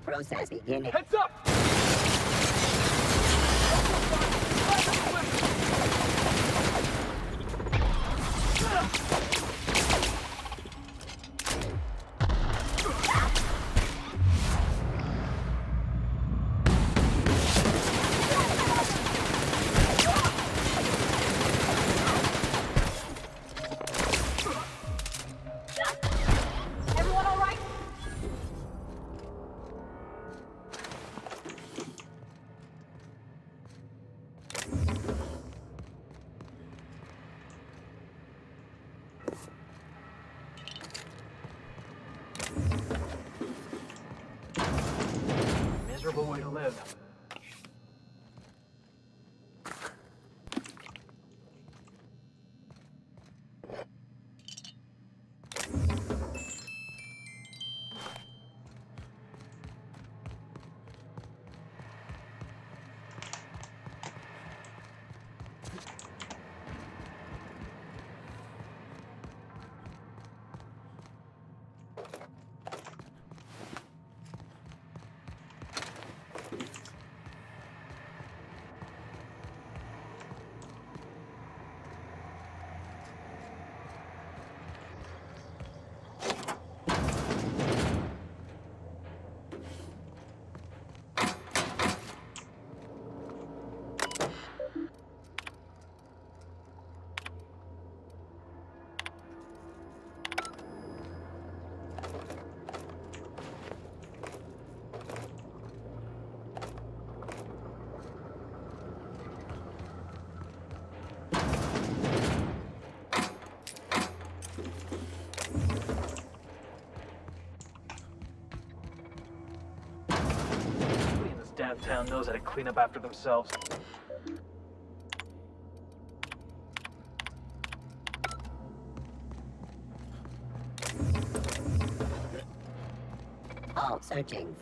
Process beginning. Heads up! Everyone all right? Miserable way to live. Nobody in this damn town knows how to clean up after themselves. All searching.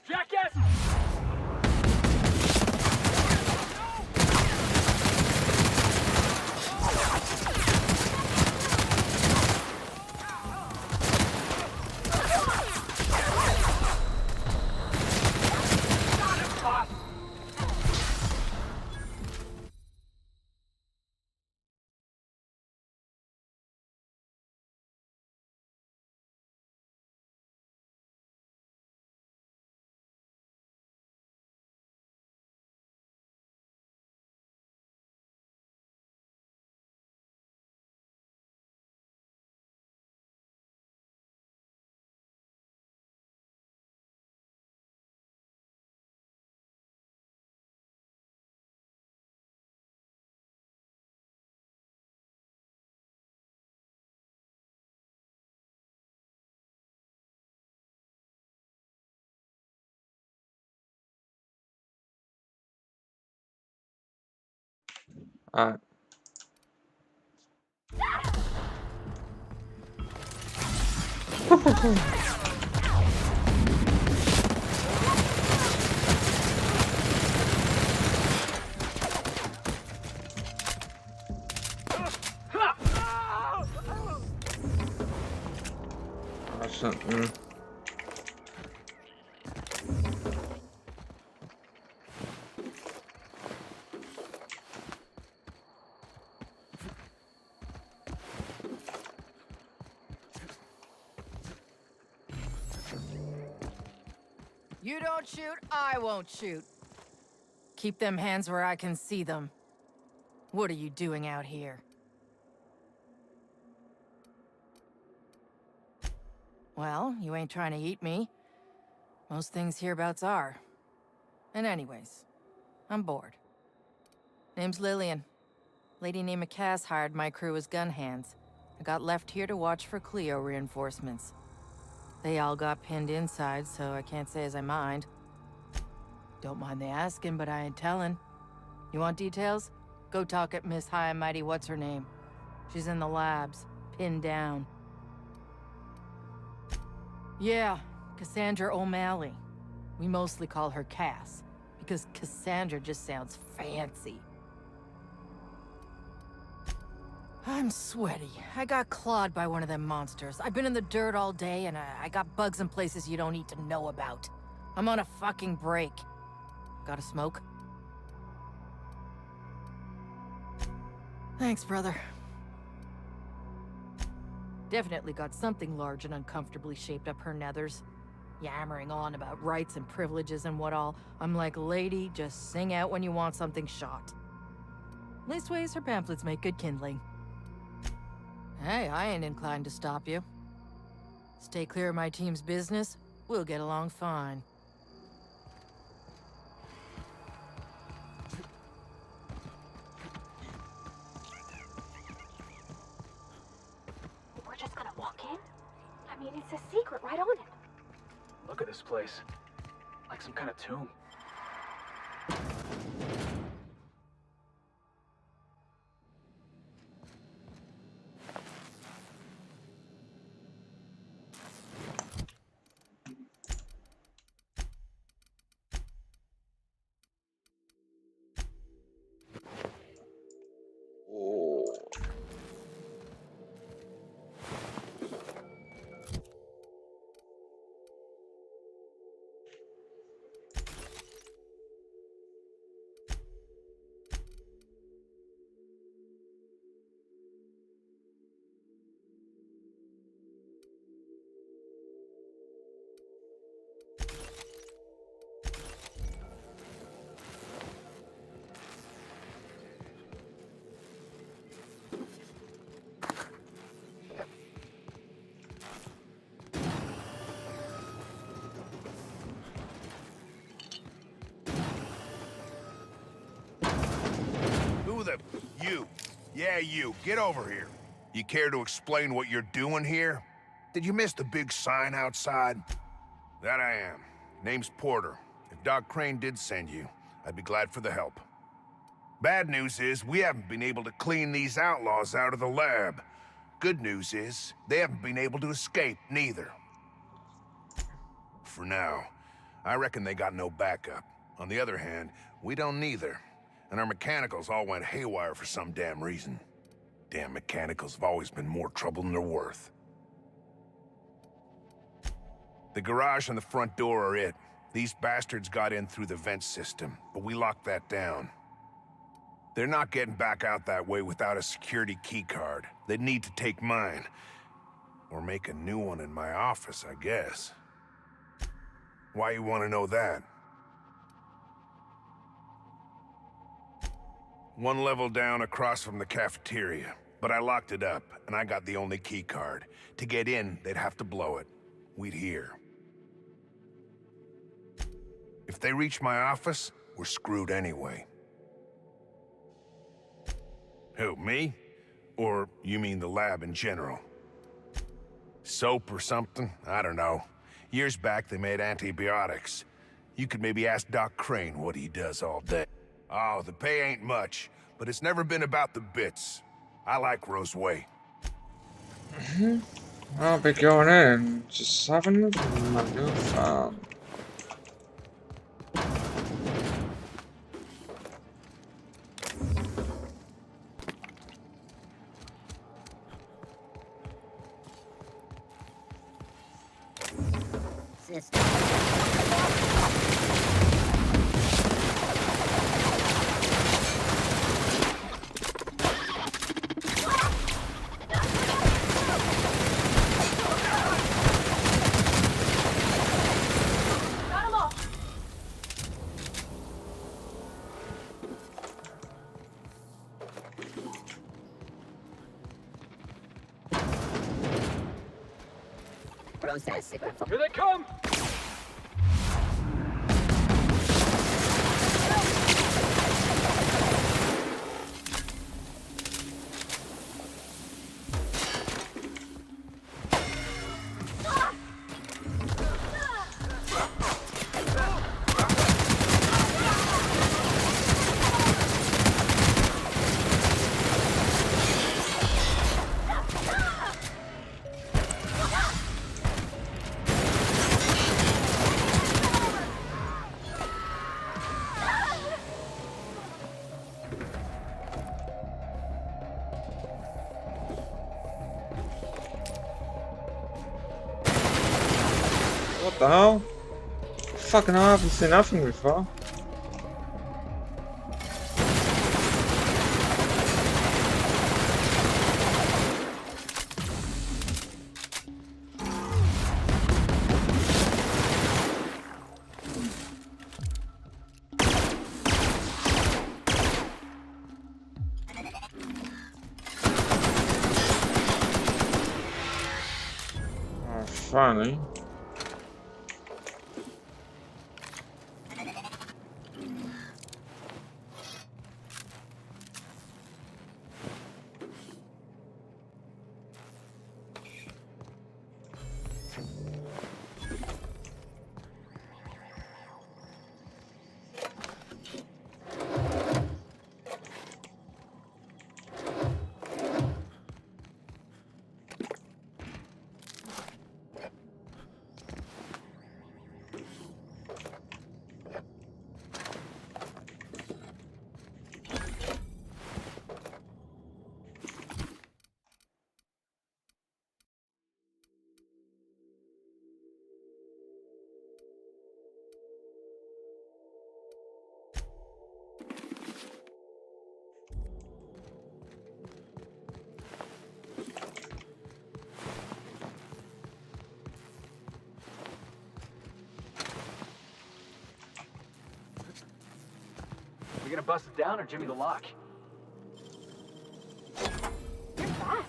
Jackass! Alright. I shouldn't. You don't shoot, I won't shoot. Keep them hands where I can see them. What are you doing out here? Well, you ain't trying to eat me. Most things hereabouts are. And anyways, I'm bored. Name's Lillian. Lady named Cass hired my crew as gun hands. I got left here to watch for Cleo reinforcements. They all got pinned inside, so I can't say as I mind. Don't mind the asking, but I ain't telling. You want details? Go talk at Miss High and Mighty What's-Her-Name. She's in the labs, pinned down. Yeah, Cassandra O'Malley. We mostly call her Cass, because Cassandra just sounds fancy. I'm sweaty. I got clawed by one of them monsters. I've been in the dirt all day, and I got bugs in places you don't need to know about. I'm on a fucking break. Got a smoke? Thanks, brother. Definitely got something large and uncomfortably shaped up her nethers. Yammering on about rights and privileges and what all. I'm like, lady, just sing out when you want something shot. Leastways, her pamphlets make good kindling. Hey, I ain't inclined to stop you. Stay clear of my team's business, we'll get along fine. We're just gonna walk in? I mean, it's a secret right on it. Look at this place. Like some kind of tomb. You. Yeah, you. Get over here. You care to explain what you're doing here? Did you miss the big sign outside? That I am. Name's Porter. If Doc Crane did send you, I'd be glad for the help. Bad news is, we haven't been able to clean these outlaws out of the lab. Good news is, they haven't been able to escape, neither. For now. I reckon they got no backup. On the other hand, we don't neither. And our mechanicals all went haywire for some damn reason. Damn mechanicals have always been more trouble than they're worth. The garage and the front door are it. These bastards got in through the vent system, but we locked that down. They're not getting back out that way without a security keycard. They'd need to take mine. Or make a new one in my office, I guess. Why you want to know that? One level down across from the cafeteria, but I locked it up, and I got the only keycard. To get in, they'd have to blow it. We'd hear. If they reach my office, we're screwed anyway. Who, me? Or you mean the lab in general? Soap or something? I don't know. Years back, they made antibiotics. You could maybe ask Doc Crane what he does all day. Oh, the pay ain't much, but it's never been about the bits. I like Roseway. I'll be going in, just having my new fun. Sister. Here they come! What the hell? Fucking hell, I haven't seen nothing before. Oh, finally. We gonna bust it down or Jimmy the lock? You're fast.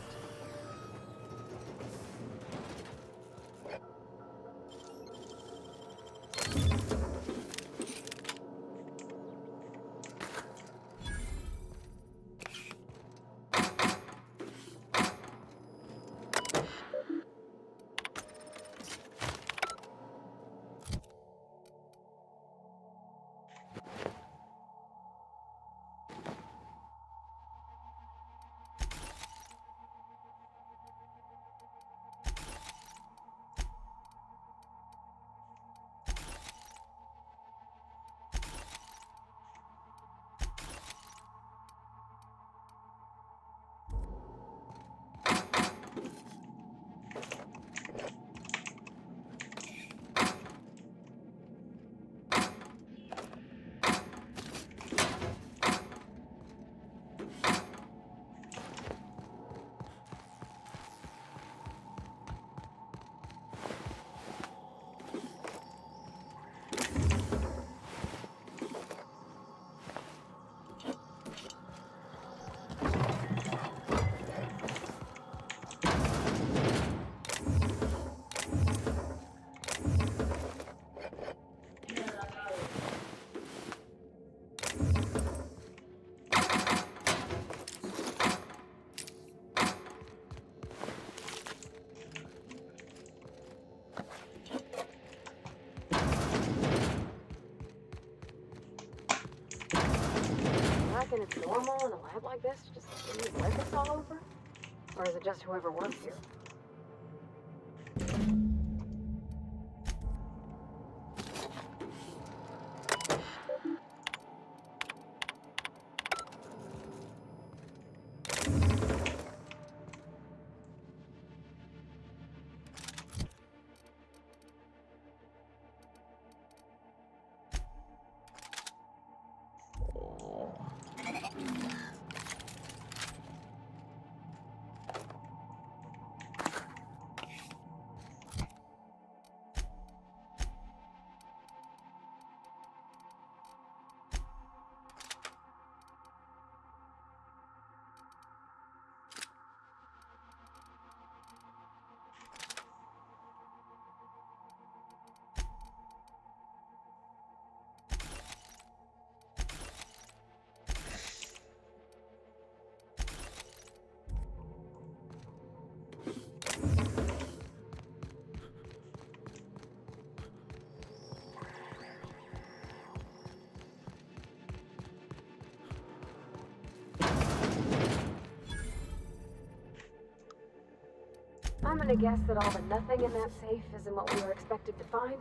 reckon it's normal in a lab like this to just leave records all over? Or is it just whoever works here? I'm gonna guess that all the nothing in that safe isn't what we were expected to find.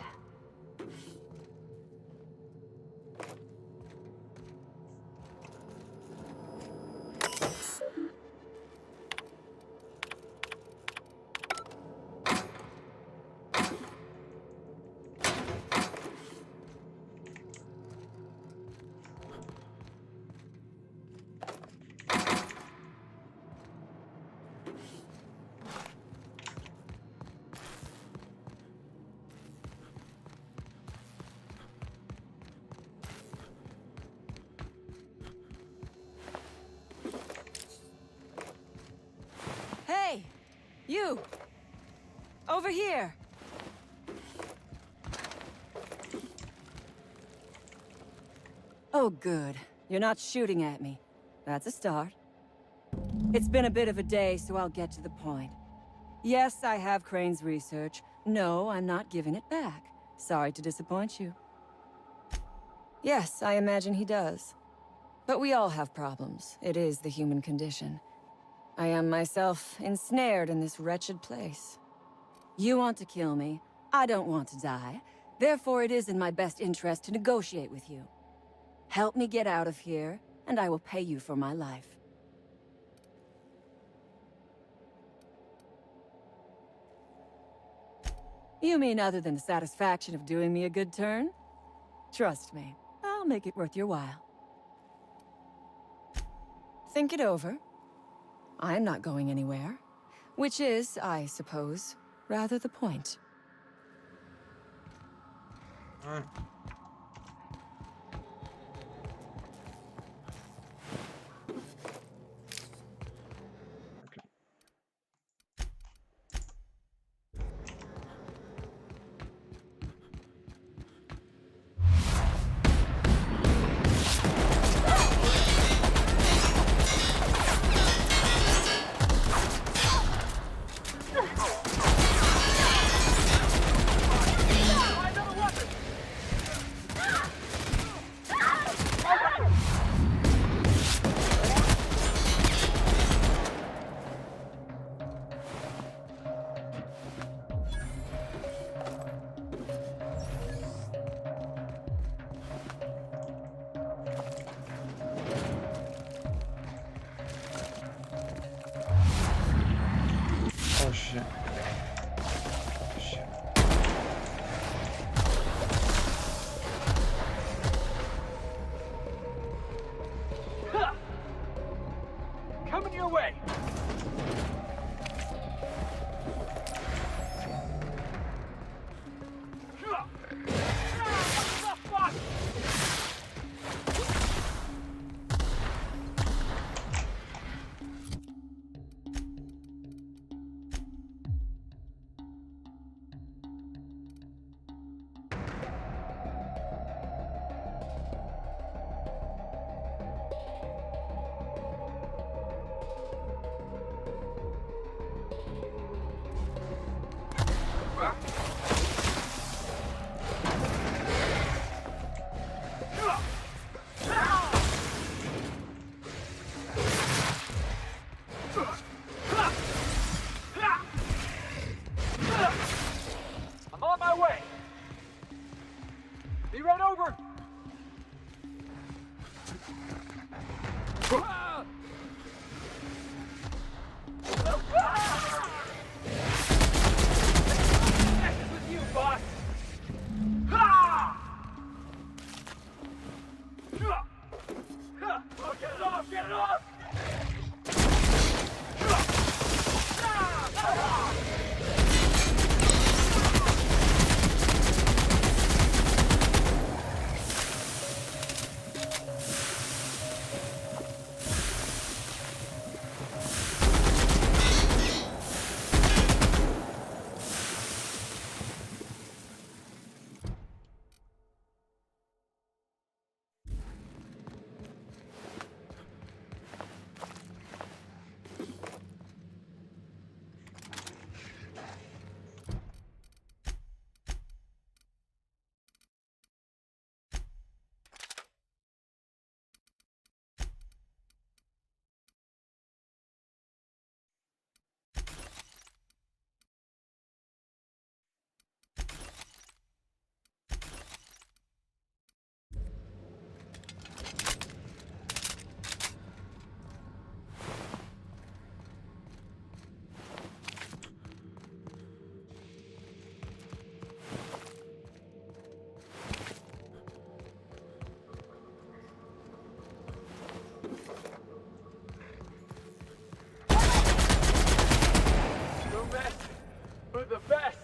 Hey! You! Over here! Oh, good. You're not shooting at me. That's a start. It's been a bit of a day, so I'll get to the point. Yes, I have Crane's research. No, I'm not giving it back. Sorry to disappoint you. Yes, I imagine he does. But we all have problems. It is the human condition. I am myself ensnared in this wretched place. You want to kill me. I don't want to die. Therefore, it is in my best interest to negotiate with you. Help me get out of here, and I will pay you for my life. You mean other than the satisfaction of doing me a good turn? Trust me, I'll make it worth your while. Think it over. I'm not going anywhere. Which is, I suppose, rather the point. Oh shit. Shit. Coming your way. forward! With you, boss. Ha! Oh, get it off! Get it off! But the best.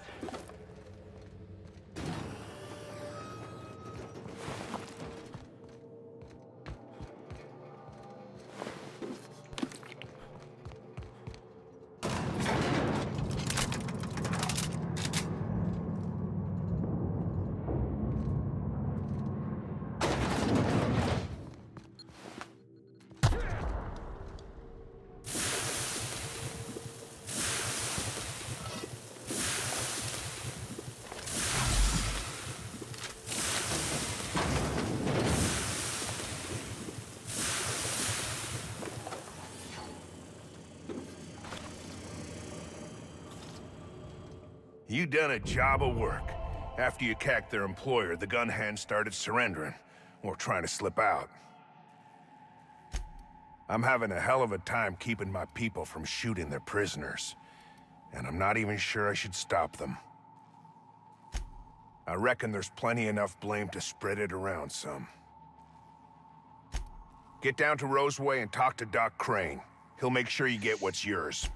You done a job of work. After you cacked their employer, the gun hands started surrendering, or trying to slip out. I'm having a hell of a time keeping my people from shooting their prisoners. And I'm not even sure I should stop them. I reckon there's plenty enough blame to spread it around some. Get down to Roseway and talk to Doc Crane. He'll make sure you get what's yours.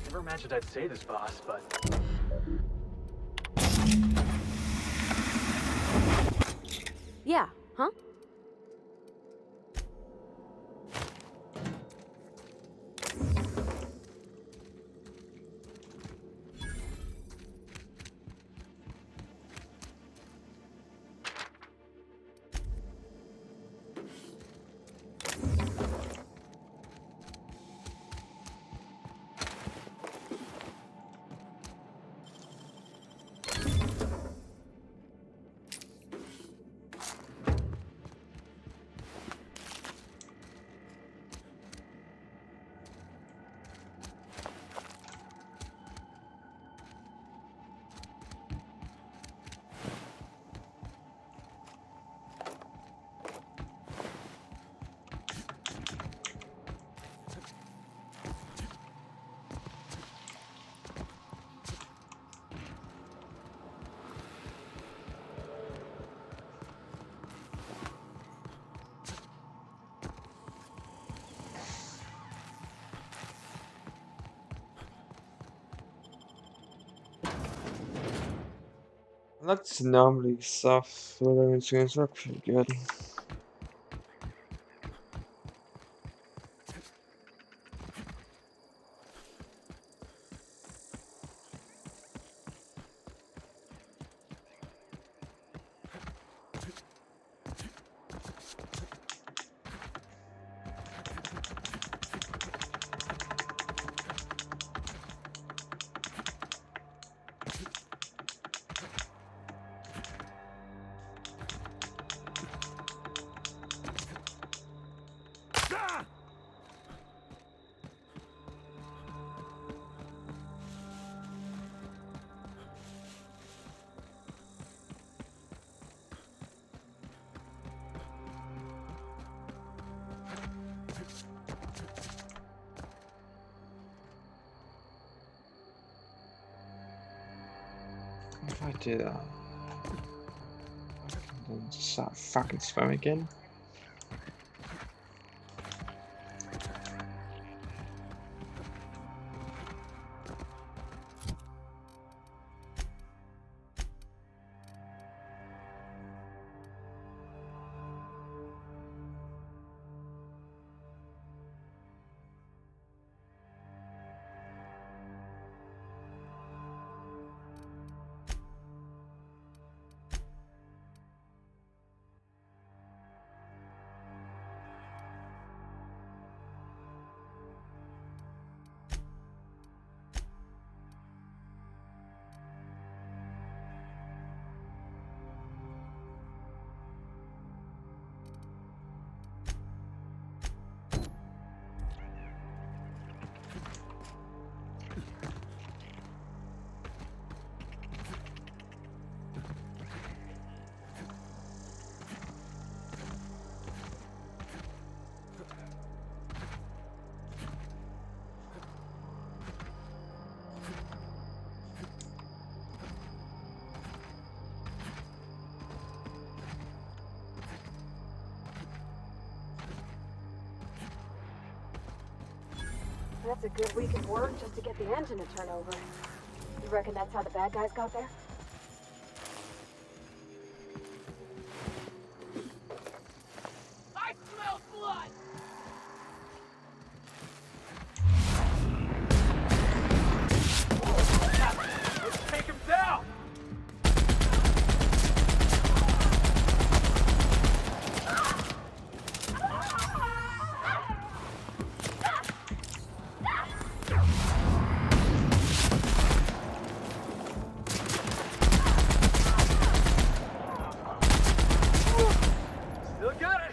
Never imagined I'd say this, boss, but... Yeah, huh? That's normally soft living screens look pretty good. If I do that, then just start fucking spam again. That's a good week of work just to get the engine to turn over. You reckon that's how the bad guys got there? I smell blood! Let's take him down! Still got it!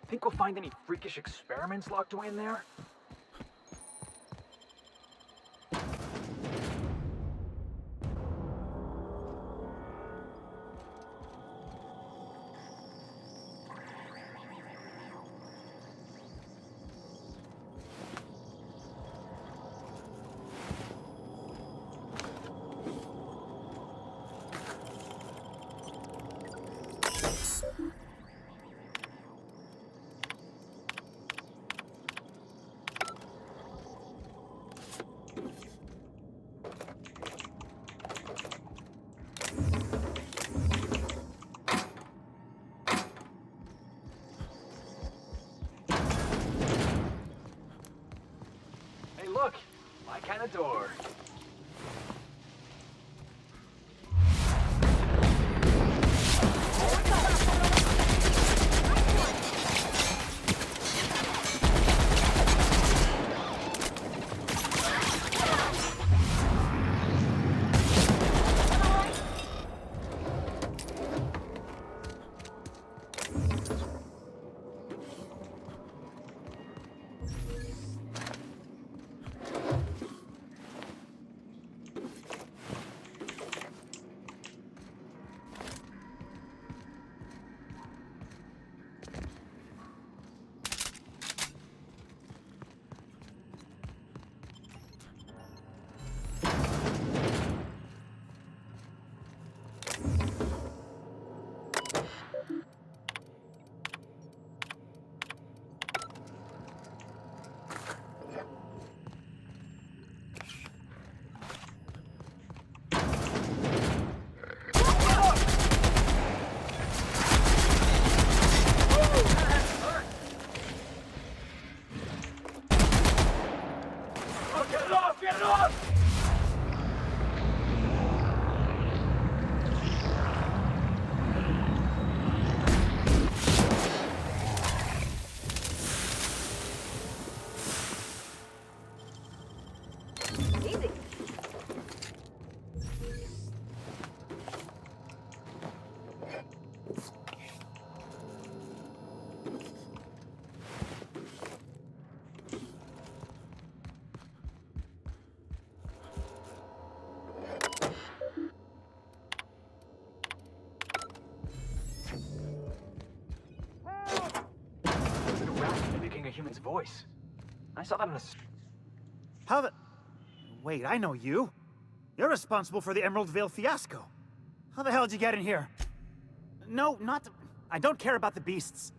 Think we'll find any freakish experiments locked away in there? Hey, look! My kind of door. human's voice. I saw that in a... How the... Wait, I know you. You're responsible for the Emerald Vale fiasco. How the hell did you get in here? No, not... I don't care about the beasts.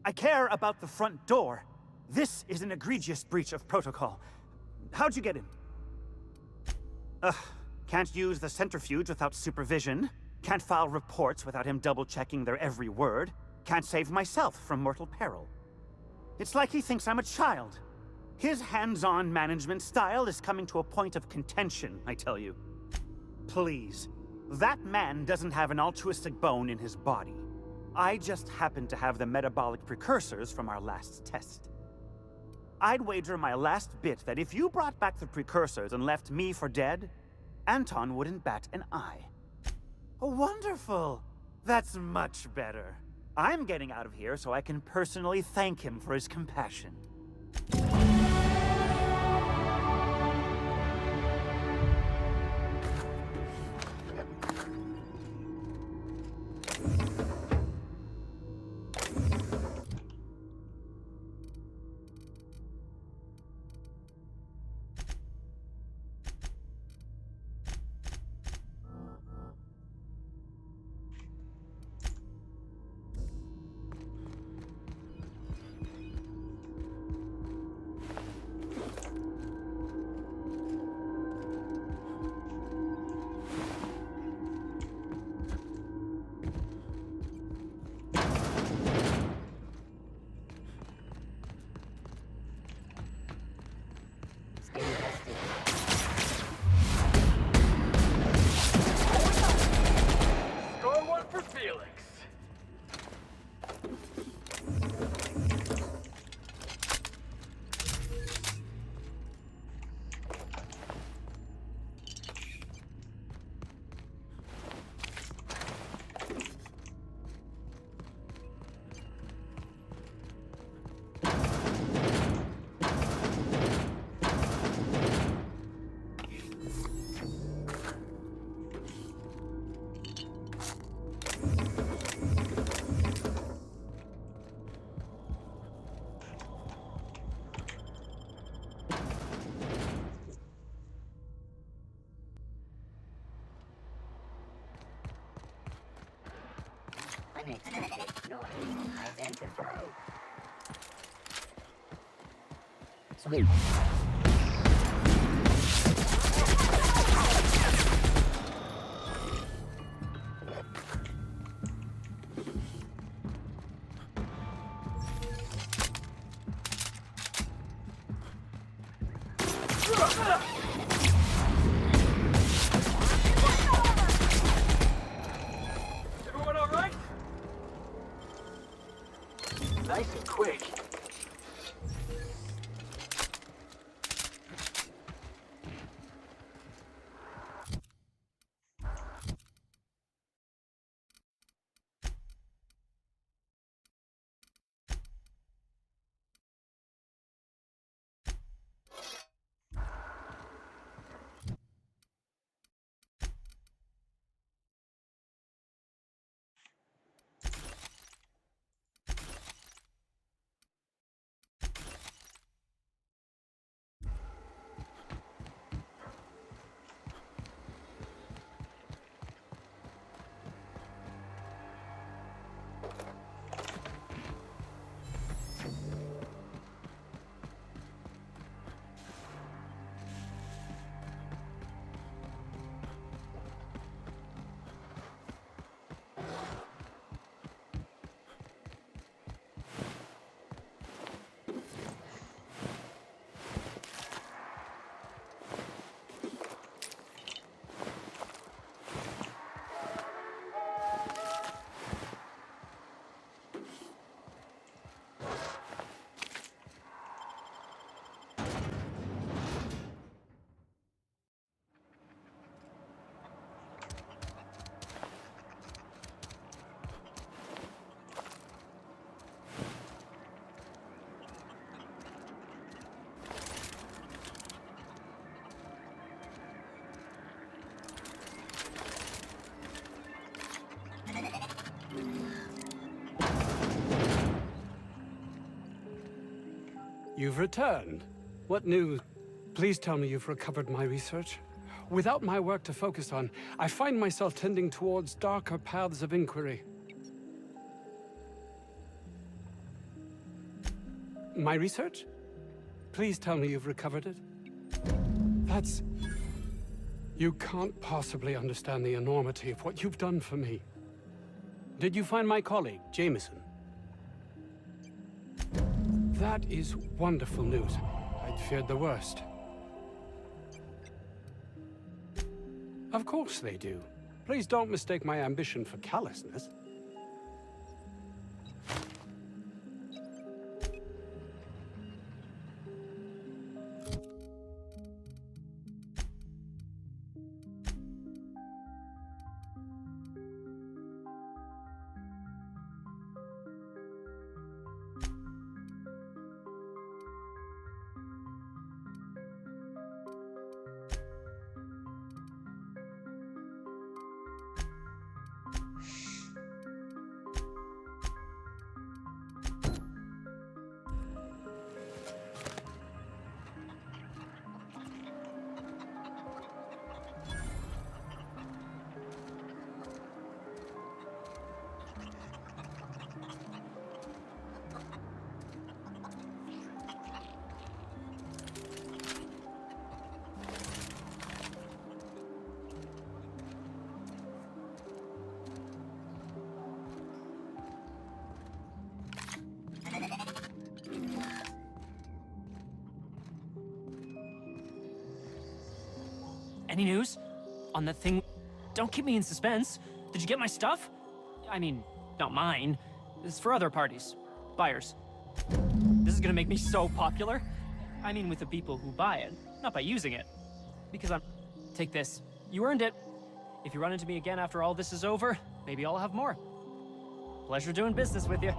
I care about the front door. This is an egregious breach of protocol. How'd you get in? Can't use the centrifuge without supervision. Can't file reports without him double-checking their every word. Can't save myself from mortal peril. It's like he thinks I'm a child. His hands-on management style is coming to a point of contention, I tell you. Please, that man doesn't have an altruistic bone in his body. I just happen to have the metabolic precursors from our last test. I'd wager my last bit that if you brought back the precursors and left me for dead, Anton wouldn't bat an eye. Oh, wonderful! That's much better. I'm getting out of here so I can personally thank him for his compassion. Score one for Felix. Unexpected noise identified. Sweet. Everyone all right? Nice and quick. You've returned. What news? Please tell me you've recovered my research. Without my work to focus on, I find myself tending towards darker paths of inquiry. My research? Please tell me you've recovered it. That's... You can't possibly understand the enormity of what you've done for me. Did you find my colleague, Jameson? That is wonderful news. I'd feared the worst. Of course they do. Please don't mistake my ambition for callousness. Any news? On that thing? Don't keep me in suspense. Did you get my stuff? I mean, not mine. It's for other parties. Buyers. This is gonna make me so popular. I mean with the people who buy it, not by using it. Because I'm... Take this. You earned it. If you run into me again after all this is over, maybe I'll have more. Pleasure doing business with you.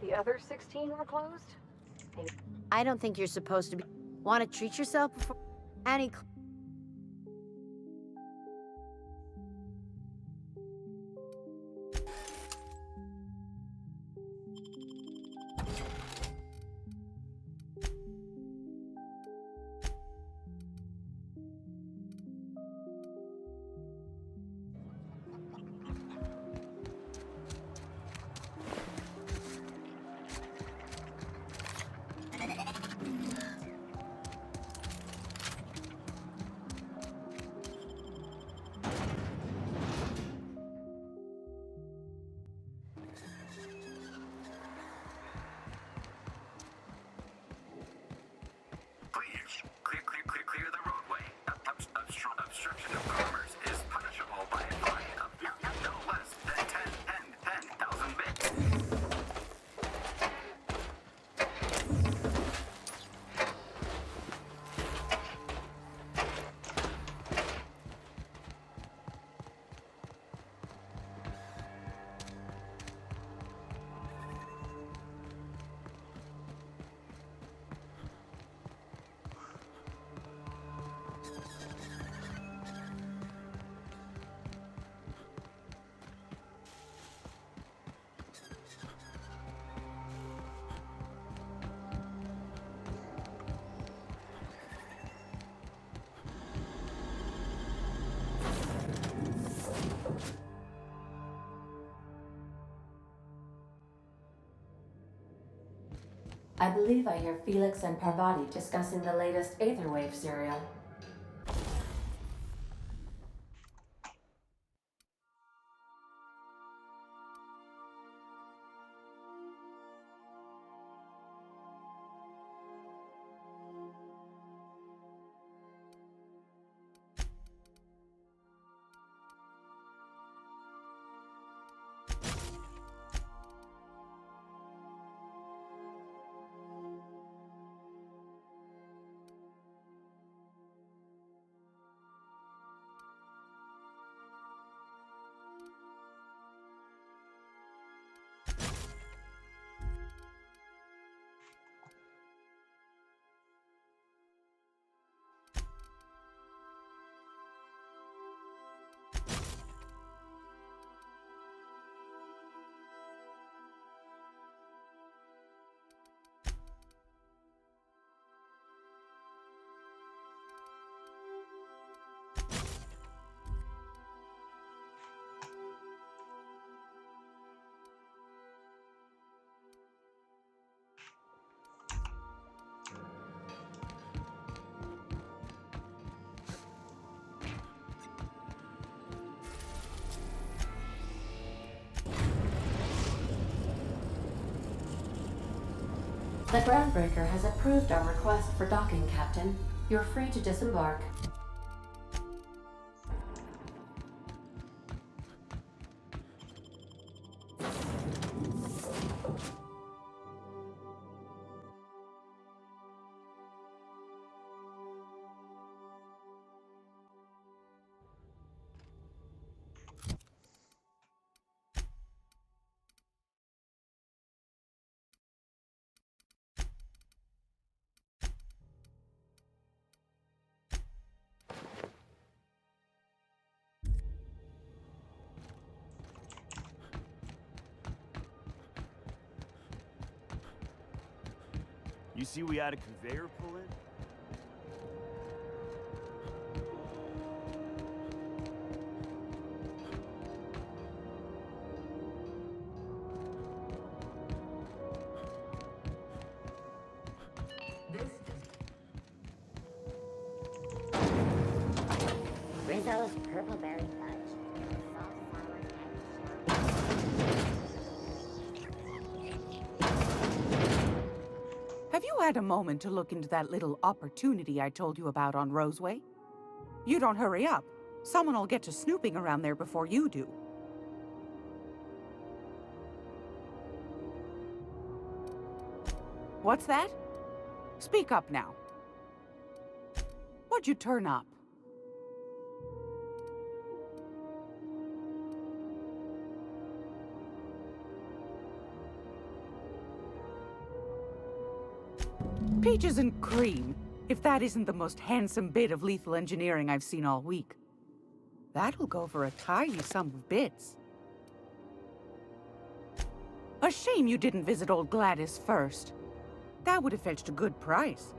The other 16 were closed? I don't think you're supposed to be... Want to treat yourself before... Annie... I believe I hear Felix and Parvati discussing the latest Aetherwave serial. The Groundbreaker has approved our request for docking, Captain. You're free to disembark. You see we had a conveyor pull in? Rizzo's purple berry fudge. Have you had a moment to look into that little opportunity I told you about on Roseway? You don't hurry up. Someone will get to snooping around there before you do. What's that? Speak up now. What'd you turn up? Peaches and cream, if that isn't the most handsome bit of lethal engineering I've seen all week. That'll go for a tidy sum of bits. A shame you didn't visit old Gladys first. That would have fetched a good price.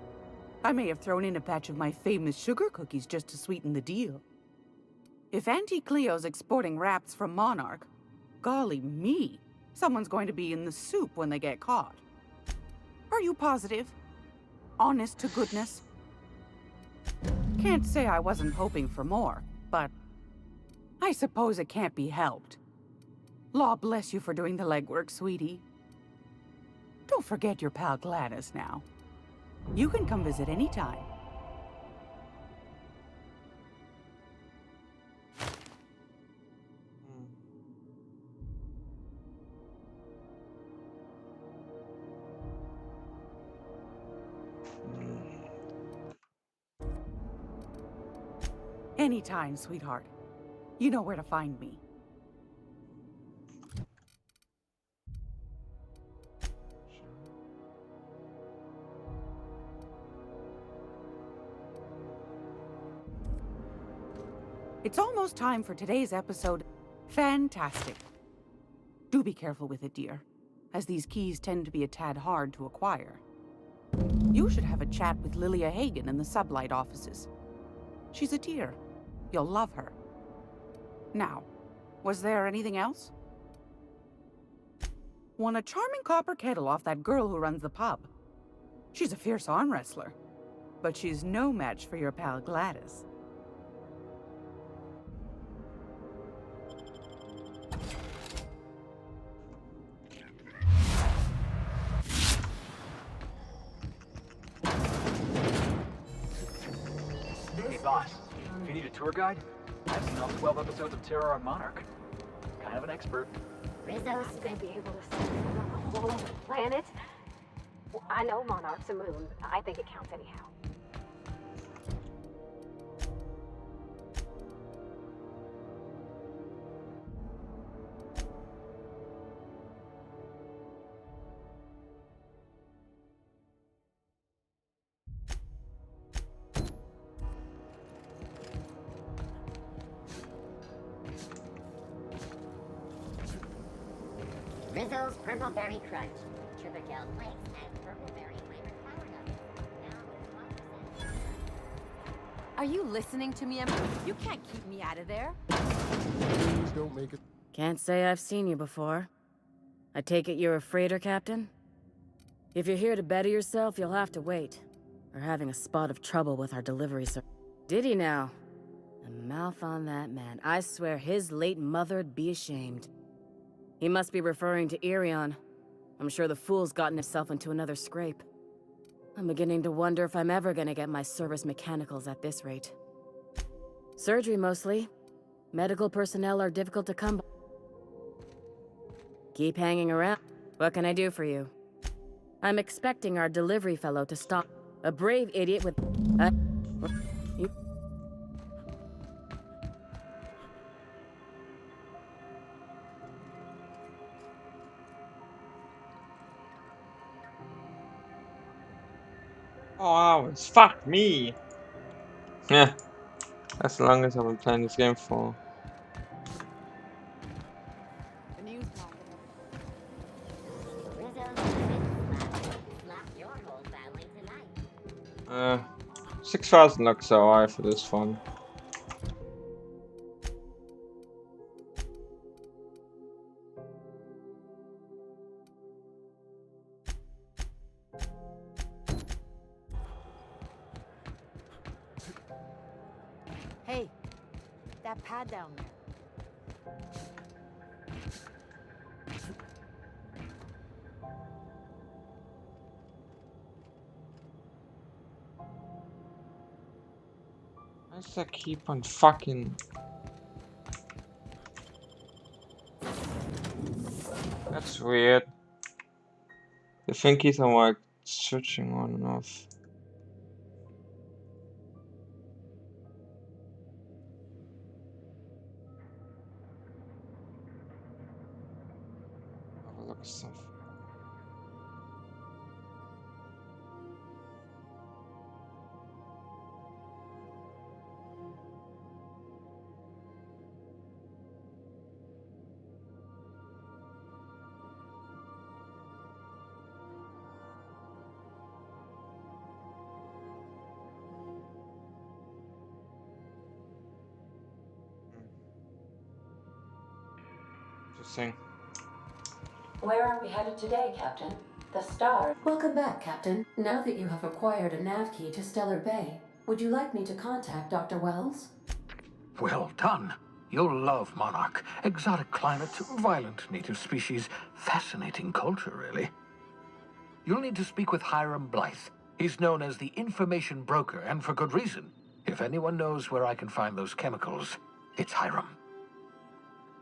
I may have thrown in a batch of my famous sugar cookies just to sweeten the deal. If Auntie Cleo's exporting wraps from Monarch, golly me, someone's going to be in the soup when they get caught. Are you positive? Honest to goodness? Can't say I wasn't hoping for more, but I suppose it can't be helped. Law bless you for doing the legwork, sweetie. Don't forget your pal Gladys now. You can come visit anytime. Anytime, sweetheart. You know where to find me. It's almost time for today's episode. Fantastic. Do be careful with it, dear, as these keys tend to be a tad hard to acquire. You should have a chat with Lilia Hagen in the Sublight offices. She's a dear. You'll love her. Now, was there anything else? Won a charming copper kettle off that girl who runs the pub. She's a fierce arm wrestler, but she's no match for your pal Gladys. Hey, boss. If you need a tour guide, I've seen all 12 episodes of Terror on Monarch. Kind of an expert. Rizzo's gonna be able to send it on the whole planet? Well, I know Monarch's a moon. I think it counts anyhow. Rizzo's Purple Berry Crunch. Sugar gel flakes and purple berry flavored sourdough. Are you listening to me, Emma? You can't keep me out of there. Please don't make it. Can't say I've seen you before. I take it you're a freighter captain? If you're here to better yourself, you'll have to wait. We're having a spot of trouble with our delivery service. Did he now? The mouth on that man. I swear his late mother'd be ashamed. He must be referring to Irion. I'm sure the fool's gotten himself into another scrape. I'm beginning to wonder if I'm ever gonna get my service mechanicals at this rate. Surgery mostly. Medical personnel are difficult to come by. Keep hanging around. What can I do for you? I'm expecting our delivery fellow to stop. A brave idiot with... you... Oh, hours. Fuck me. Yeah. That's the longest I've been playing this game for. Uh, 6,000 looks alright for this one. Hey, that pad down there. Why does that keep on fucking... That's weird. The thingies are like switching on and off. Have a look at stuff. Interesting. Where are we headed today, Captain? The Star. Welcome back, Captain. Now that you have acquired a nav key to Stellar Bay, would you like me to contact Dr. Wells? Well done. You'll love Monarch. Exotic climate, violent native species, fascinating culture, really. You'll need to speak with Hiram Blythe. He's known as the information broker, and for good reason. If anyone knows where I can find those chemicals, it's Hiram.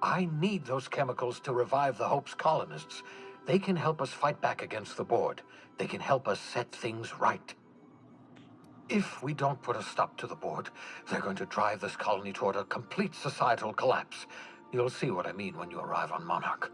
I need those chemicals to revive the Hope's colonists. They can help us fight back against the Board. They can help us set things right. If we don't put a stop to the Board, they're going to drive this colony toward a complete societal collapse. You'll see what I mean when you arrive on Monarch.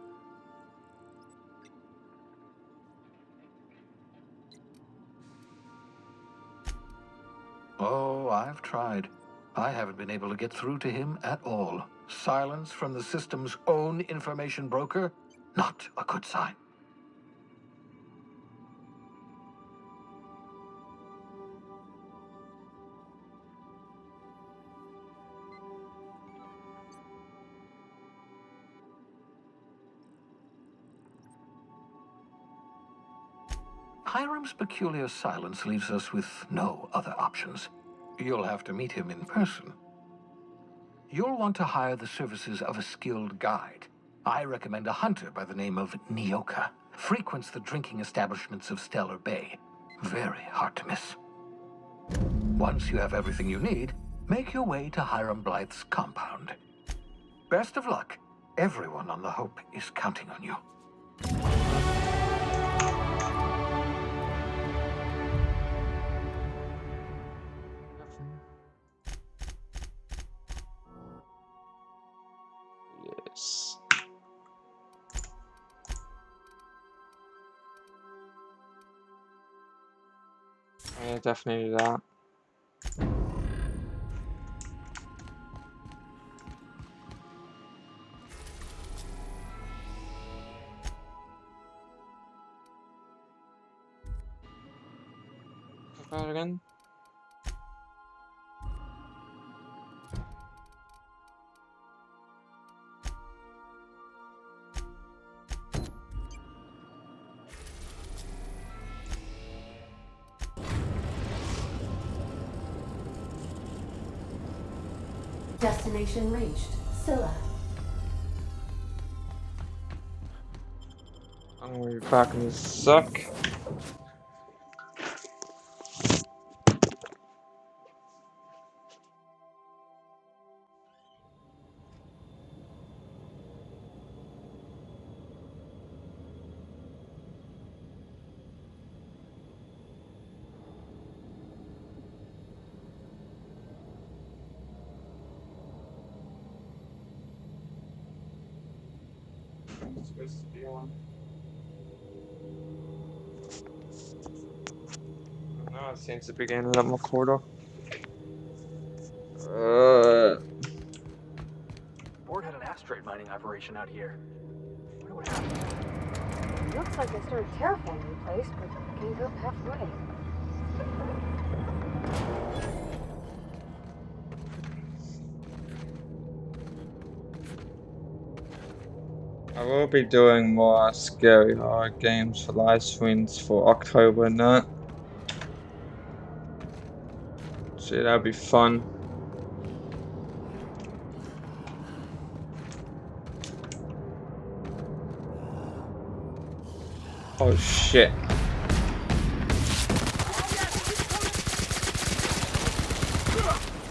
Oh, I've tried. I haven't been able to get through to him at all. Silence from the system's own information broker? Not a good sign. Hiram's peculiar silence leaves us with no other options. You'll have to meet him in person. You'll want to hire the services of a skilled guide. I recommend a hunter by the name of Nyoka. Frequents the drinking establishments of Stellar Bay. Very hard to miss. Once you have everything you need, make your way to Hiram Blythe's compound. Best of luck. Everyone on the Hope is counting on you. Yes. Yeah, definitely that. About again. Destination reached. Scylla. I'm gonna be back in this suck. Supposed to be on. No, it seems to be getting a lot more quarter. Board had an asteroid mining operation out here. Wonder what happened. Looks like they started terraforming the place, but gave up halfway. I will be doing more scary horror games for live streams for October and that. So that'll be fun. Oh shit.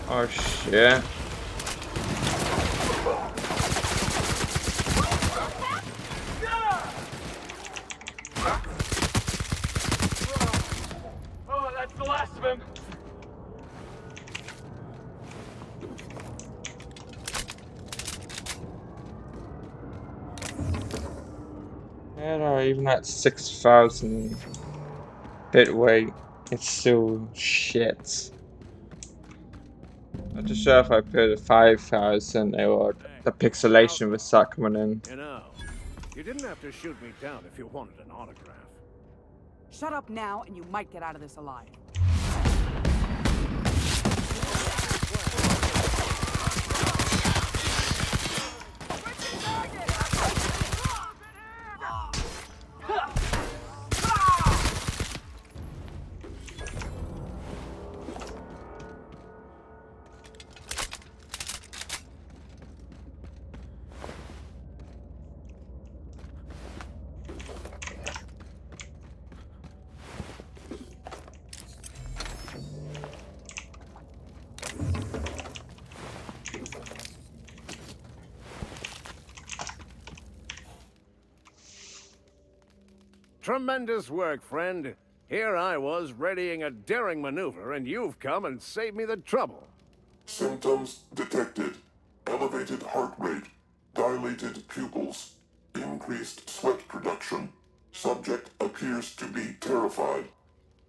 Oh shit. Oh, that's the last of him. Yeah, even at 6,000 bit weight, it's still shit. I'm not sure if I put a 5,000, the pixelation would start coming in. You know, you didn't have to shoot me down if you wanted an autograph. Shut up now, and you might get out of this alive. Tremendous work, friend. Here I was readying a daring maneuver, and you've come and saved me the trouble. Symptoms detected. Elevated heart rate, dilated pupils, increased sweat production. Subject appears to be terrified.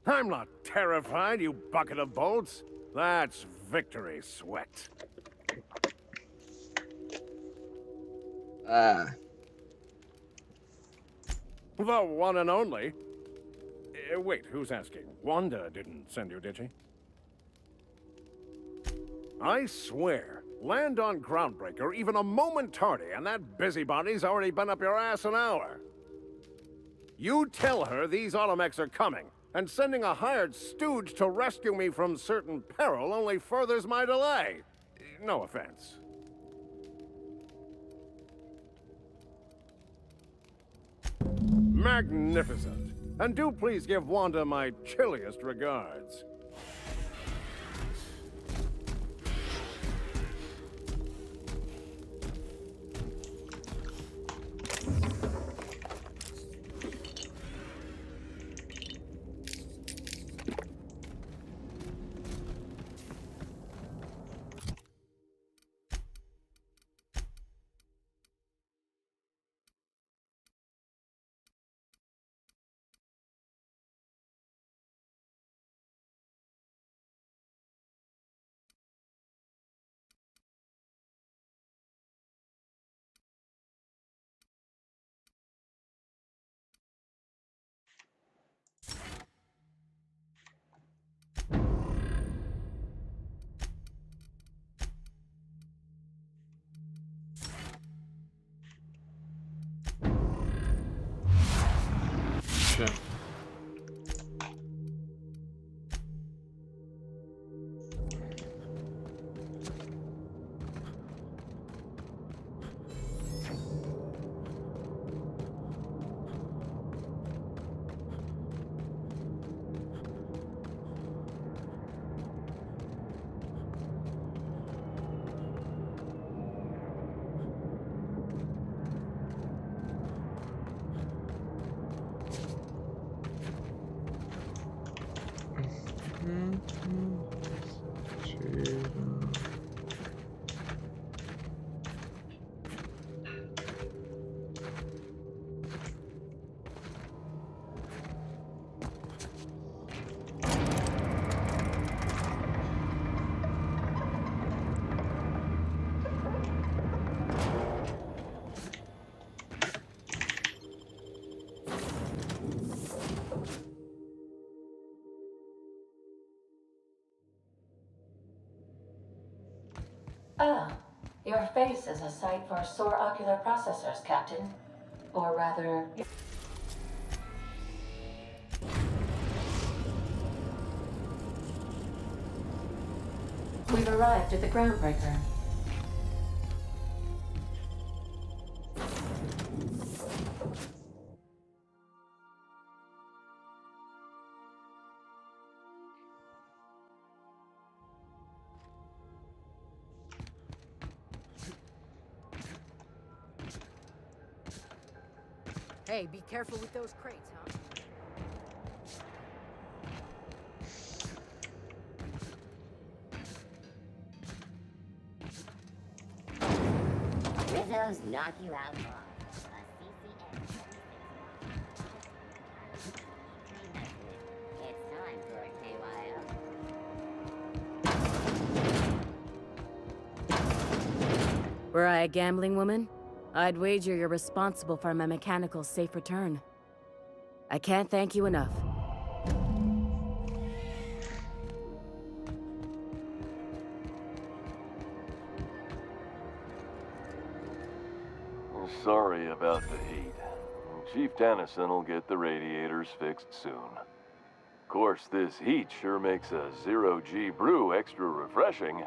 I'm not terrified, you bucket of bolts. That's victory sweat. The one and only. Wait, who's asking? Wanda didn't send you, did she? I swear, land on Groundbreaker even a moment tardy, and that busybody's already been up your ass an hour. You tell her these Automechs are coming, and sending a hired stooge to rescue me from certain peril only furthers my delay. No offense. Magnificent. And do please give Wanda my chilliest regards. Shit. Ah, your face is a sight for sore ocular processors, Captain. Or rather... We've arrived at the Groundbreaker. Hey, be careful with those crates, huh? Rizzo's knock you out raw. It's time for a KYO. Were I a gambling woman, I'd wager you're responsible for my mechanical safe return. I can't thank you enough. Sorry about the heat. Chief Tennyson will get the radiators fixed soon. Of course, this heat sure makes a zero-G brew extra refreshing.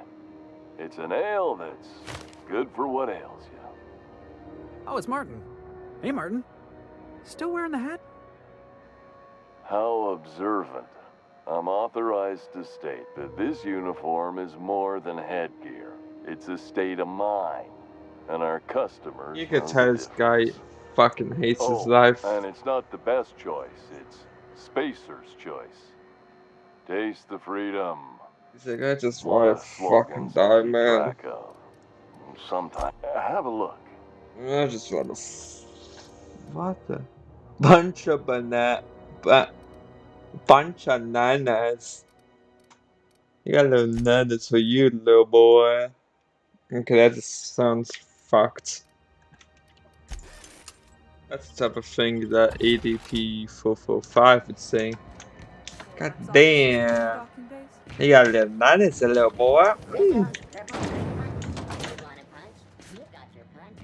It's an ale that's good for what ails you. Oh, it's Martin. Hey, Martin. Still wearing the hat? How observant. I'm authorized to state that this uniform is more than headgear. It's a state of mind. And our customers... You could tell this guy fucking hates his Oh, life. and it's not the best choice. It's Spacer's choice. Taste the freedom. He's like, I just want to fucking die, man. Sometime. Have a look. I just want to. What the? Bunch of bunch of nanas. You got little nanas for you, little boy. Okay, that just sounds fucked. That's the type of thing that ADP 445 would say. God damn. You got little nanas, a little boy.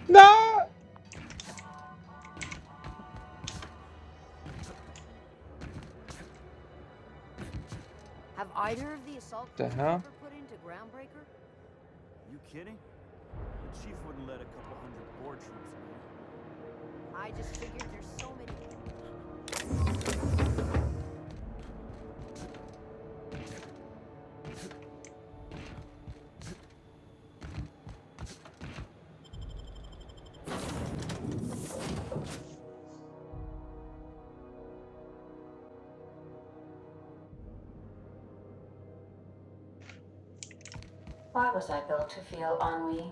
No! Have either of the assault The crews hell? ever put into Groundbreaker? You kidding? The chief wouldn't let a couple hundred board troops in here. I just figured there's so many. Why was I built to feel ennui?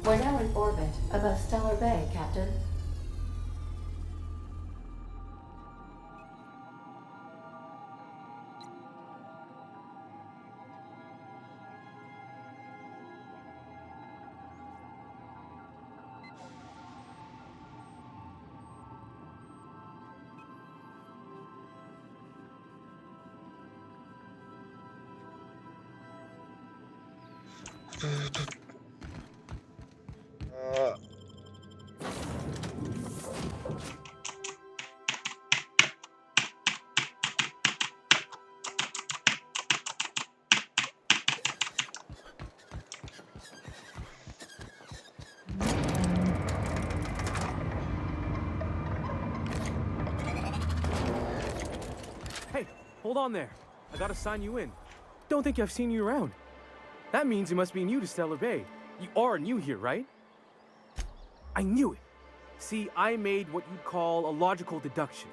We're now in orbit above Stellar Bay, Captain. Hey, hold on there. I gotta sign you in. Don't think I've seen you around. That means you must be new to Stellar Bay. You are new here, right? I knew it. See, I made what you'd call a logical deduction.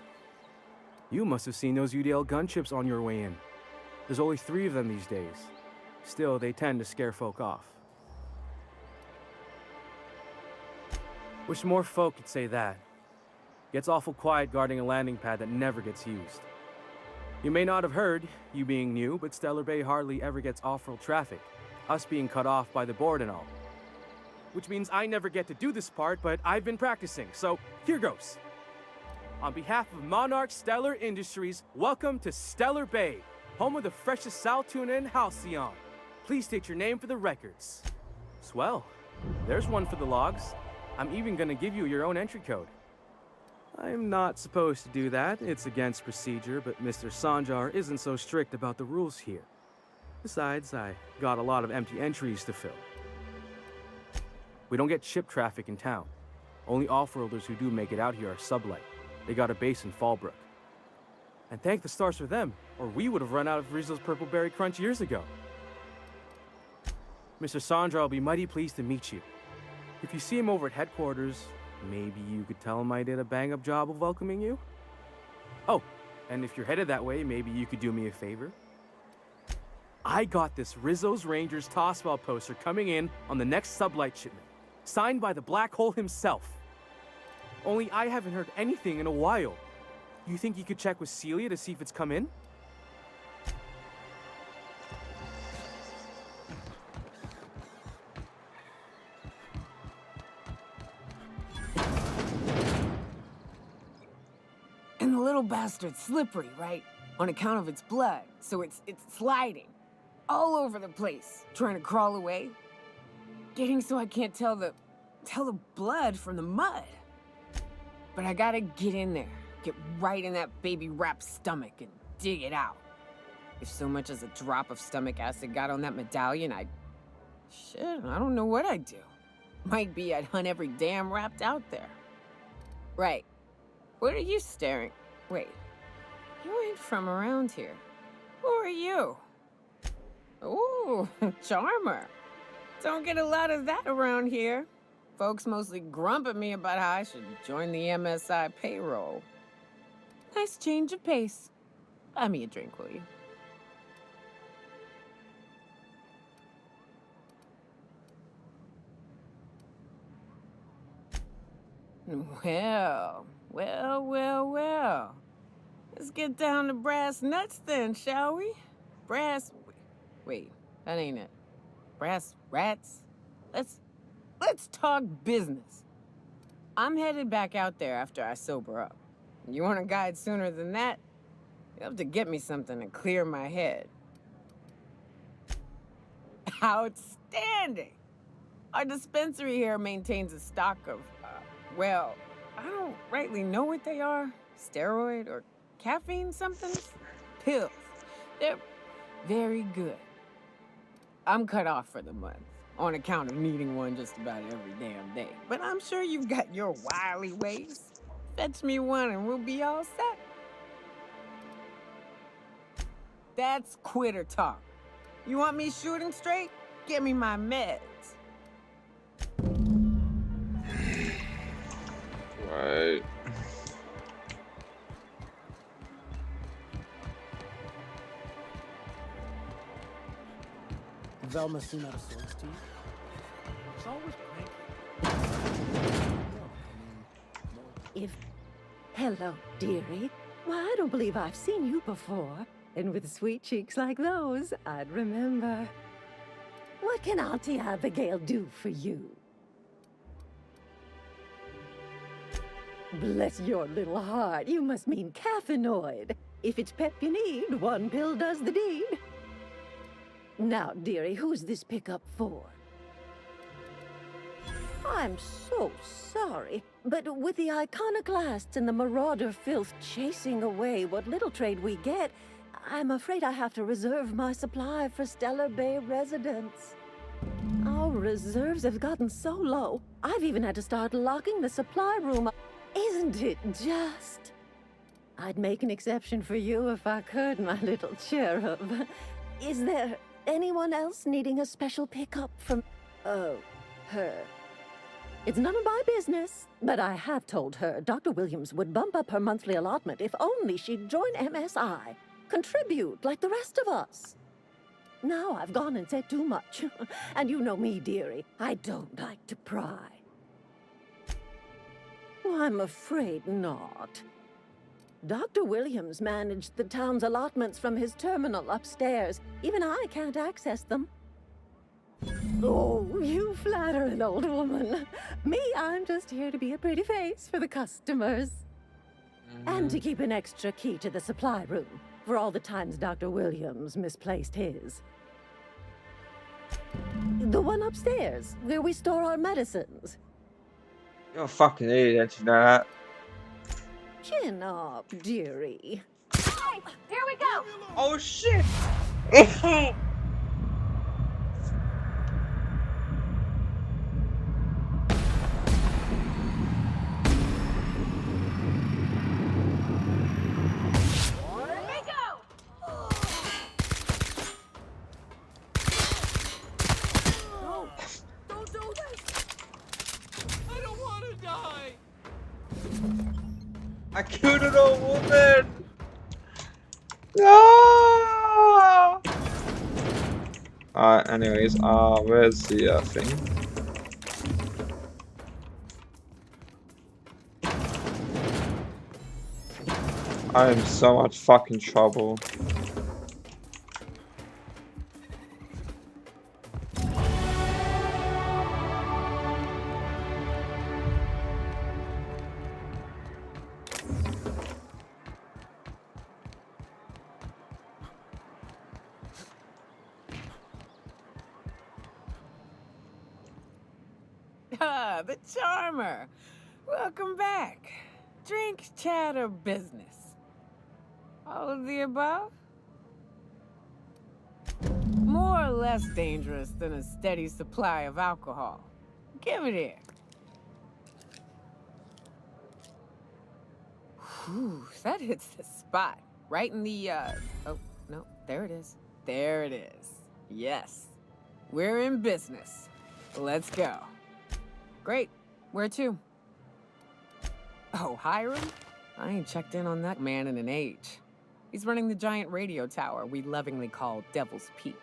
You must have seen those UDL gunships on your way in. There's only 3 of them these days. Still, they tend to scare folk off. Wish more folk could say that. Gets awful quiet guarding a landing pad that never gets used. You may not have heard, you being new, but Stellar Bay hardly ever gets off-world traffic, us being cut off by the board and all. Which means I never get to do this part, but I've been practicing, so here goes. On behalf of Monarch Stellar Industries, welcome to Stellar Bay, home of the freshest sal tuna and halcyon. Please state your name for the records. Swell. There's one for the logs. I'm even gonna give you your own entry code. I'm not supposed to do that. It's against procedure, but Mr. Sanjar isn't so strict about the rules here. Besides, I got a lot of empty entries to fill. We don't get ship traffic in town. Only off-worlders who do make it out here are sublight. They got a base in Fallbrook. And thank the stars for them, or we would have run out of Rizzo's Purple Berry Crunch years ago. Mr. Sanjar will be mighty pleased to meet you. If you see him over at headquarters, maybe you could tell him I did a bang-up job of welcoming you? Oh, and if you're headed that way, maybe you could do me a favor? I got this Rizzo's Rangers Tossball poster coming in on the next sublight shipment, signed by the Black Hole himself. Only I haven't heard anything in a while. You think you could check with Celia to see if it's come in? And the little bastard's slippery, right? On account of its blood, so it's sliding. All over the place, trying to crawl away. Getting so I can't tell the blood from the mud. But I gotta get in there, get right in that baby rap's stomach and dig it out. If so much as a drop of stomach acid got on that medallion, shit, I don't know what I'd do. Might be I'd hunt every damn rapt out there. Right. What are you staring? Wait. You ain't from around here. Who are you? Ooh, charmer. Don't get a lot of that around here. Folks mostly grump at me about how I should join the MSI payroll. Nice change of pace. Buy me a drink, will you? Well. Let's get down to brass nuts then, shall we? Wait, that ain't it. Brass rats? let's talk business. I'm headed back out there after I sober up. You want a guide sooner than that? You'll have to get me something to clear my head. Outstanding! Our dispensary here maintains a stock of, well, I don't rightly know what they are. Steroid or caffeine somethings? Pills. They're very good. I'm cut off for the month, on account of needing one just about every damn day. But I'm sure you've got your wily ways. Fetch me one and we'll be all set. That's quitter talk. You want me shooting straight? Give me my meds. Right. Velma seem out of sorts to you? It's always cranky. If... Hello, dearie. Why, I don't believe I've seen you before. And with sweet cheeks like those, I'd remember. What can Auntie Abigail do for you? Bless your little heart, you must mean caffeinoid. If it's pep you need, one pill does the deed. Now, dearie, who's this pickup for? I'm so sorry, but with the iconoclasts and the marauder filth chasing away what little trade we get, I'm afraid I have to reserve my supply for Stellar Bay residents. Our reserves have gotten so low, I've even had to start locking the supply room up. Isn't it just? I'd make an exception for you if I could, my little cherub. Is there anyone else needing a special pickup from... Oh, her. It's none of my business, but I have told her Dr. Williams would bump up her monthly allotment if only she'd join MSI. Contribute like the rest of us. Now I've gone and said too much. And you know me, dearie. I don't like to pry. Well, I'm afraid not. Dr. Williams managed the town's allotments from his terminal upstairs. Even I can't access them. Oh, you flatter an old woman. Me, I'm just here to be a pretty face for the customers. And to keep an extra key to the supply room, for all the times Dr. Williams misplaced his. The one upstairs, where we store our medicines. You're a fucking idiot, you know that? Chin up, dearie. Hey, here we go! Oh shit! I killed an old woman! No! Anyways, where's the thing? I am in so much fucking trouble. Ah, the charmer. Welcome back. Drink, chat, or business? All of the above? More or less dangerous than a steady supply of alcohol. Give it here. Whew, that hits the spot. Right in the, oh, no, there it is. There it is. Yes. We're in business. Let's go. Great. Where to? Oh, Hiram? I ain't checked in on that man in an age. He's running the giant radio tower we lovingly call Devil's Peak.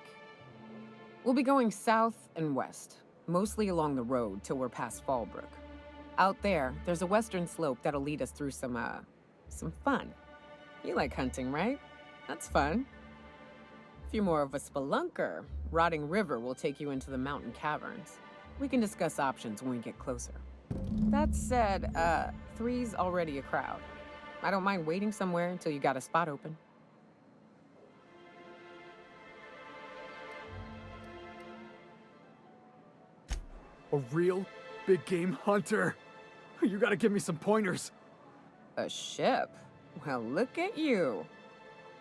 We'll be going south and west, mostly along the road till we're past Fallbrook. Out there, there's a western slope that'll lead us through some fun. You like hunting, right? That's fun. If you're more of a spelunker, Rotting River will take you into the mountain caverns. We can discuss options when we get closer. That said, 3's already a crowd. I don't mind waiting somewhere until you got a spot open. A real big game hunter. You gotta give me some pointers. A ship? Well, look at you.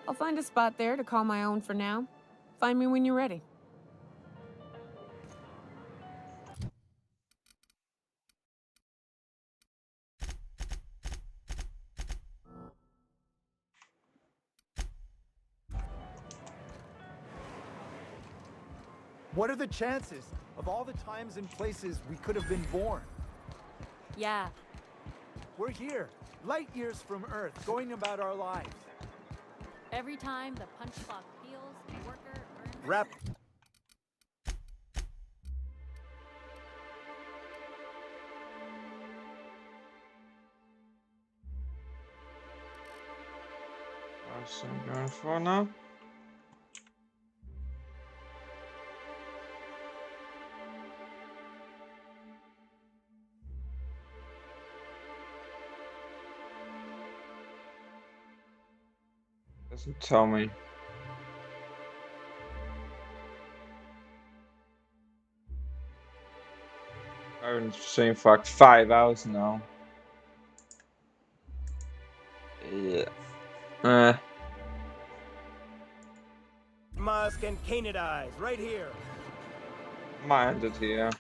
I'll find a spot there to call my own for now. Find me when you're ready. What are the chances of all the times and places we could have been born? Yeah. We're here, light years from Earth, going about our lives. Every time the punch clock feels, the worker earns... Wrap. What's I'm going for now? Doesn't tell me. I've been streaming for like 5 hours now. Yeah. Musk and Canadize, right here. Might end it here.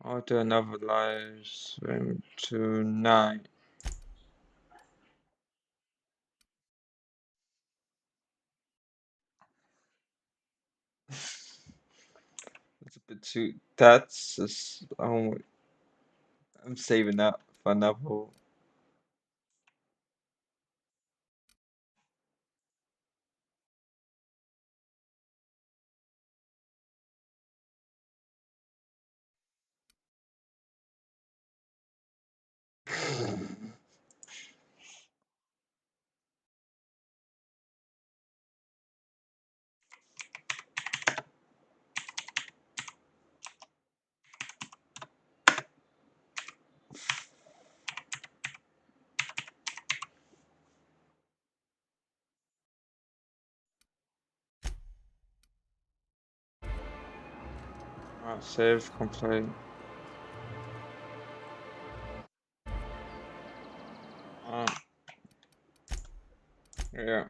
I'll do another live stream tonight. It's a bit too. That's just. I'm saving that for another. Save complete. Yeah.